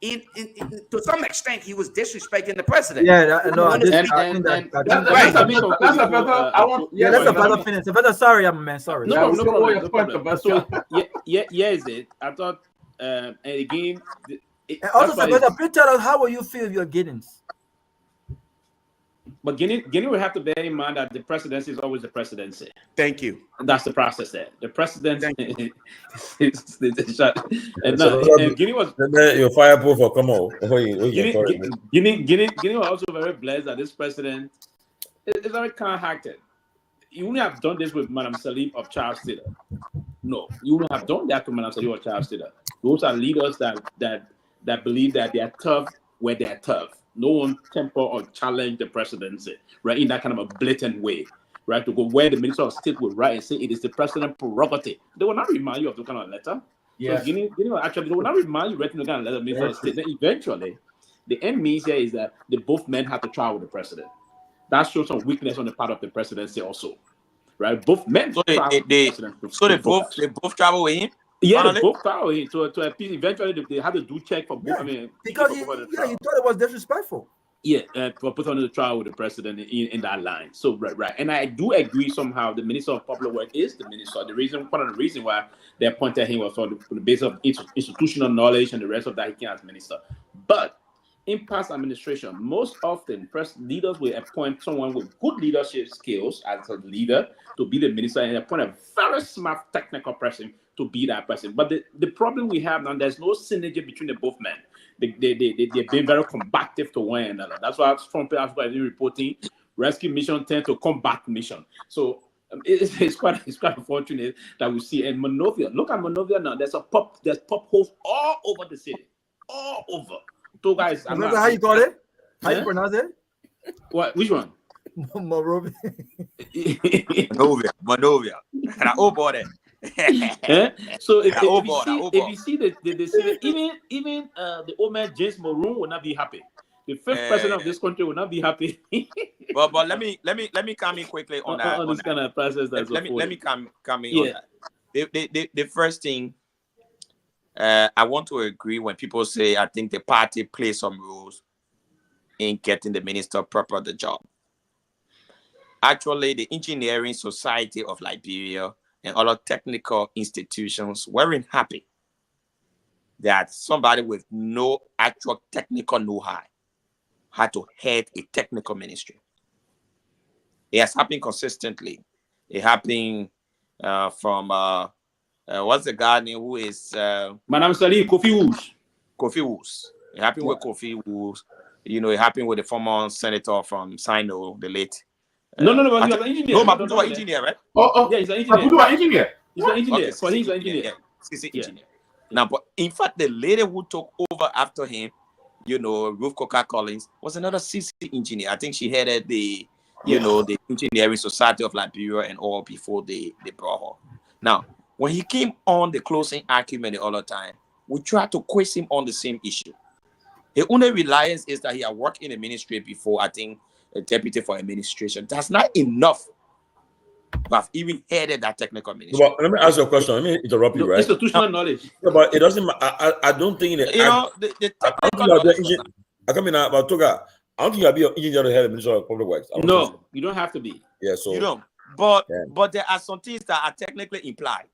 to some extent, he was disrespecting the president. Yeah, that's a better finish. Sorry, I'm a man. Sorry. No problem. So, is it? I thought, and again, also, please tell us how will you feel you're getting. But Guinea will have to bear in mind that the presidency is always the presidency. Thank you. That's the process there. The presidency and Guinea was your fireproof or come on. Guinea was also very blessed that this president is very kind-hearted. You wouldn't have done this with Madam Salim of Charles Taylor. No, you wouldn't have done that to Madam Salim of Charles Taylor. Those are leaders that believe that they are tough where they are tough. No one temper or challenge the presidency, right? In that kind of a blatant way, right? To go where the minister of state would write and say it is the president's prerogative. They will not remind you of the kind of letter. Yeah. So Guinea actually, they will not remind you writing the kind of letter, minister of state. Then eventually, the end means here is that both men have to travel with the president. That shows some weakness on the part of the presidency also, right? Both men. So they both travel with him. Yeah, they both travel with him. So eventually they had to do check for both. Yeah. I mean, because you thought it was disrespectful. Yeah, for put on the trial with the president in that line. So right, and I do agree somehow the minister of public work is the minister. One of the reasons why they appointed him was on the basis of institutional knowledge and the rest of that he came as minister. But in past administration, most often leaders will appoint someone with good leadership skills as a leader to be the minister and appoint a very smart technical person to be that person. But the problem we have now, there's no synergy between the both men. They've been very combative to one another. That's why from been reporting rescue mission tend to combat mission. So it's quite unfortunate that we see. And Monrovia, look at Monrovia now. There's pop holes all over the city, all over. Togar is. Remember how you call it? How you pronounce it? What? Which one? Monrovia. Monrovia. Oh boy. So if you see the even the old man James Maroon will not be happy. The first president of this country will not be happy. but let me come in quickly on that. On this kind of process. Let me come in on that. The first thing I want to agree when people say I think the party plays some roles in getting the minister proper the job. Actually, the Engineering Society of Liberia and other technical institutions weren't happy that somebody with no actual technical know-how had to head a technical ministry. It has happened consistently. It happened from what's the guy name who is Madame Sali Kofi Woos. It happened with Kofi Woos. You know, it happened with the former senator from Sino, the late. But he's an engineer. No, Maputo was engineer, right? Yeah, he's an engineer. Maputo was engineer. He's an engineer. Okay, So he's an engineer. Engineer. Now, but in fact, the lady who took over after him, you know, Ruth Coker Collins, was another CC engineer. I think she headed the Engineering Society of Liberia and all before they brought her. Now, when he came on the closing argument the other time, we tried to quiz him on the same issue. The only reliance is that he had worked in the ministry before, I think, a deputy for administration. That's not enough. But I've even headed that technical ministry. Well, let me ask you a question. Let me interrupt you, right? Institutional knowledge. Yeah, but it doesn't matter. I don't think that. I come in about Togar. I don't think I'll be an engineer to head the Minister of Public Works. No, you don't have to be. Yeah, so you don't. but there are some things that are technically implied.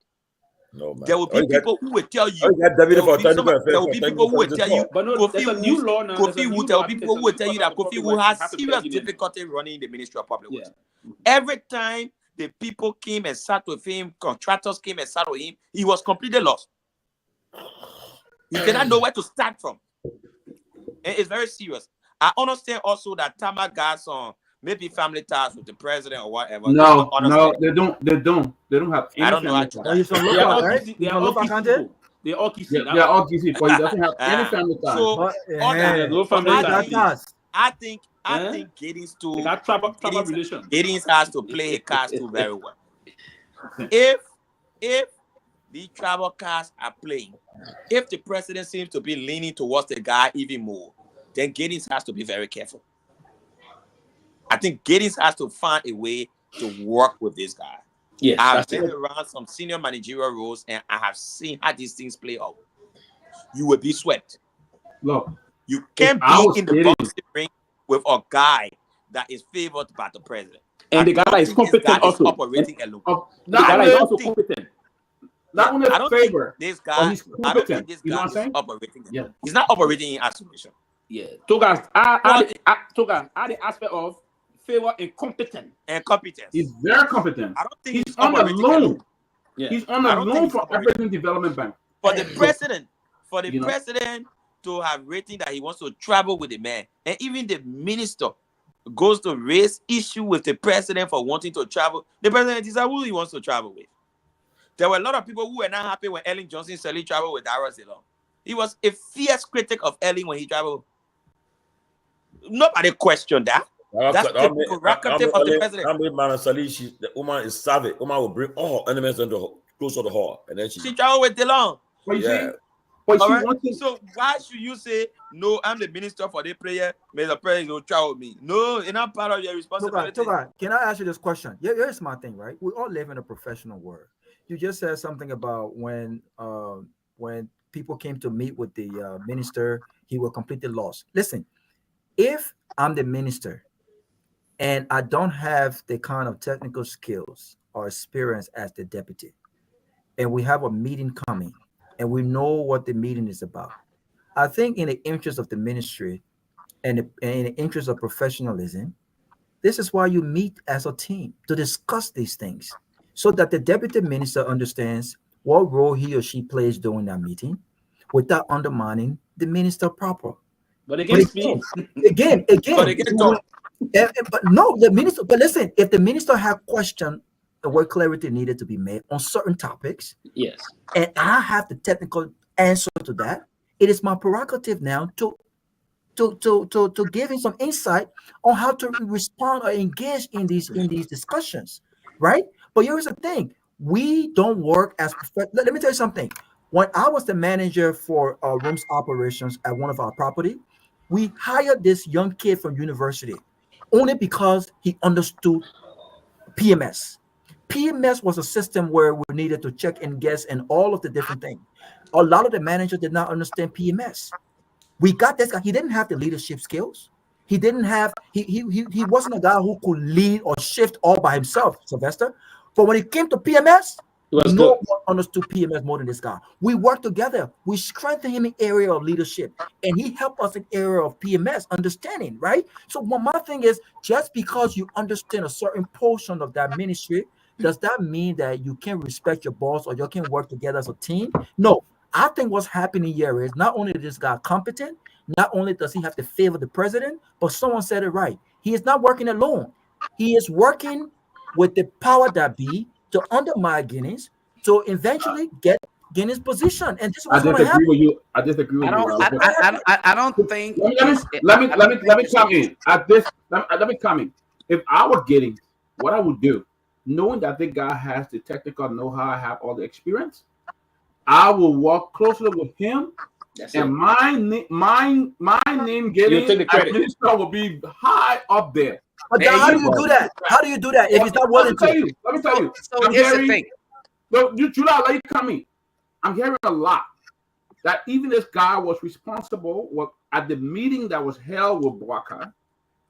No, man. There will be people who will tell you. There will be people who will tell you. But no, there's a new law now. Kofi will tell people who will tell you that Kofi will have serious difficulty running the Ministry of Public Works. Every time the people came and sat with him, contractors came and sat with him, he was completely lost. He did not know where to start from. And it's very serious. I understand also that Tama got some maybe family ties with the president or whatever. No, they don't. They don't have any. I don't know. They are all Kisi. They are all Kisi, but he doesn't have any family ties. So, no family ties. I think Giddings too. They got tribal relations. Giddings has to play a cast too very well. If the tribal casts are playing, if the president seems to be leaning towards the guy even more, then Giddings has to be very careful. I think Giddings has to find a way to work with this guy. Yes, I've been around some senior managerial roles and I have seen how these things play out. You will be swept. Look, you can't be in the boxing ring with a guy that is favored by the president. And the guy is competent also. Operating alone. The guy is also competent. Not only favor. This guy, I don't think this guy is operating. Yeah. He's not operating in isolation. Yeah. Togar, are the aspect of favor and competence. He's very competent. I don't think he's on the loan. Yeah. He's on the loan for African Development Bank. For the president, president to have rating that he wants to travel with the man, and even the minister goes to raise issue with the president for wanting to travel. The president is who he wants to travel with. There were a lot of people who were not happy when Ellen Johnson Sirleaf traveled with Dara Ceylon. He was a fierce critic of Ellen when he traveled. Nobody questioned that. That's the prerogative of the president. The woman is savage. Woman will bring all enemies close to the hall, and then she traveled with DeLong. Yeah. So why should you say no? I'm the minister for the prayer. May the president don't travel with me. No, it's not part of your responsibility. Togar, can I ask you this question? Here's my thing, right? We all live in a professional world. You just said something about when people came to meet with the minister, he was completely lost. Listen, if I'm the minister and I don't have the kind of technical skills or experience as the deputy, and we have a meeting coming and we know what the meeting is about, I think in the interest of the ministry and in the interest of professionalism, this is why you meet as a team to discuss these things, so that the deputy minister understands what role he or she plays during that meeting without undermining the minister proper. But again, but no, the minister, but listen, if the minister had questioned where clarity needed to be made on certain topics, yes, and I have the technical answer to that, it is my prerogative now to give him some insight on how to respond or engage in these discussions, right? But here's the thing: we don't work as let me tell you something. When I was the manager for rooms operations at one of our property, we hired this young kid from university only because he understood PMS. PMS was a system where we needed to check and guess and all of the different things. A lot of the managers did not understand PMS. We got this guy. He didn't have the leadership skills. He didn't have. He wasn't a guy who could lead or shift all by himself, Sylvester. But when it came to PMS, no one understood PMS more than this guy. We worked together. We strengthened him in area of leadership, and he helped us in area of PMS understanding, right? So my thing is, just because you understand a certain portion of that ministry, does that mean that you can respect your boss or you can work together as a team? No. I think what's happening here is not only is this guy competent, not only does he have to favor the president, but someone said it right. He is not working alone. He is working with the power that be to undermine Guinness to eventually get Guinness position. And this is what's going to happen. I disagree with you. I don't think. Let me come in. Let me come in. If I were getting what I would do, knowing that the guy has the technical know-how, I have all the experience, I will walk closer with him. And my name getting minister will be high up there. But how do you do that? How do you do that if he's not willing to? Let me tell you. So here's the thing. No, Judah, let me come in. I'm hearing a lot that even this guy was responsible at the meeting that was held with Bwaka.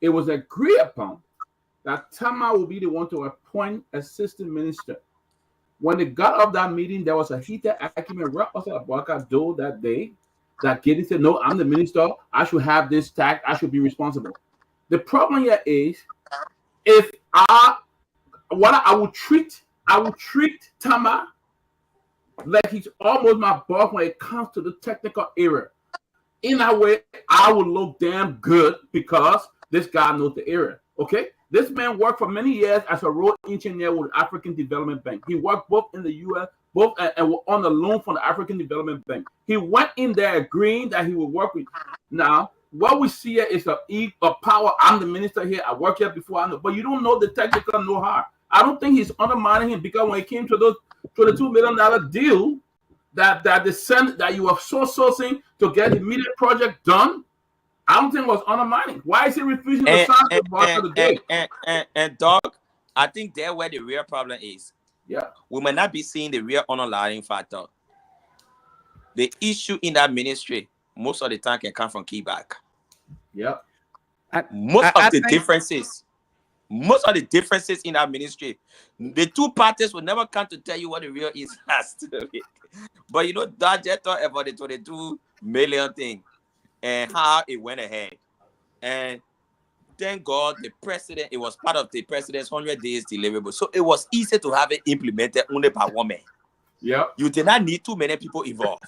It was agreed upon that Tama will be the one to appoint assistant minister. When they got off that meeting, there was a heated argument right outside of Baka door that day. That Gideon said, "No, I'm the minister. I should have this tax. I should be responsible." The problem here is, if I would treat Tama like he's almost my boss when it comes to the technical area. In that way, I would look damn good because this guy knows the area. Okay, this man worked for many years as a road engineer with African Development Bank. He worked both in the U.S. and on the loan from the African Development Bank. He went in there agreeing that he would work with. Now, what we see here is a power. I'm the minister here. I work here before I know, but you don't know the technical know-how. I don't think he's undermining him because when it came to those $22 million deal that the Senate that you were sourcing to get the immediate project done, I don't think it was undermining. Why is he refusing to sign the bar to the day? And dog, I think that's where the real problem is. Yeah, we might not be seeing the real underlying factor. The issue in that ministry most of the time can come from Quebec. Yeah, most of the differences in our ministry, the two parties will never come to tell you what the real is has to be. But you know, that just talk about the 22 million thing and how it went ahead. And thank God the president, it was part of the president's 100 days deliverable. So it was easy to have it implemented only by one man. Yeah. You did not need too many people involved.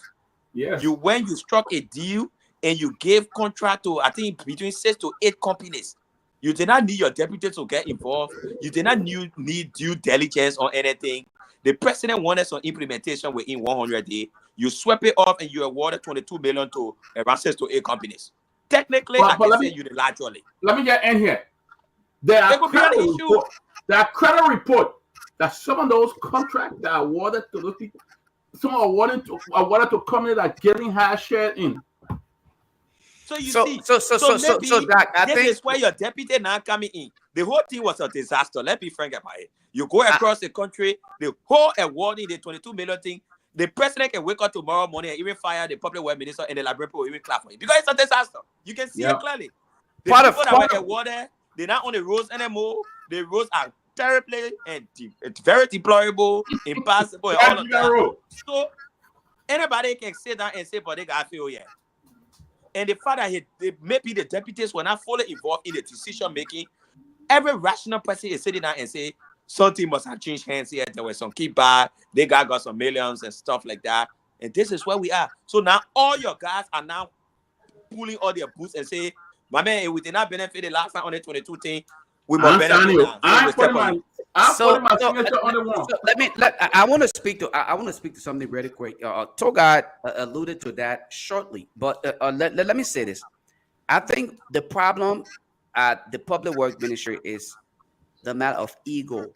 Yes. When you struck a deal and you gave contract to, I think, between 6 to 8 companies, you did not need your deputy to get involved. You did not need due diligence or anything. The president wanted some implementation within 100 days. You swept it off and you awarded 22 million to around 6 to 8 companies. Technically, I can say unilaterally. Let me get in here. There are credit report that some of those contracts that are awarded to those people, some are awarded to companies that getting high share in. So you see, Doc, I think this is where your deputy now coming in. The whole thing was a disaster. Let's be frank about it. You go across the country, the whole awarding the 22 million thing. The president can wake up tomorrow morning and even fire the public works minister and the library will even clap for him because it's a disaster. You can see it clearly. The people that were awarded, they're not on the roads anymore. The roads are terribly and it's very deplorable, impossible, and all of that. So anybody can sit down and say, but they got feel And the fact that maybe the deputies were not fully involved in the decision making, every rational person is sitting down and say something must have changed hands here. There was some kickback, they got some millions and stuff like that. And this is where we are. So now all your guys are now pulling all their boots and say, my man, we did not benefit the last time on the 22 thing. We must benefit now. I want to speak to something really quick. Togar alluded to that shortly, but let me say this. I think the problem at the public work ministry is the matter of ego.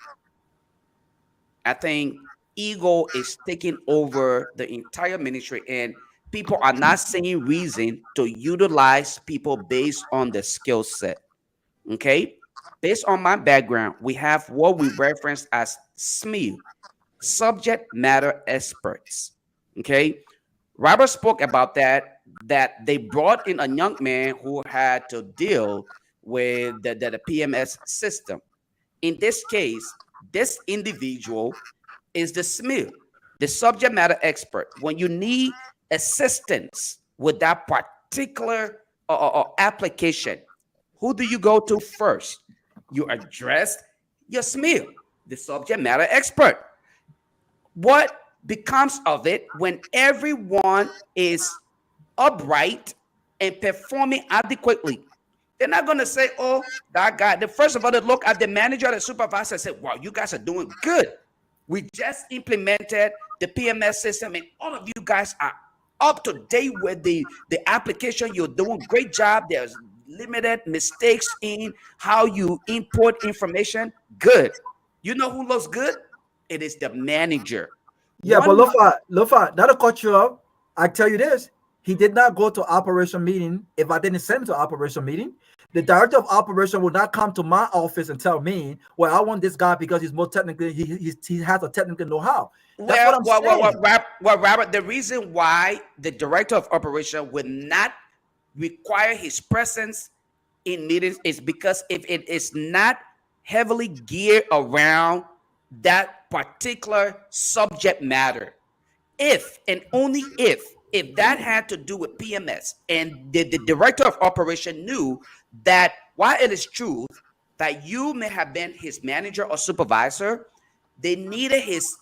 I think ego is taking over the entire ministry, and people are not seeing reason to utilize people based on the skill set. Okay. Based on my background, we have what we reference as SME, subject matter experts. Okay. Robert spoke about that they brought in a young man who had to deal with the PMS system. In this case, this individual is the SME, the subject matter expert. When you need assistance with that particular application, who do you go to first? You address your SME, the subject matter expert. What becomes of it when everyone is upright and performing adequately? They're not going to say, oh, that guy. First of all, they look at the manager, the supervisor, and say, wow, you guys are doing good. We just implemented the PMS system, and all of you guys are up to date with the application. You're doing a great job. There's limited mistakes in how you input information. Good. You know who looks good? It is the manager. Yeah, but Lofa, that'll cut you up. I tell you this. He did not go to operation meeting. If I didn't send him to operation meeting, the director of operation would not come to my office and tell me, well, I want this guy because he's more technically, he has a technical know-how. That's what I'm saying. Robert, the reason why the director of operation would not require his presence in meetings is because if it is not heavily geared around that particular subject matter. If and only if that had to do with PMS and the director of operation knew that while it is true that you may have been his manager or supervisor, they needed his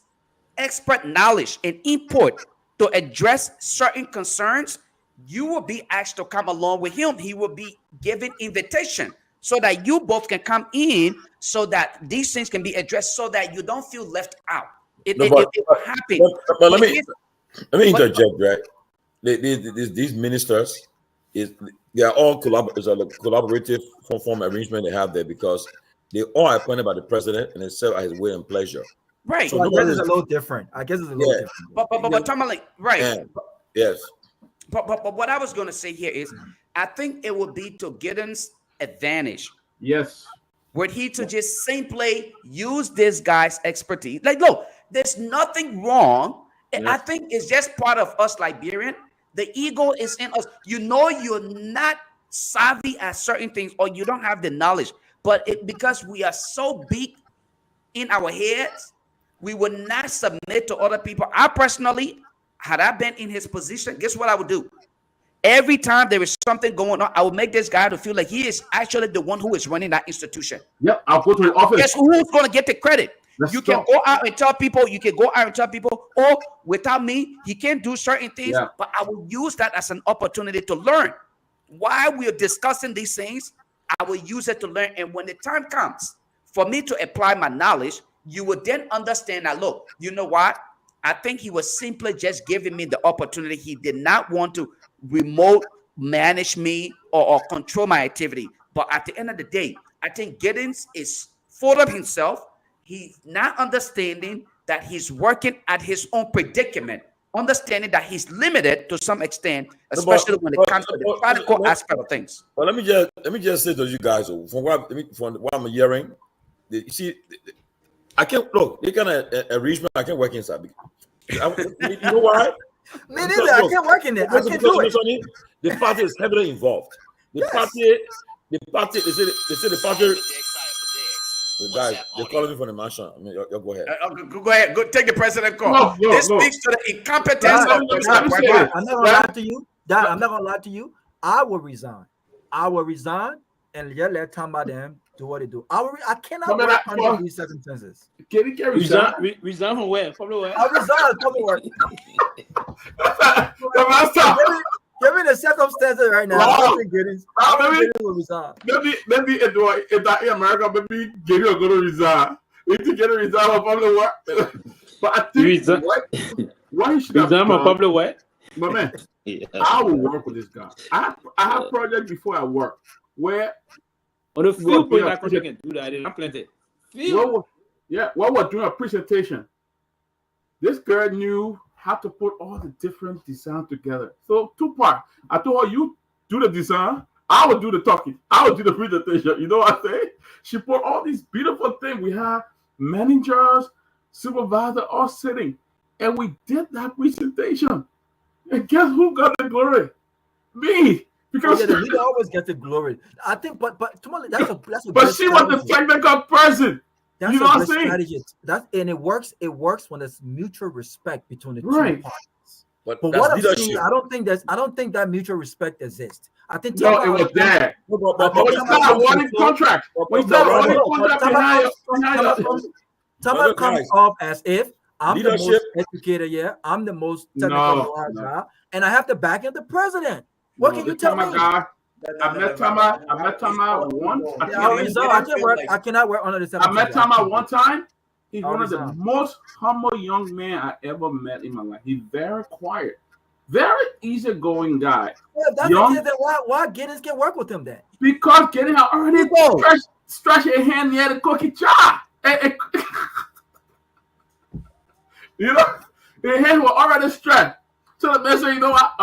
expert knowledge and input to address certain concerns, you will be asked to come along with him. He will be given invitation so that you both can come in so that these things can be addressed so that you don't feel left out. It will happen. But let me interject, right? These ministers, they are all collaborative form arrangement they have there because they all are appointed by the president and they serve at his will and pleasure. Right. So I guess it's a little different. Different. But Tomalin, right. And, yes. But what I was going to say here is, I think it would be to Gideon's advantage. Yes. Were he to just simply use this guy's expertise. Like, look, there's nothing wrong. Yes. I think it's just part of us Liberian. The ego is in us. You know you're not savvy at certain things or you don't have the knowledge. But because we are so big in our heads, we would not submit to other people. I personally, had I been in his position, guess what I would do? Every time there is something going on, I would make this guy to feel like he is actually the one who is running that institution. Yep, I'll go to the office. Guess who's going to get the credit? You can go out and tell people, oh, without me, he can't do certain things. Yeah. But I will use that as an opportunity to learn. While we are discussing these things, I will use it to learn. And when the time comes for me to apply my knowledge, you would then understand that, look, you know what? I think he was simply just giving me the opportunity. He did not want to remote manage me or control my activity. But at the end of the day, I think Giddens is full of himself. He's not understanding that he's working at his own predicament, understanding that he's limited to some extent, especially when it comes to the practical aspect of things. But let me just say to you guys, from what I'm hearing, you see, I can't look. They kind of arrangement. I can't work inside. You know why? Me neither. I can't work in there. I can't do it. The party is heavily involved. The party. They say the party. The guys, they're calling me from the mansion. I mean, you go ahead. Go ahead. Go take the president call. This speaks to the incompetence of the I'm not gonna lie to you. Dad, I'm not gonna lie to you. I will resign. And let Tamba them do what they do. I cannot work under these circumstances. Can you resign from where? From where? I resign from work. Give me the circumstances right now. Maybe in that America, maybe Gary will go to resign. We need to get a resign from public work. But I think why you should resign from public work? My man, I will work with this guy. I have projects before I work where on the field project can do that. I'm plenty. While we're doing a presentation, this girl knew how to put all the different designs together. So 2 parts. I told her, you do the design, I will do the talking, I will do the presentation. You know what I say? She put all these beautiful things. We have managers, supervisor, all sitting, and we did that presentation. And guess who got the glory? Me. Because the leader always gets the glory. I think, but that's a but she was the technical person. That's you know what I'm saying? Strategy. And it works when there's mutual respect between the two parties. But what I'm saying, I don't think that mutual respect exists. I think it was there. But it's not a warning contract. Tama comes off as if I'm the most educated, I'm the most technical and I have to back up the president. What can you tell me? I met Tama once. I cannot work under this. I met Tama one time. He's one of the most humble young men I ever met in my life. He's very quiet, very easygoing guy. Yeah, that's young. Why Giddens can work with him then? Because Giddens already stretch your hand near the cookie jar. You know, the hand was already stretched. So the best thing, you know what?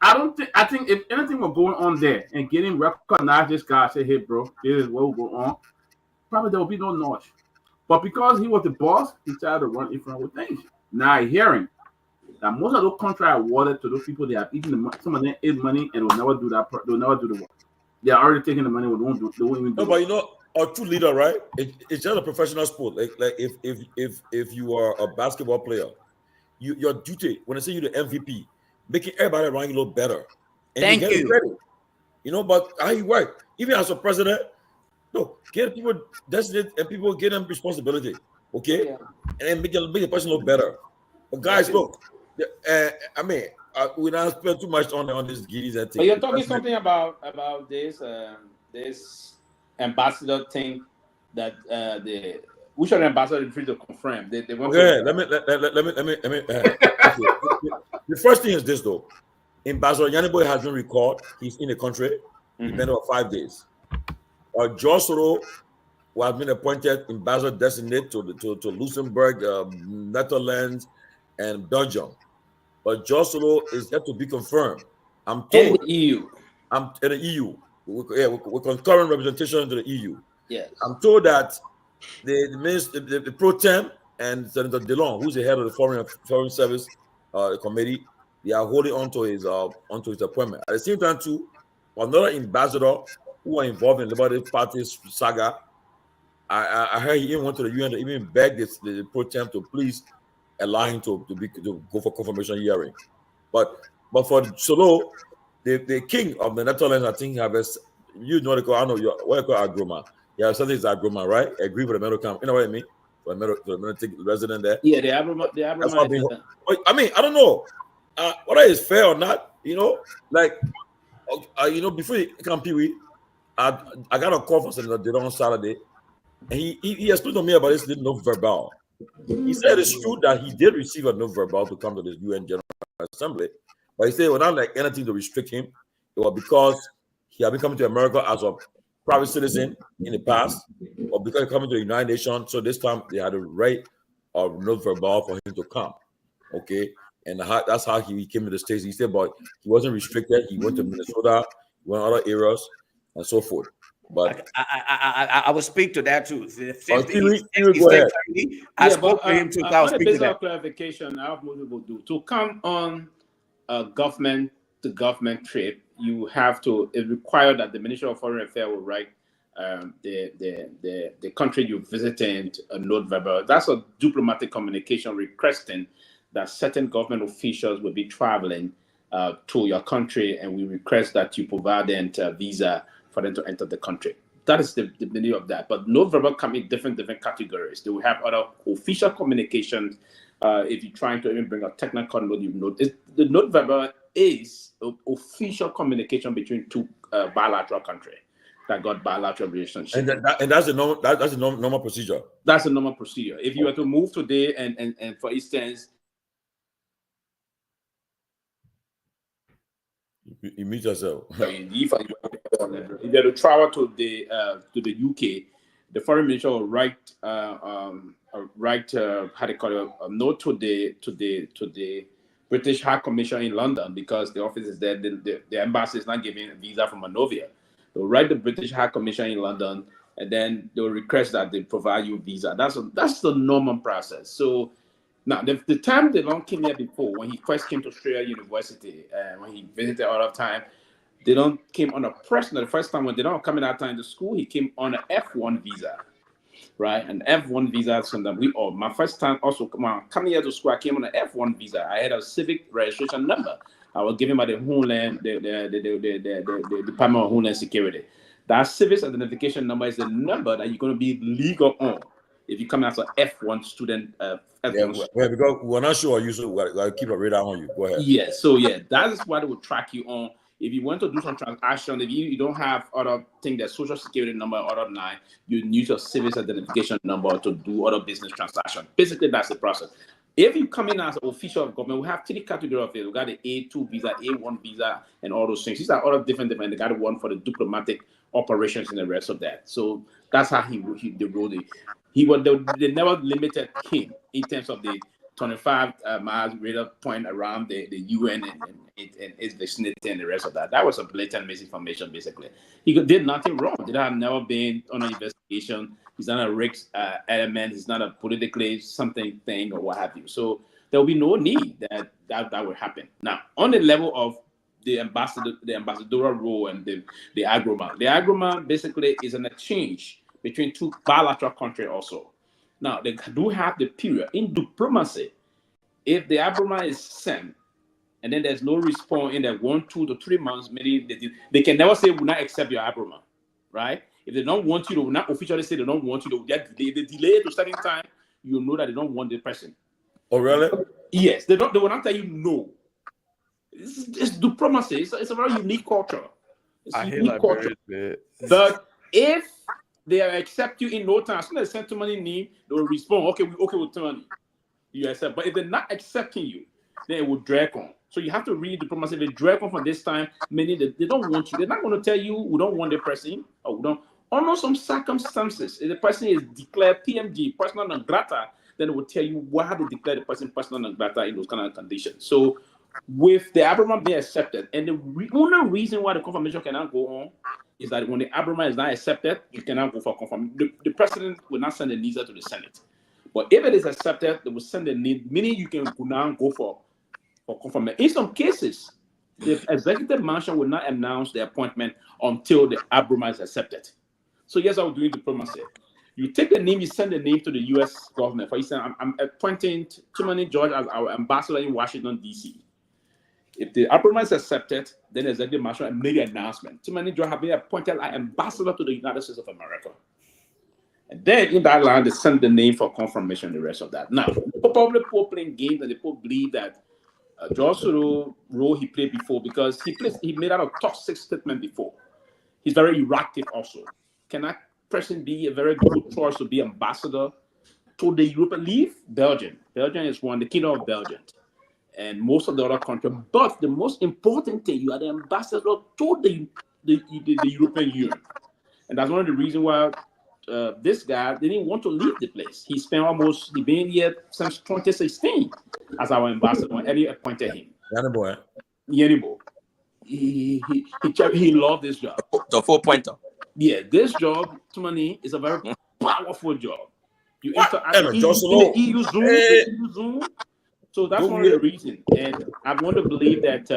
I think if anything was going on there and getting recognized, this guy say, hey, bro, this is what will go on, probably there will be no noise. But because he was the boss, he tried to run in front of things. Now I hearing that most of those contracts awarded to those people, they have eaten some of them ate money and will never do that. They'll never do the work. They are already taking the money. They won't even do but you know, or true leader, right? It's just a professional sport. Like if you are a basketball player, your duty when I say you the MVP, making everybody around you look better, and you Thank get you. credit. You know, but how you work, even as a president, no, get people designated and people get them responsibility, okay, Yeah. and make the person look better. But guys, look, I mean, we not spend too much on this giddies and But thing. you're talking something about this this ambassador thing that the which other ambassador is free to confirm. They want Okay, to. let me. Okay. The first thing is this though. Ambassador Nyenwolo has been recalled. He's in the country. He's been over 5 days. Joshua has been appointed ambassador designate to Luxembourg, Netherlands, and Belgium. But Joshua is yet to be confirmed. I'm In told. the EU. I'm in the EU. We're concurrent representation to the EU. Yes. I'm told that the minister, the pro tem, and Senator DeLong, who's the head of the Foreign Service Committee, they are holding onto his appointment. At the same time, too, another ambassador who are involved in the Liberty Party's saga, I heard he even went to the UN to even beg the pro tem to please allow him to go for confirmation hearing. But for Solo, the king of the Netherlands, I think I know what you call agroma. Yeah, something is agroma, right? Agree with the middle camp. You know what I mean? For the middle resident there. Yeah, the Abraham. I mean, I don't know whether it's fair or not. You know, like before you come Pewee, I got a call from Senator Dillon on Saturday, and he explained to me about this no verbal. He said it's true that he did receive a no verbal to come to the UN General Assembly, but he said it was not like anything to restrict him. It was because he had been coming to America as a private citizen in the past, or because he's coming to the United Nations. So this time they had a right of no verbal for him to come. Okay, and that's how he came to the States. He said, but he wasn't restricted. He went to Minnesota, he went other areas, and so forth. But I will speak to that too. Go ahead. I spoke to him too. I'll speak to that. Clarification I have most people do to come on a government to government trip. You have to. It requires that the Ministry of Foreign Affairs will write the country you visited a note verbal. That's a diplomatic communication requesting that certain government officials will be traveling to your country, and we request that you provide them a visa for them to enter the country. That is the meaning of that. But note verbal come in different categories. They will have other official communications. If you're trying to even bring a technical note, the note verbal is official communication between two bilateral countries that got bilateral relationship. And that's the normal procedure. That's the normal procedure. If you were to move today and for instance, you meet yourself. if you were to travel to the UK, the foreign minister will write how do you call it, a note to the British High Commission in London, because the office is there. The embassy is not giving a visa from Monrovia. They'll write the British High Commission in London, and then they'll request that they provide you a visa. That's the normal process. So now, the time they don't came here before, when he first came to Australia University, and when he visited all the time, they don't came on a personal. The first time when they don't come in that time to school, he came on an F1 visa, right? An F1 visa. So that my first time also coming here to school, I came on an F1 visa. I had a civic registration number. I was given by the Homeland, the Department of Homeland Security. That civic identification number is the number that you're going to be legal on if you come as an F1 student. Because we're not sure you, so we'll keep a radar on you. Go ahead. Yeah, so that is what they will track you on. If you want to do some transaction, if you don't have other thing, the social security number, other line, you use your civic identification number to do other business transaction. Basically, that's the process. If you come in as an official of government, we have three categories of it. We got the A2 visa, A1 visa, and all those things. These are all different. They got one for the diplomatic operations and the rest of that. So that's how they wrote it. They never limited him in terms of the 25 miles radar point around the UN and its vicinity and the rest of that. That was a blatant misinformation, basically. He did nothing wrong. He had never been on an investigation. He's not a risk element. He's not a politically something thing or what have you. So there will be no need that will happen. Now, on the level of the ambassadorial role and the agroma. The agroma basically is an exchange between two bilateral countries also. Now, they do have the period. In diplomacy, if the Abrama is sent and then there's no response in that 1, 2 to 3 months, maybe they can never say, we'll not accept your Abrama, right? If they don't want you, they will not officially say they don't want you, they will delay to a certain time, you know that they don't want the person. Oh, really? Yes, they will not tell you no. It's diplomacy. It's a very unique culture. It's a unique culture. But if they accept you in no time, as soon as they send too many name, they will respond, okay with too many. You accept. But if they're not accepting you, then it will drag on. So you have to read diplomacy. If they drag on for this time, meaning that they don't want you. They're not going to tell you we don't want the person, or we don't. Under some circumstances, if the person is declared PMG, persona non grata, then it will tell you why they declare the person persona non grata in those kind of conditions. So with the Abrama being accepted, and the only reason why the confirmation cannot go on is that when the Abrama is not accepted, you cannot go for confirmation. The president will not send the NISA to the Senate. But if it is accepted, they will send the need, meaning you can now go for confirmation. In some cases, the executive mansion will not announce the appointment until the Abrama is accepted. So yes, I was doing diplomacy. You take the name, you send the name to the U.S. government. For instance, I'm appointing Chimani George as our ambassador in Washington, D.C. If the Abrama is accepted, then the executive mansion made an announcement. Chimani George has been appointed as ambassador to the United States of America. And then in that line, they send the name for confirmation, the rest of that. Now, probably people playing games and people believe that George Soros role he played before because he made out a toxic statement before. He's very erratic also. Can that person be a very good choice to be ambassador to the European leave? Belgium. Belgium is the kingdom of Belgium. And most of the other countries. But the most important thing, you are the ambassador to the European Union. And that's one of the reasons why this guy didn't want to leave the place. He been here since 2016 as our ambassador when Eddie appointed him. Nyenwolo. He loved this job. The 4-pointer. Yeah, this job, to money, is a very powerful job. You interact in the EU Zoom. So that's one of the reasons. And I want to believe that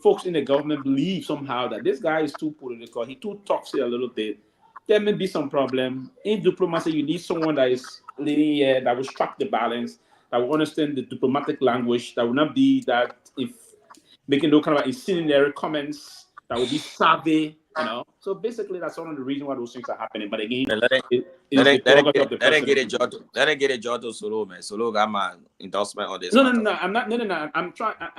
folks in the government believe somehow that this guy is too political. He too toxic a little bit. There may be some problem. In diplomacy, you need someone that is linear, that will strike the balance, that will understand the diplomatic language, that will not be that if making those kind of incendiary comments, that will be savvy, you know. So basically, that's one of the reasons why those things are happening. But again, let it get a job to Solo, man. Solo got my endorsement on this. No.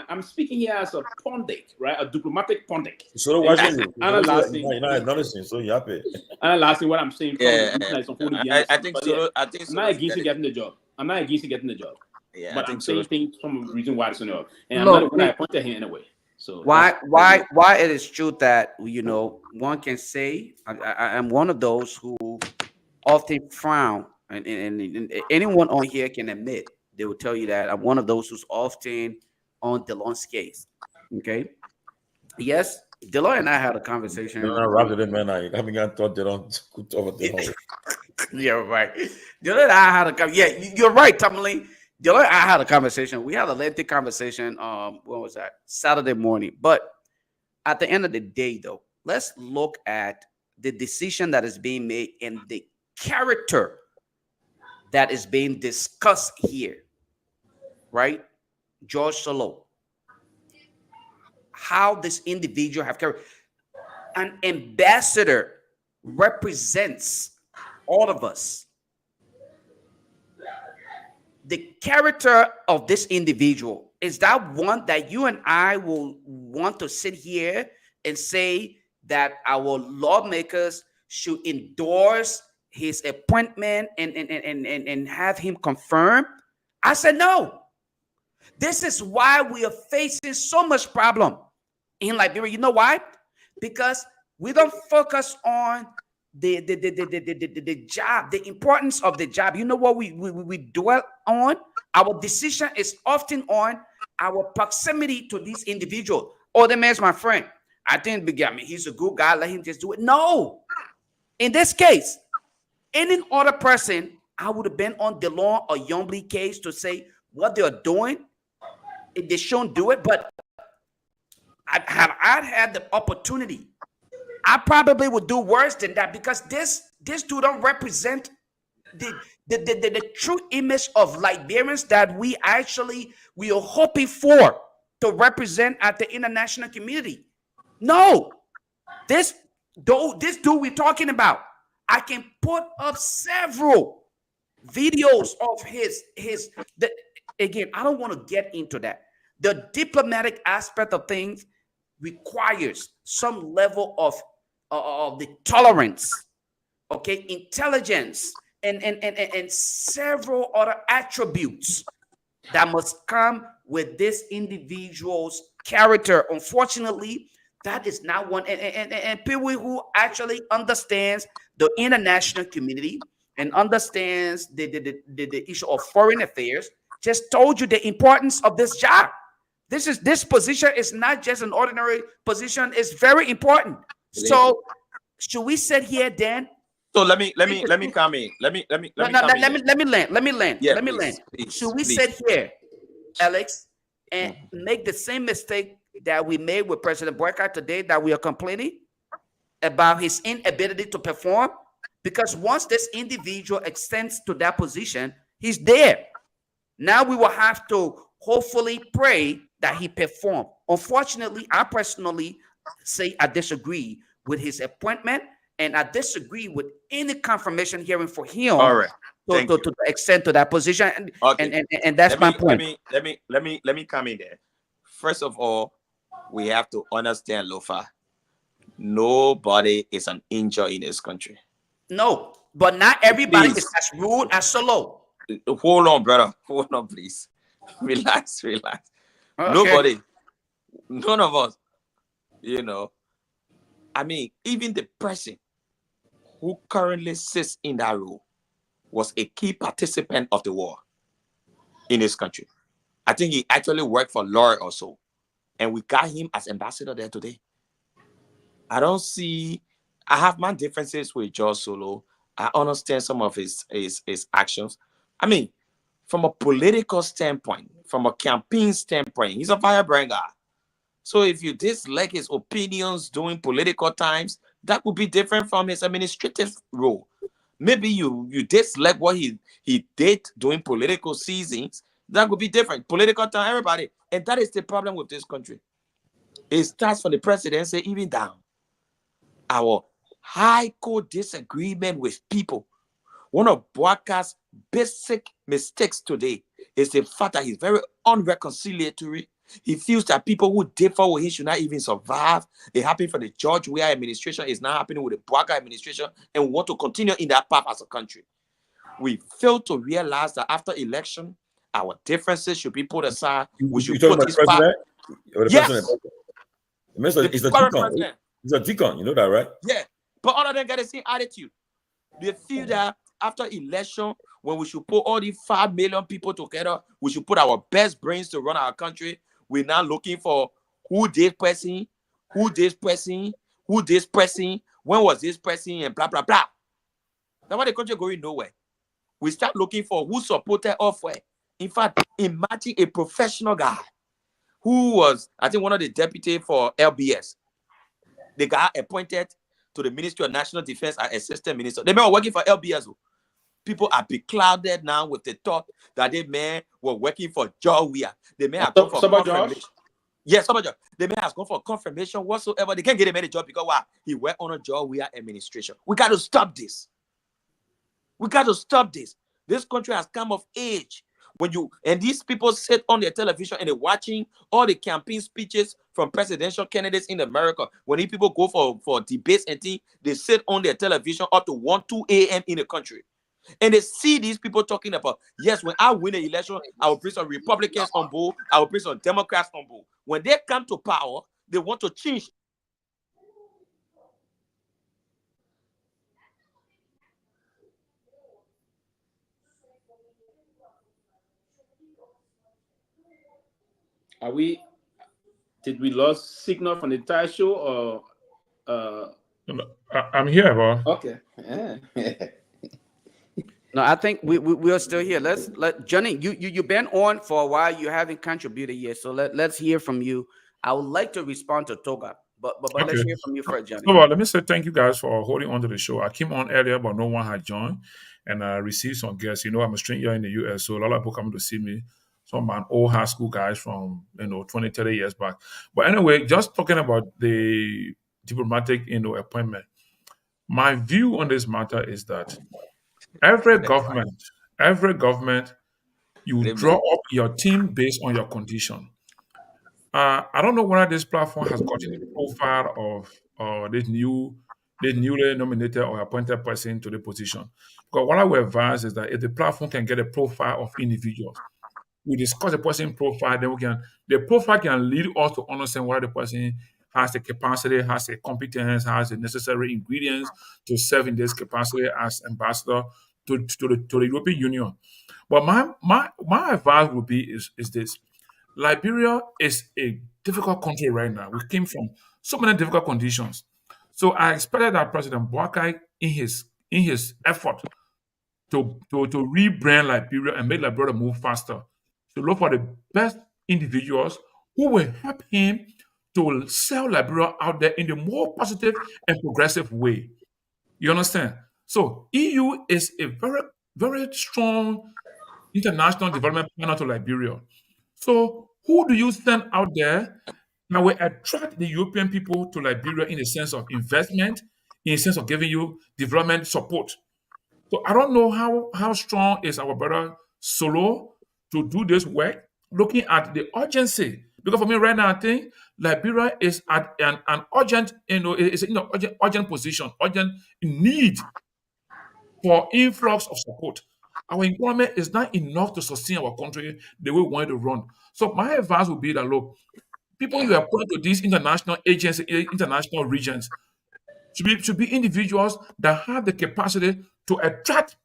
I'm speaking here as a pundit, right? A diplomatic pundit. Solo watching you. Analyzing. So you happy. Analyzing what I'm saying. I think Solo. I'm not against getting the job. Yeah, but I'm saying things from a reason why it's not. And I'm not going to point at him anyway. So why it is true that one can say I'm one of those who often frown, and anyone on here can admit, they will tell you that I'm one of those who's often on Delon's case. Okay, yes, Delon and I had a conversation. Yeah, right. Delon and I had a conversation. You're right, Tomalin. I had a conversation. We had a lengthy conversation. When was that? Saturday morning. But at the end of the day, though, let's look at the decision that is being made and the character that is being discussed here. Right? George Soros. How this individual have character. An ambassador represents all of us. The character of this individual, is that one that you and I will want to sit here and say that our lawmakers should endorse his appointment and have him confirmed? I said no. This is why we are facing so much problem in Liberia. You know why? Because we don't focus on the job, the importance of the job. You know what we dwell on? Our decision is often on our proximity to this individual. Oh, the man's my friend. I think he's a good guy. Let him just do it. No. In this case, any other person, I would have been on Delon or Youngbley case to say what they are doing. If they shouldn't do it, but I'd had the opportunity, I probably would do worse than that, because this this dude don't represent the true image of Liberians that we are hoping for to represent at the international community. No, this dude we're talking about, I can put up several videos of again, I don't want to get into that. The diplomatic aspect of things requires some level of the tolerance, okay, intelligence, and several other attributes that must come with this individual's character. Unfortunately, that is not one. And Pewee, who actually understands the international community and understands the issue of foreign affairs, just told you the importance of this job. This position is not just an ordinary position. It's very important. So should we sit here then? So let me come in. Let me land. Yeah, let me land. Should we sit here, Alex, and make the same mistake that we made with President Boycott today, that we are complaining about his inability to perform? Because once this individual extends to that position, he's there. Now we will have to hopefully pray that he perform. Unfortunately, I personally say I disagree with his appointment, and I disagree with any confirmation hearing for him. All right. To extend to that position, and that's my point. Let me come in there. First of all, we have to understand, Lofa, nobody is an angel in this country. No, but not everybody is as rude as Solo. Hold on, brother. Hold on, please. Relax. Okay. Nobody, none of us, I mean, even the person who currently sits in that role was a key participant of the war in this country. I think he actually worked for Laura or so, and we got him as ambassador there today. I have my differences with George Solo. I understand some of his actions. I mean, from a political standpoint, from a campaign standpoint, he's a firebrand guy. So if you dislike his opinions during political times, that would be different from his administrative role. Maybe you dislike what he did during political seasons. That would be different. Political time, everybody. And that is the problem with this country. It starts from the presidency even down. Our high court disagreement with people. One of Boaka's basic mistakes today is the fact that he's very unreconciliatory. He feels that people who differ with him should not even survive. It happened for the George Weah administration. It's not happening with the Boaka administration, and we want to continue in that path as a country. We fail to realize that after election, our differences should be put aside. We should put this path. Yes. He's a deacon. He's a deacon. You know that, right? Yeah. But other than that, the same attitude. They feel that after election, when we should put all these 5 million people together, we should put our best brains to run our country. We're now looking for who this person, when was this person, and blah, blah, blah. That's why the country going nowhere. We start looking for who supported us where. In fact, imagine a professional guy who was, I think, one of the deputies for LBS. The guy appointed to the Ministry of National Defense as assistant minister. They were working for LBS. People are beclouded now with the thought that they may were working for George Weah. They may have gone for confirmation. Yes, they may have gone for confirmation whatsoever. They can't get him any job because why? He worked on a George Weah administration. We got to stop this. This country has come of age. And these people sit on their television and they're watching all the campaign speeches from presidential candidates in America. When these people go for debates and things, they sit on their television up to 1, 2 a.m. in the country. And they see these people talking about, yes, when I win an election, I will bring some Republicans on board, I will bring some Democrats on board. When they come to power, they want to change. Did we lose signal from the entire show, or I'm here, bro. Okay. Yeah. No, I think we are still here. Let Johnny, you've been on for a while. You haven't contributed yet, so let's hear from you. I would like to respond to Togar. But Okay. let's hear from you first, Johnny. So, let me say thank you guys for holding on to the show. I came on earlier, but no one had joined, and I received some guests. I'm a stranger in the US, so a lot of people coming to see me. Some of my old high school guys from 20, 30 years back. But anyway, just talking about the diplomatic appointment. My view on this matter is that every government, you draw up your team based on your condition. I don't know whether this platform has gotten the profile of this newly nominated or appointed person to the position. Because what I would advise is that if the platform can get a profile of individuals, we discuss the person profile, then the profile can lead us to understand whether the person has the capacity, has the competence, has the necessary ingredients to serve in this capacity as ambassador to the European Union. But my advice would be is this. Liberia is a difficult country right now. We came from so many difficult conditions. So I expected that President Boakai, in his effort to rebrand Liberia and make Liberia move faster, to look for the best individuals who will help him to sell Liberia out there in the more positive and progressive way. You understand? So EU is a very, very strong international development partner to Liberia. So who do you send out there that will attract the European people to Liberia in the sense of investment, in the sense of giving you development support? So I don't know how strong is our brother Solo to do this work, looking at the urgency. Because for me right now, I think Liberia is at an urgent, urgent position, urgent need for influx of support. Our employment is not enough to sustain our country the way we want it to run. So my advice would be that, look, people you appoint to these international agencies, international regions, should be individuals that have the capacity to attract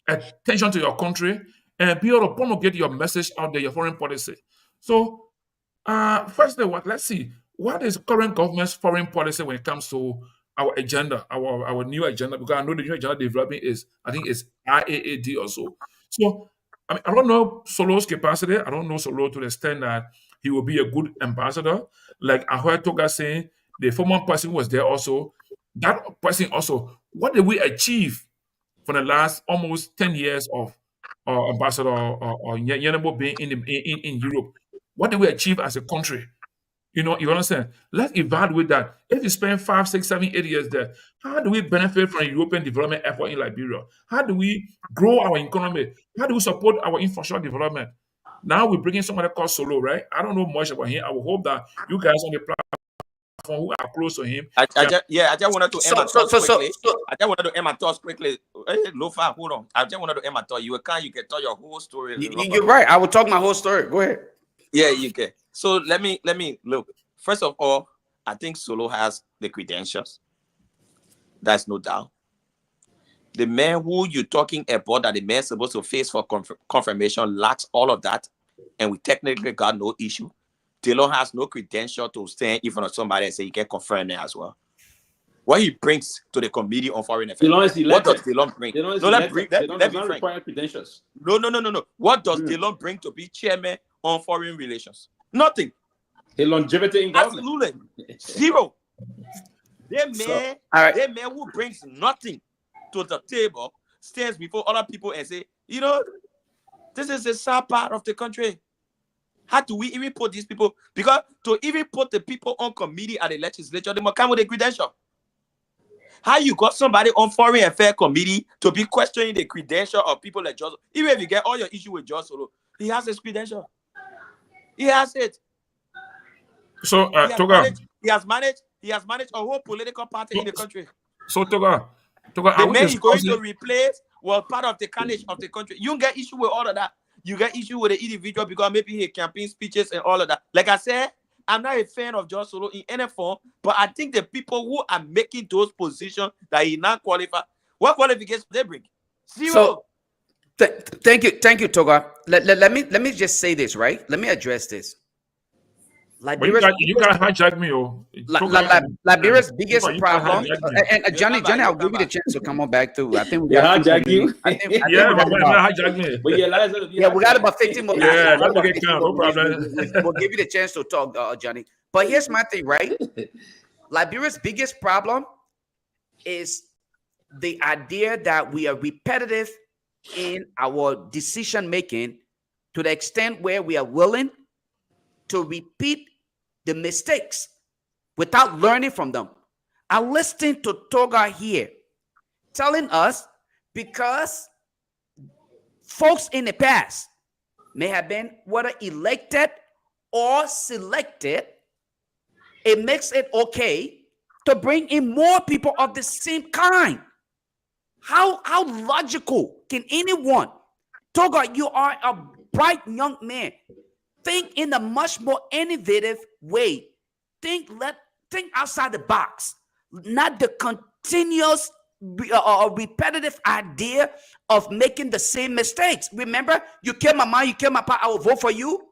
attention to your country and be able to promulgate your message out there, your foreign policy. So, firstly, let's see what is current government's foreign policy when it comes to our agenda, our new agenda. Because I know the new agenda developing is IAAD also. So, I don't know Solo's capacity. I don't know Solo to the extent that he will be a good ambassador. Like I heard Togar saying, the former person was there also. That person also, what did we achieve for the last almost 10 years of Ambassador Nyenwolo being in Europe? What did we achieve as a country? You understand? Let's evaluate that. If you spend 5, 6, 7, 8 years there, how do we benefit from European development effort in Liberia? How do we grow our economy? How do we support our infrastructure development? Now we're bringing somebody called Solo, right? I don't know much about him. I will hope that you guys on the platform who are close to him. I just wanted to end my thoughts quickly. I just wanted to end my thoughts quickly. Hey, Lofa, hold on. I just wanted to end my thought. You can tell your whole story. You're right. I will talk my whole story. Go ahead. Yeah, you can. So let me look. First of all, I think Solo has the credentials. That's no doubt. The man who you're talking about that the man is supposed to face for confirmation lacks all of that, and we technically got no issue. Taylor has no credential to stand in front of somebody and say he can confirm it as well. What he brings to the Committee on Foreign Affairs, what does Taylor bring? Let me frank. Credentials. No. What does Taylor bring to be chairman on foreign relations? Nothing. His longevity in government. Absolutely. Zero. That man who brings nothing to the table stands before other people and say, this is a sad part of the country. How do we even put these people? Because to even put the people on committee at the legislature, they must come with a credential. How you got somebody on foreign affairs committee to be questioning the credential of people like Josh? Even if you get all your issue with Josh Solo, he has his credential. He has it. So Togar, he has managed a whole political party in the country. So Togar, the man he's going to replace was part of the carnage of the country. You don't get issue with all of that. You get issue with the individual because maybe he campaign speeches and all of that. Like I said, I'm not a fan of Josh Solo in any form, but I think the people who are making those positions that he not qualify, what qualifications they bring? Zero. So, thank you, Togar. Let me just say this, right? Let me address this. You can't hijack me, Liberia's biggest problem, and Johnny, I'll give you the chance to come on back too. I think we got hijack you. hijack me. We got about 15 more minutes. Yeah, let me get calm. No problem. We'll give you the chance to talk, Johnny. But here's my thing, right? Liberia's biggest problem is the idea that we are repetitive in our decision making to the extent where we are willing to repeat the mistakes without learning from them. I listened to Togar here telling us because folks in the past may have been whether elected or selected, it makes it okay to bring in more people of the same kind. How logical can anyone? Togar, you are a bright young man. Think in a much more innovative way. Think outside the box, not the continuous repetitive idea of making the same mistakes. Remember, you kill my mom, you kill my papa, I will vote for you.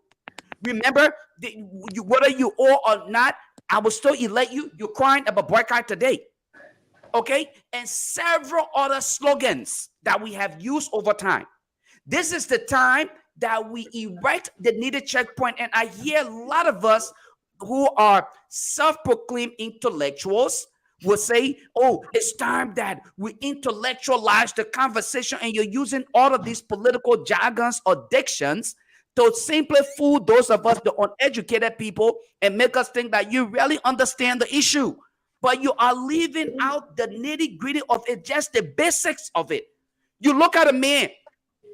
Remember, whether you owe or not, I will still elect you. You're crying about boycott today. Okay? And several other slogans that we have used over time. This is the time that we erect the needed checkpoint. And I hear a lot of us who are self-proclaimed intellectuals will say, oh, it's time that we intellectualize the conversation, and you're using all of these political jargons or dictions to simply fool those of us, the uneducated people, and make us think that you really understand the issue. But you are leaving out the nitty-gritty of it, just the basics of it. You look at a man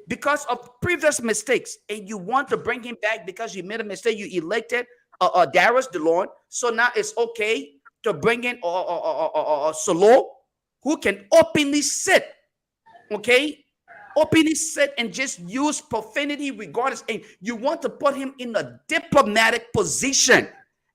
because of previous mistakes, and you want to bring him back because you made a mistake. You elected Darius DeLorme, so now it's okay to bring in Solo, who can openly sit, okay? Openly sit and just use profanity regardless. And you want to put him in a diplomatic position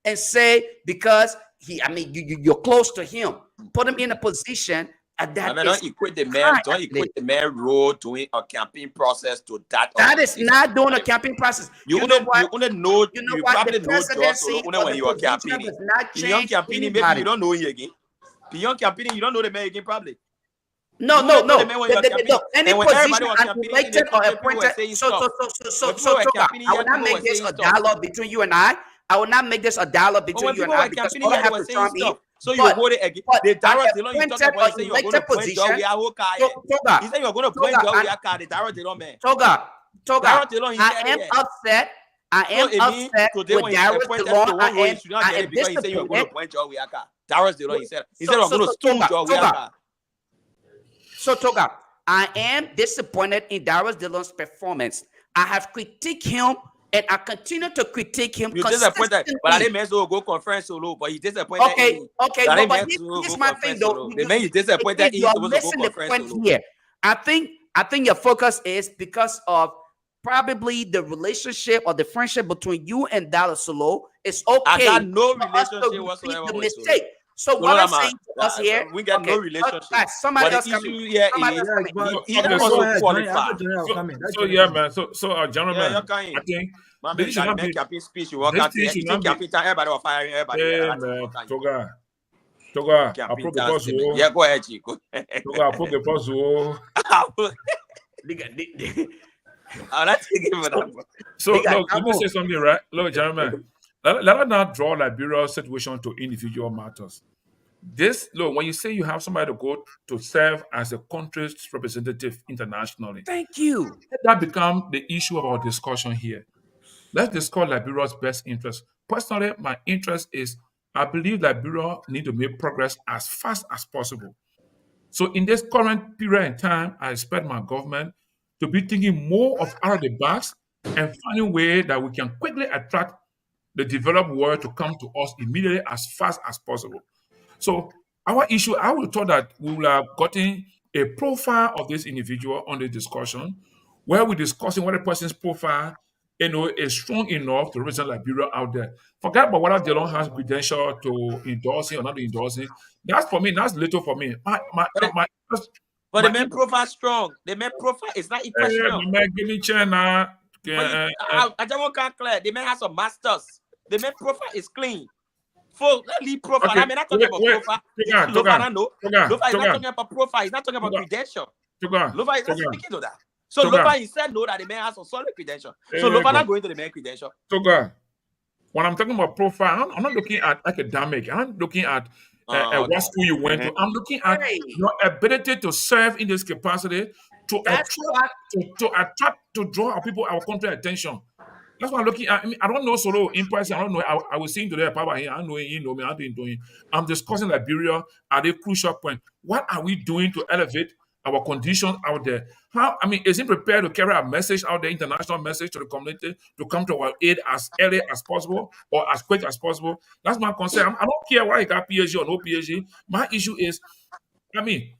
and say, because you're close to him, put him in a position that don't equate the man. Don't equate the man role doing a campaign process to that. That is not doing a campaign process. You probably know Joshua when you are campaigning. Beyond campaigning, maybe you don't know him again. Beyond campaigning, you don't know the man again, probably. No. Any position I'm elected or appointed. So I will not make this a dialogue between you and I. I will not make this a dialogue between you and I because all I have to tell me. So you voted again. The Darius DeLorme you talk about, you say you're going to point Joe. He said you're going to point Joe. The Darius DeLorme man. Togar, I am upset. I am upset with Darius DeLorme. I am because he said you're going to point Joe. Darius DeLorme, he said I'm going to stone Joe. So Togar, I am disappointed in Darius DeLorme's performance. I have critiqued him. And I continue to critique him. You disappointed, but I didn't mean to go conference solo. But he disappointed. Okay. But here's my thing, though. The man is disappointed. He's supposed to go conference solo. Here, I think your focus is because of probably the relationship or the friendship between you and Dallas Solo. It's okay. I got no relationship whatsoever. The mistake. So what I'm saying to us here, we got no relationship. Somebody else coming. He also qualified. So yeah, man. So gentlemen, I think this should not be campaign speech. You walk out there, campaign time. Everybody was firing everybody. Yeah, man. Togar, I broke the puzzle. Yeah, go ahead, Chico. Togar, I broke the puzzle. I'm not taking for that. So look, let me say something, right? Look, gentlemen. Let us not draw Liberia's situation to individual matters. When you say you have somebody to go to serve as a country's representative internationally, thank you. Let that become the issue of our discussion here. Let's discuss Liberia's best interest. Personally, my interest is I believe Liberia need to make progress as fast as possible. So in this current period in time, I expect my government to be thinking more of out of the box and finding a way that we can quickly attract the developed world to come to us immediately as fast as possible. So our issue, I would thought that we would have gotten a profile of this individual on the discussion, where we're discussing what the person's profile, is strong enough to represent Liberia out there. Forget about whether DeLorme has credential to endorse it or not endorse it. That's for me. That's little for me. But the main profile is strong. The main profile is not impersonal. I don't want clear. The man has some masters. The main profile is clean. Full lead profile. Okay. I mean, not talking about profile. Lofa is not talking about profile. He's not talking about credential. Lofa is not speaking to that. So Lofa instead know that the man has a solid credential. So Lofa not going to the main credential. Togar, When I'm talking about profile, I'm not looking at academic. I'm not looking at what school you went to. I'm looking at Right. your ability to serve in this capacity to That's what attract, to draw our people, our country attention. That's what I'm looking at. I mean, I don't know Solo in person. I don't know. I was seeing today, Papa here. I know him, know me. I didn't know him. I'm discussing Liberia at a crucial point. What are we doing to elevate our conditions out there? How? I mean, is he prepared to carry a message out there, international message to the community to come to our aid as early as possible or as quick as possible? That's my concern. I don't care whether he got PhD or no PhD. My issue is, I mean,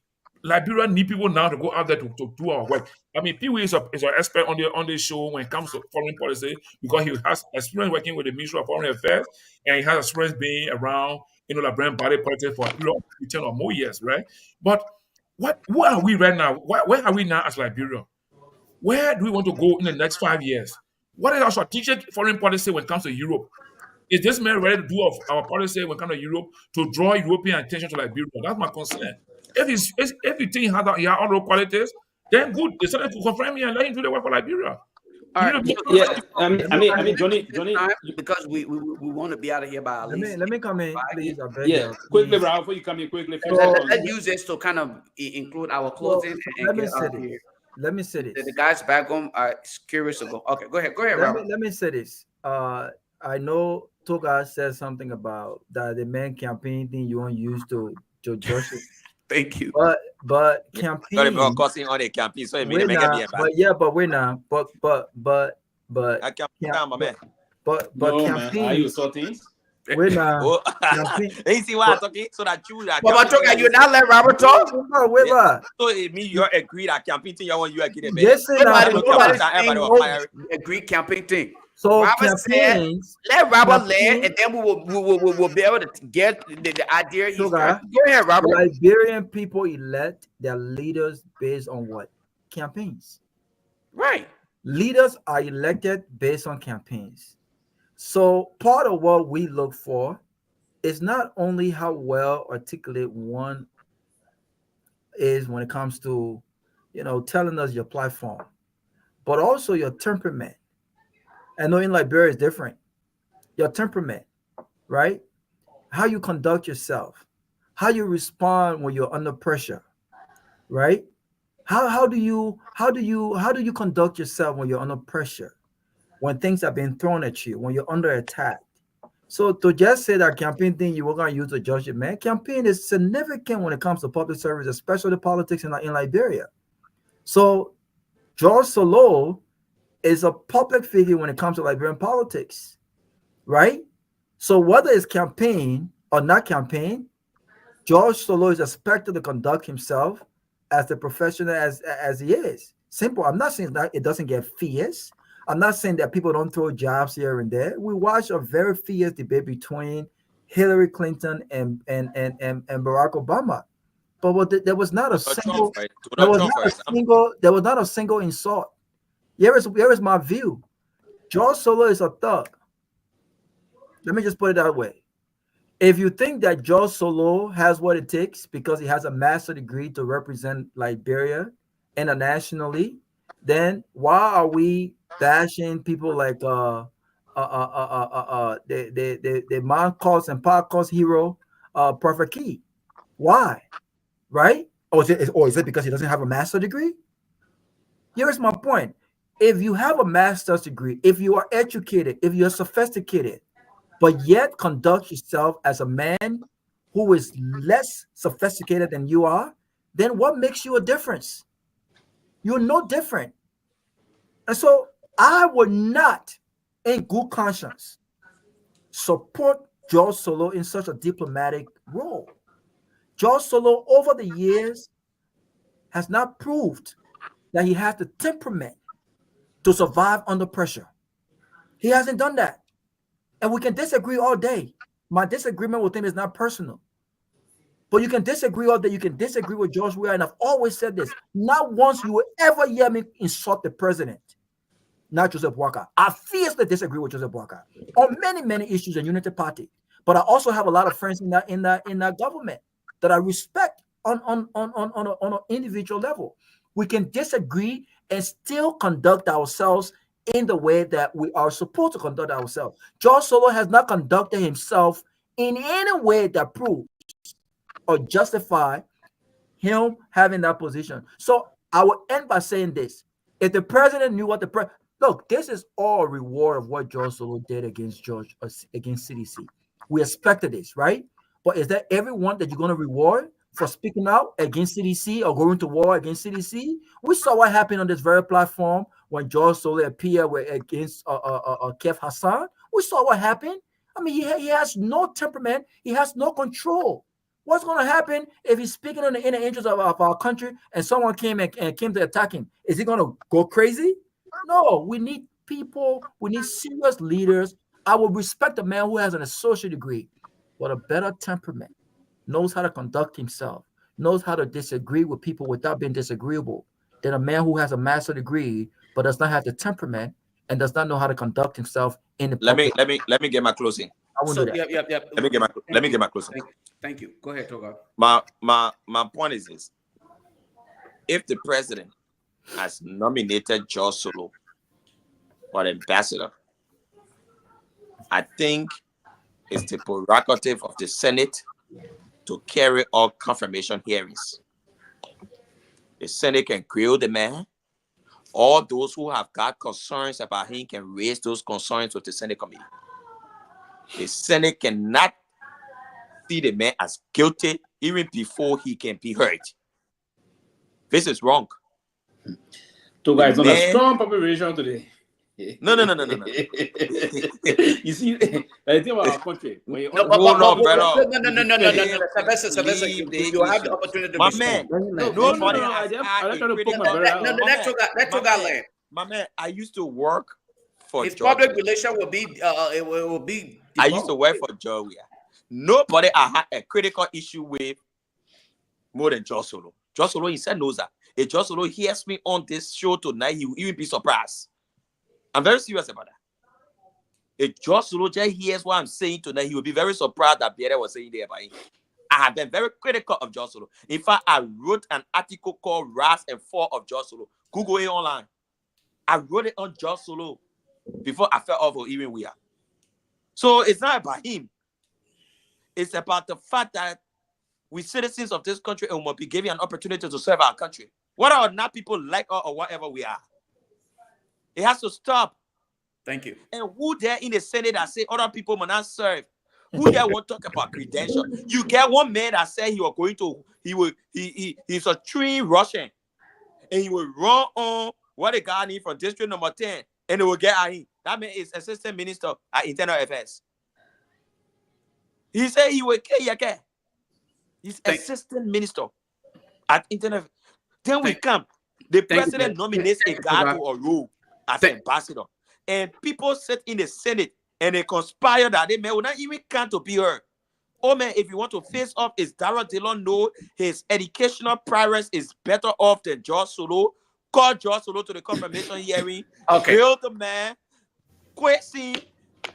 Liberia need people now to go out there to do our work. I mean, Pewee is an expert on the show when it comes to foreign policy because he has experience working with the Ministry of Foreign Affairs and he has experience being around, Liberian body politics for a period of 10 or more years, right? But who are we right now? Where are we now as Liberia? Where do we want to go in the next 5 years? What is our strategic foreign policy when it comes to Europe? Is this man ready to do of our policy when it comes to Europe to draw European attention to Liberia? That's my concern. If you think he has all those qualities, then good. They started to confirm me and let him do the work for Liberia. all right. Yeah, I mean, Johnny, because we want to be out of here by at least. Let me come in, please. I beg yeah, you, quickly, please. Ralph, before you come in, quickly. Let's use this to kind of include our closing and let me get say out of this. here. Let me say this. The guys back home are curious to go. Okay, go ahead, Robert. Let me say this. I know Togar said something about that the main campaign thing you want to use to judge it. Thank you. But Sorry, campaign. bro, causing on the campaign, so it We're make it not, be a but yeah, but we're not. But I can't come, my man. but No, man, are campaign. you sorting? We're not. Oh, Campaign. you see what I'm talking? So that you, that But Togar, you not let Robert talk. We're so it mean you agree that campaign thing you want you agree. Yes, Nobody's Everybody saying no agree campaign thing. so Robert said, campaigns. let Robert campaign- lead, and then we'll be able to get the idea he's Togar, trying. Go ahead, Robert. Liberian people elect their leaders based on what? Campaigns. Right. Leaders are elected based on campaigns. So part of what we look for is not only how well articulate one is when it comes to, telling us your platform, but also your temperament. I know in Liberia is different. Your temperament, right? How you conduct yourself, how you respond when you're under pressure, right? How do you conduct yourself when you're under pressure, when things are being thrown at you, when you're under attack? So to just say that campaign thing you were going to use to judge it, man, campaign is significant when it comes to public service, especially politics in Liberia. So George Solo is a public figure when it comes to Liberian politics, right? So whether it's campaign or not campaign, George Solo is expected to conduct himself as the professional as he is. Simple. I'm not saying that it doesn't get fierce. I'm not saying that people don't throw jabs here and there. We watched a very fierce debate between Hillary Clinton and Barack Obama, but there was not a single insult. Here is my view. George Solo is a thug. Let me just put it that way. If you think that George Solo has what it takes because he has a master's degree to represent Liberia internationally, then why are we bashing people like the man calls and podcast hero Prophet Key? Why? Right? Or is it because he doesn't have a master's degree? Here's my point. If you have a master's degree, if you are educated, if you're sophisticated, but yet conduct yourself as a man who is less sophisticated than you are, then what makes you a difference? You're no different. And so I would not, in good conscience, support George Solo in such a diplomatic role. George Solo, over the years, has not proved that he has the temperament to survive under pressure. He hasn't done that. And we can disagree all day. My disagreement with him is not personal. But you can disagree all day. You can disagree with George Weah. And I've always said this. Not once you will ever hear me insult the president, not Joseph Boakai. I fiercely disagree with Joseph Boakai on many, many issues in Unity Party. But I also have a lot of friends in that government that I respect on an individual level. We can disagree and still conduct ourselves in the way that we are supposed to conduct ourselves. George Soros has not conducted himself in any way that proves or justify him having that position. So I will end by saying this. If the president knew what the president, look, this is all a reward of what George Soros did against CDC. We expected this, right? But is that everyone that you're going to reward for speaking out against CDC or going to war against CDC? We saw what happened on this very platform when George Soros appeared against Kev Hassan. We saw what happened. I mean, he has no temperament. He has no control. What's going to happen if he's speaking in the inner interest of our country and someone came to attack him? Is he going to go crazy? No, we need people. We need serious leaders. I will respect a man who has an associate degree, but a better temperament, knows how to conduct himself, knows how to disagree with people without being disagreeable, than a man who has a master's degree but does not have the temperament and does not know how to conduct himself in the Let me get my closing. Yep. Let me get my closing. Thank you. Go ahead, Togar. My point is this: if the president has nominated George Soros for ambassador, I think it's the prerogative of the Senate to carry out confirmation hearings. The Senate can grill the man. All those who have got concerns about him can raise those concerns with the Senate committee. The Senate cannot see the man as guilty even before he can be heard. This is wrong. Togar is on a strong population today. No. You see, I think about our country. No. You have the opportunity to my be man. Nobody has Let Togar land. My man, I used to work for his Georgia. public relation will be it will be. I used to work for Garguah. Nobody I had a critical issue with more than George Soros. George Soros, he said knows that. If George Soros hears me on this show tonight, he will even be surprised. I'm very serious about that. If George Soros just hears what I'm saying tonight, he will be very surprised that Bealded was saying there about him. I have been very critical of George Soros. In fact, I wrote an article called Rise and Fall of George Soros. Google it online. I wrote it on George Soros before I fell off or even we are. So it's not about him. It's about the fact that we citizens of this country and will be given an opportunity to serve our country. Whether or not people like us or whatever we are. It has to stop. Thank you. And who there in the Senate that say other people will not serve? Who there won't talk about credential? You get one man that said he's a trained Russian and he will run on what the guy need from district number 10 and it will get at him. That man is assistant minister at internal affairs. He said he will care. He's assistant minister at internal affairs. Then we come. The president nominates a guy to a role as ambassador. And people sit in the Senate and they conspire that they may not even come to be heard. Oh man, if you want to face off, is Dara Dillon know his educational prowess is better off than George Soros? Call George Soros to the confirmation hearing. Okay. Build the man. Question.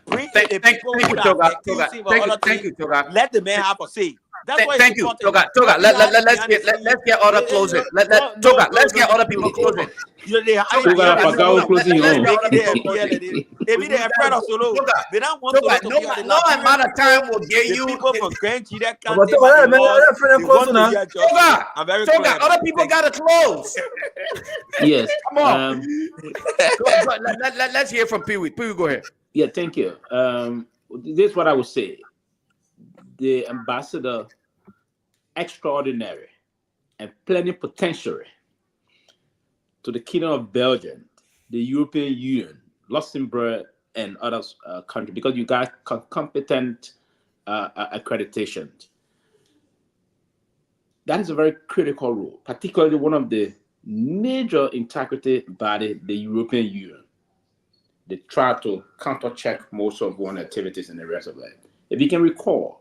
Bring Thank you, Togar. Let the man have a say. That's why thank you, Togar. Let's get other closing. Let's get other people closing. No amount of time will get you. Togar, other people gotta close. Yes. Come on. Let's hear from Pewee. Pewee, go ahead. Yeah, thank you. This is what I would say. The ambassador, extraordinary and plenipotentiary to the Kingdom of Belgium, the European Union, Luxembourg, and other countries, because you got competent accreditation. That is a very critical role, particularly one of the major integrity body, the European Union. They try to counter-check most of one activities in the rest of life. If you can recall,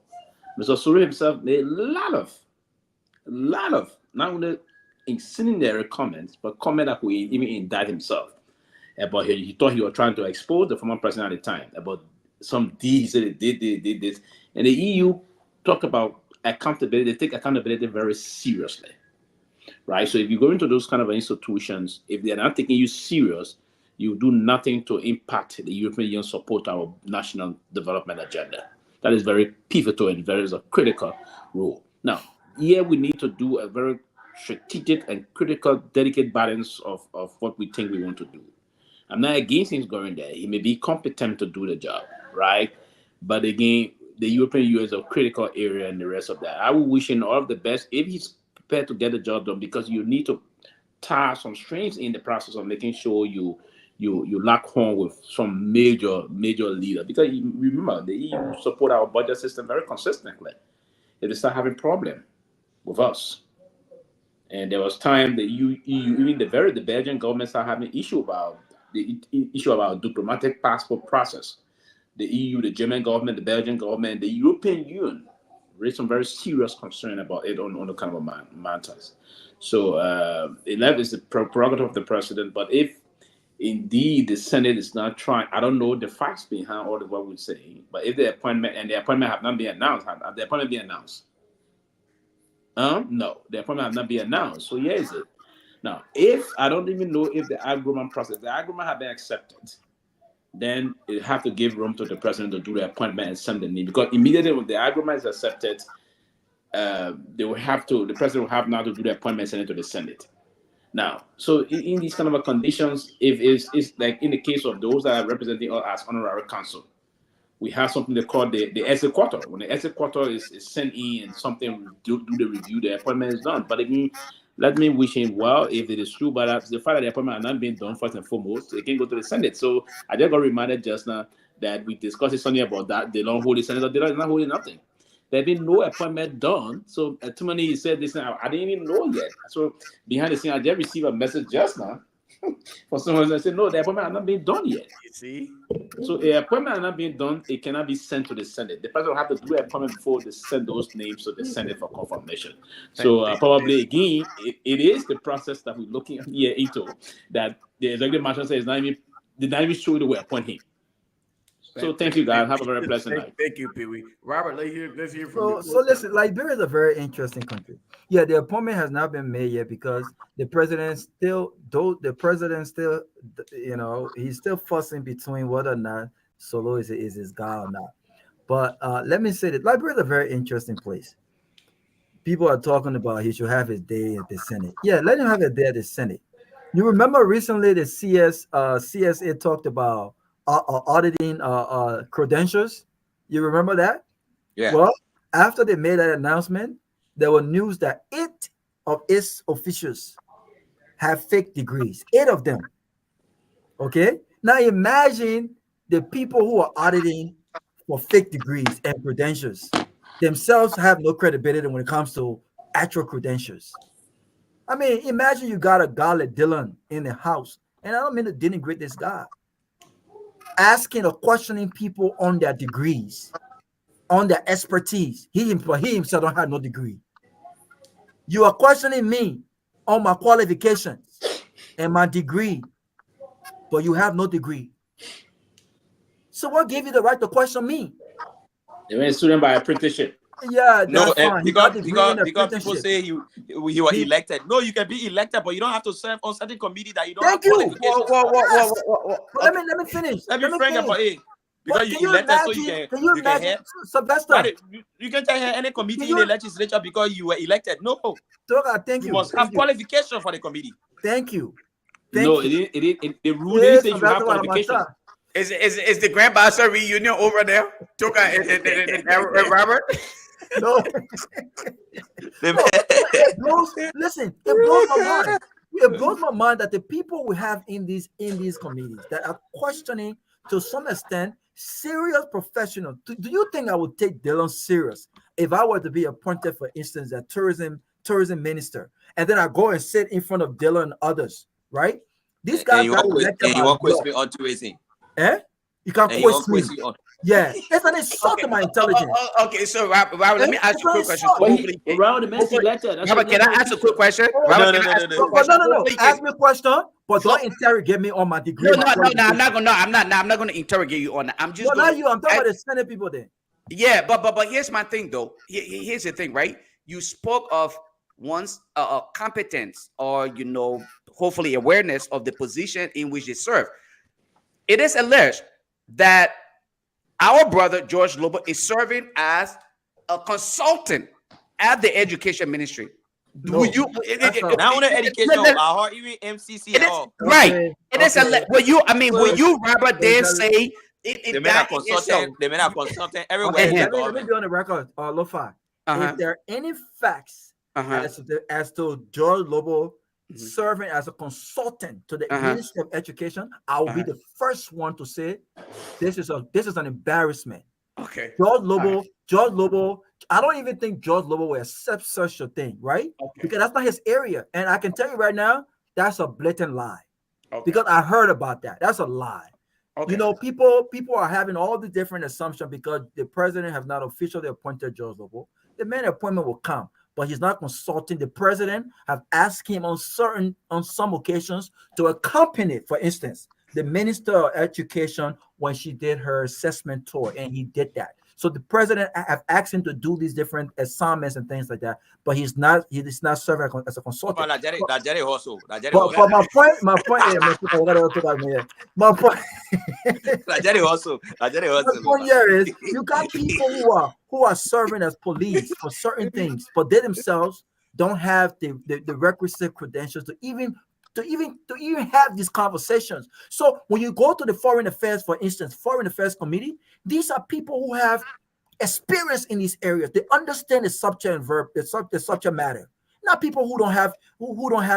Mr. Soros himself made a lot of not only incendiary comments, but comment that we even indict himself about he thought he was trying to expose the former president at the time about some deeds that they did this, and the EU talk about accountability. They take accountability very seriously, right? So if you go into those kind of institutions, if they are not taking you serious, you do nothing to impact the European Union support our national development agenda. That is very pivotal and very is a critical role. Now, here we need to do a very strategic and critical, delicate balance of what we think we want to do. I'm not against him going there. He may be competent to do the job, right? But again, the European Union is a critical area and the rest of that. I will wish him all of the best if he's prepared to get the job done, because you need to tie some strings in the process of making sure you lock horn with some major leader. Because remember, the EU support our budget system very consistently. They start having problem with us. And there was time the EU even the Belgian government started having issue about diplomatic passport process. The EU, the German government, the Belgian government, the European Union raised some very serious concern about it on the kind of matters. So it is the prerogative of the president. But if indeed the Senate is not trying, I don't know the facts behind all of what we're saying, but if the appointment have not been announced, have the appointment been announced? No, the appointment have not been announced. So here is it. Now, if I don't even know if the agreement process, the agreement have been accepted, then it have to give room to the president to do the appointment and send the name. Because immediately when the agreement is accepted, the president will have now to do the appointment and send it to the Senate. Now, so in these kind of conditions, if it's like in the case of those that are representing us as honorary counsel, we have something they call the exequatur. When the exequatur is sent in and something do the review, the appointment is done. But again, let me wish him well if it is true. But the fact that the appointment has not been done first and foremost, it can go to the Senate. So I just got reminded just now that we discussed something about that. They don't hold the Senate, they're not holding nothing. There's been no appointment done. So too many said this now. I didn't even know yet. So behind the scene, I just received a message just now for someone that said, no, the appointment has not been done yet. You see? So the appointment has not been done, it cannot be sent to the Senate. The president will have to do an appointment before they send those names to the Senate for confirmation. So probably again, it is the process that we're looking at here into, that the executive marshal says did not even show the way appoint him. So thank you, guys. Have a very pleasant night. Thank you, Pewee. Robert, let's hear from you. So listen, Liberia is a very interesting country. Yeah, the appointment has not been made yet because the president still, he's still fussing between whether or not Solo is his guy or not. But let me say that Liberia is a very interesting place. People are talking about he should have his day at the Senate. Yeah, let him have a day at the Senate. You remember recently the CSA talked about auditing credentials. You remember that? Yeah. Well, after they made that announcement, there were news that 8 of its officials have fake degrees. 8 of them. Okay. Now imagine the people who are auditing for fake degrees and credentials themselves have no credibility when it comes to actual credentials. I mean, imagine you got a guy like Dylan in the house, and I don't mean to denigrate this guy, asking or questioning people on their degrees, on their expertise. He himself don't have no degree. You are questioning me on my qualifications and my degree, but you have no degree. So what gave you the right to question me? You went student by apprenticeship. Yeah, No, that's fine. because people say you were elected. No, you can be elected, but you don't have to serve on certain committee that you don't have qualifications. Let me finish. Let me frank about it. Because you elected, so you can hear. Sylvester, you can tell any committee in the legislature because you were elected. No, Togar, thank you. You must have qualification for the committee. Thank you. The rule is that you have qualification. Is the Grand Bassa reunion over there? Togar and Robert? No. Listen, it blows my mind. It blows my mind that the people we have in these committees that are questioning to some extent serious professionals. Do you think I would take Dylan serious if I were to be appointed, for instance, as tourism minister, and then I go and sit in front of Dylan and others, right? These guys you won't question me on tourism. You can't question me. Yeah, it's an insult to my intelligence. Okay, so Robert, let me ask you a quick question. Robert, can I ask a quick question? No. Ask me a question, but don't interrogate me on my degree. No, I'm not gonna interrogate you on that. I'm just not you. I'm talking about the Senate people there. Yeah, but here's my thing though. Here's the thing, right? You spoke of one's competence or hopefully awareness of the position in which they serve. it is alleged that our brother George Lobo is serving as a consultant at the education ministry. No, Do you? Now on the education, our even MCC It is all. right. Okay, It is okay. will you? I mean, will you rather than say They made a consultant. They made a consultant everywhere Okay, in the let me government. be on the record, Lofa. If there are any facts as to George Lobo serving as a consultant to the Ministry of Education, I will be the first one to say this is an embarrassment. Okay. George Lobo, I don't even think George Lobo will accept such a thing, right? Okay. Because that's not his area. And I can tell you right now, that's a blatant lie. Okay. Because I heard about that. That's a lie. Okay. You know, people are having all the different assumptions because the president has not officially appointed George Lobo. The man appointment will come, but he's not consulting. The president have asked him on some occasions to accompany, for instance, the Minister of Education when she did her assessment tour, and he did that. So the president have asked him to do these different assignments and things like that, but he's not serving as a consultant. But my point, my point here is you got people who are serving as police for certain things, but they themselves don't have the requisite credentials to even have these conversations. So when you go to the Foreign Affairs, for instance, Foreign Affairs Committee, these are people who have experience in these areas. They understand the subject and verb, the subject matter. Not people who don't have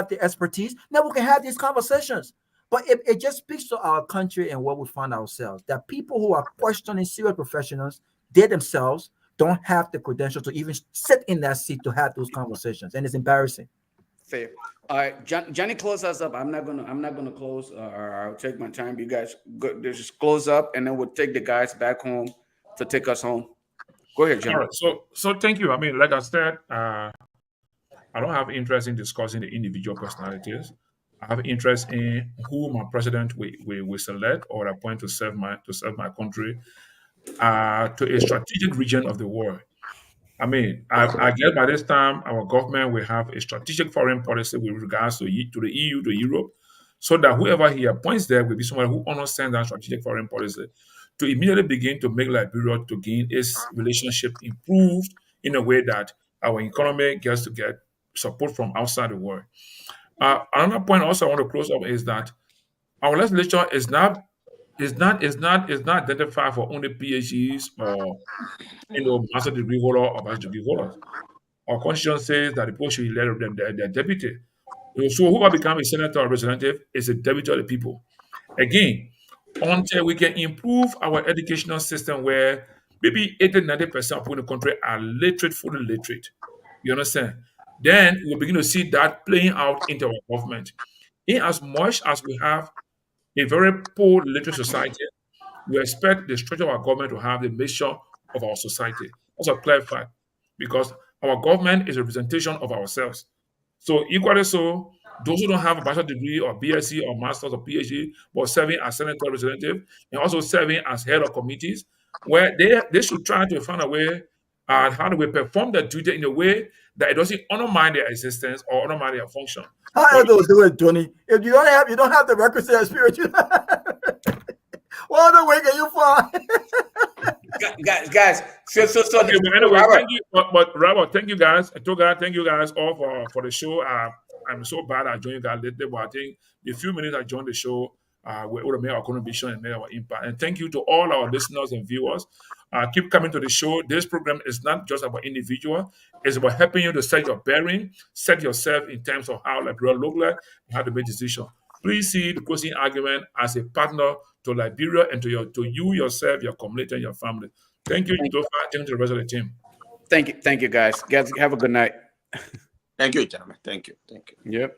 the expertise. Now we can have these conversations. But it just speaks to our country and where we find ourselves. That people who are questioning serious professionals, they themselves don't have the credentials to even sit in that seat to have those conversations, and it's embarrassing. Fair. All right, Johnny, close us up. I'm not gonna close. I'll take my time. You guys just close up, and then we'll take the guys back home to take us home. Go ahead, Johnny. All right. So thank you. I mean, like I said, I don't have interest in discussing the individual personalities. I have interest in who my president we select or appoint to serve my country to a strategic region of the world. I mean, I guess by this time our government will have a strategic foreign policy with regards to the EU, to Europe, so that whoever he appoints there will be someone who understands that strategic foreign policy to immediately begin to make Liberia to gain its relationship improved in a way that our economy gets to get support from outside the world. Another point also I want to close up is that our legislature is not identified for only PhDs or master degree holder or bachelor degree holders. Our constitution says that the people should elect their deputy. So whoever becomes a senator or representative is a deputy of the people. Again, until we can improve our educational system where maybe 80-90% of people in the country are literate, fully literate. You understand? Then we'll begin to see that playing out into our government. In as much as we have a very poor literate society, we expect the structure of our government to have the mixture of our society. That's a clear fact, because our government is a representation of ourselves. So equally so, those who don't have a bachelor degree or BSc or master's or PhD, but serving as senator representative and also serving as head of committees, where they should try to find a way how do we perform their duty in a way that it doesn't undermine their existence or undermine their function. How are you do it, Johnny? If you don't have the requisite experience, what other way can you find? guys. So okay, but anyway, Robert. Thank you. But Robert, thank you guys. Togar, thank you guys all for the show. I'm so bad I joined you guys later, but I think the few minutes I joined the show, we're able to make our contribution and make our impact. And thank you to all our listeners and viewers. Keep coming to the show. This program is not just about individual. It's about helping you to set your bearing, set yourself in terms of how Liberia look like and how to make decisions. Please see the closing argument as a partner to Liberia and to you yourself, your community, and your family. Thank you, Lofa. Thank you to the rest of the team. Thank you, guys. Guys, have a good night. Thank you, gentlemen. Thank you. Yep.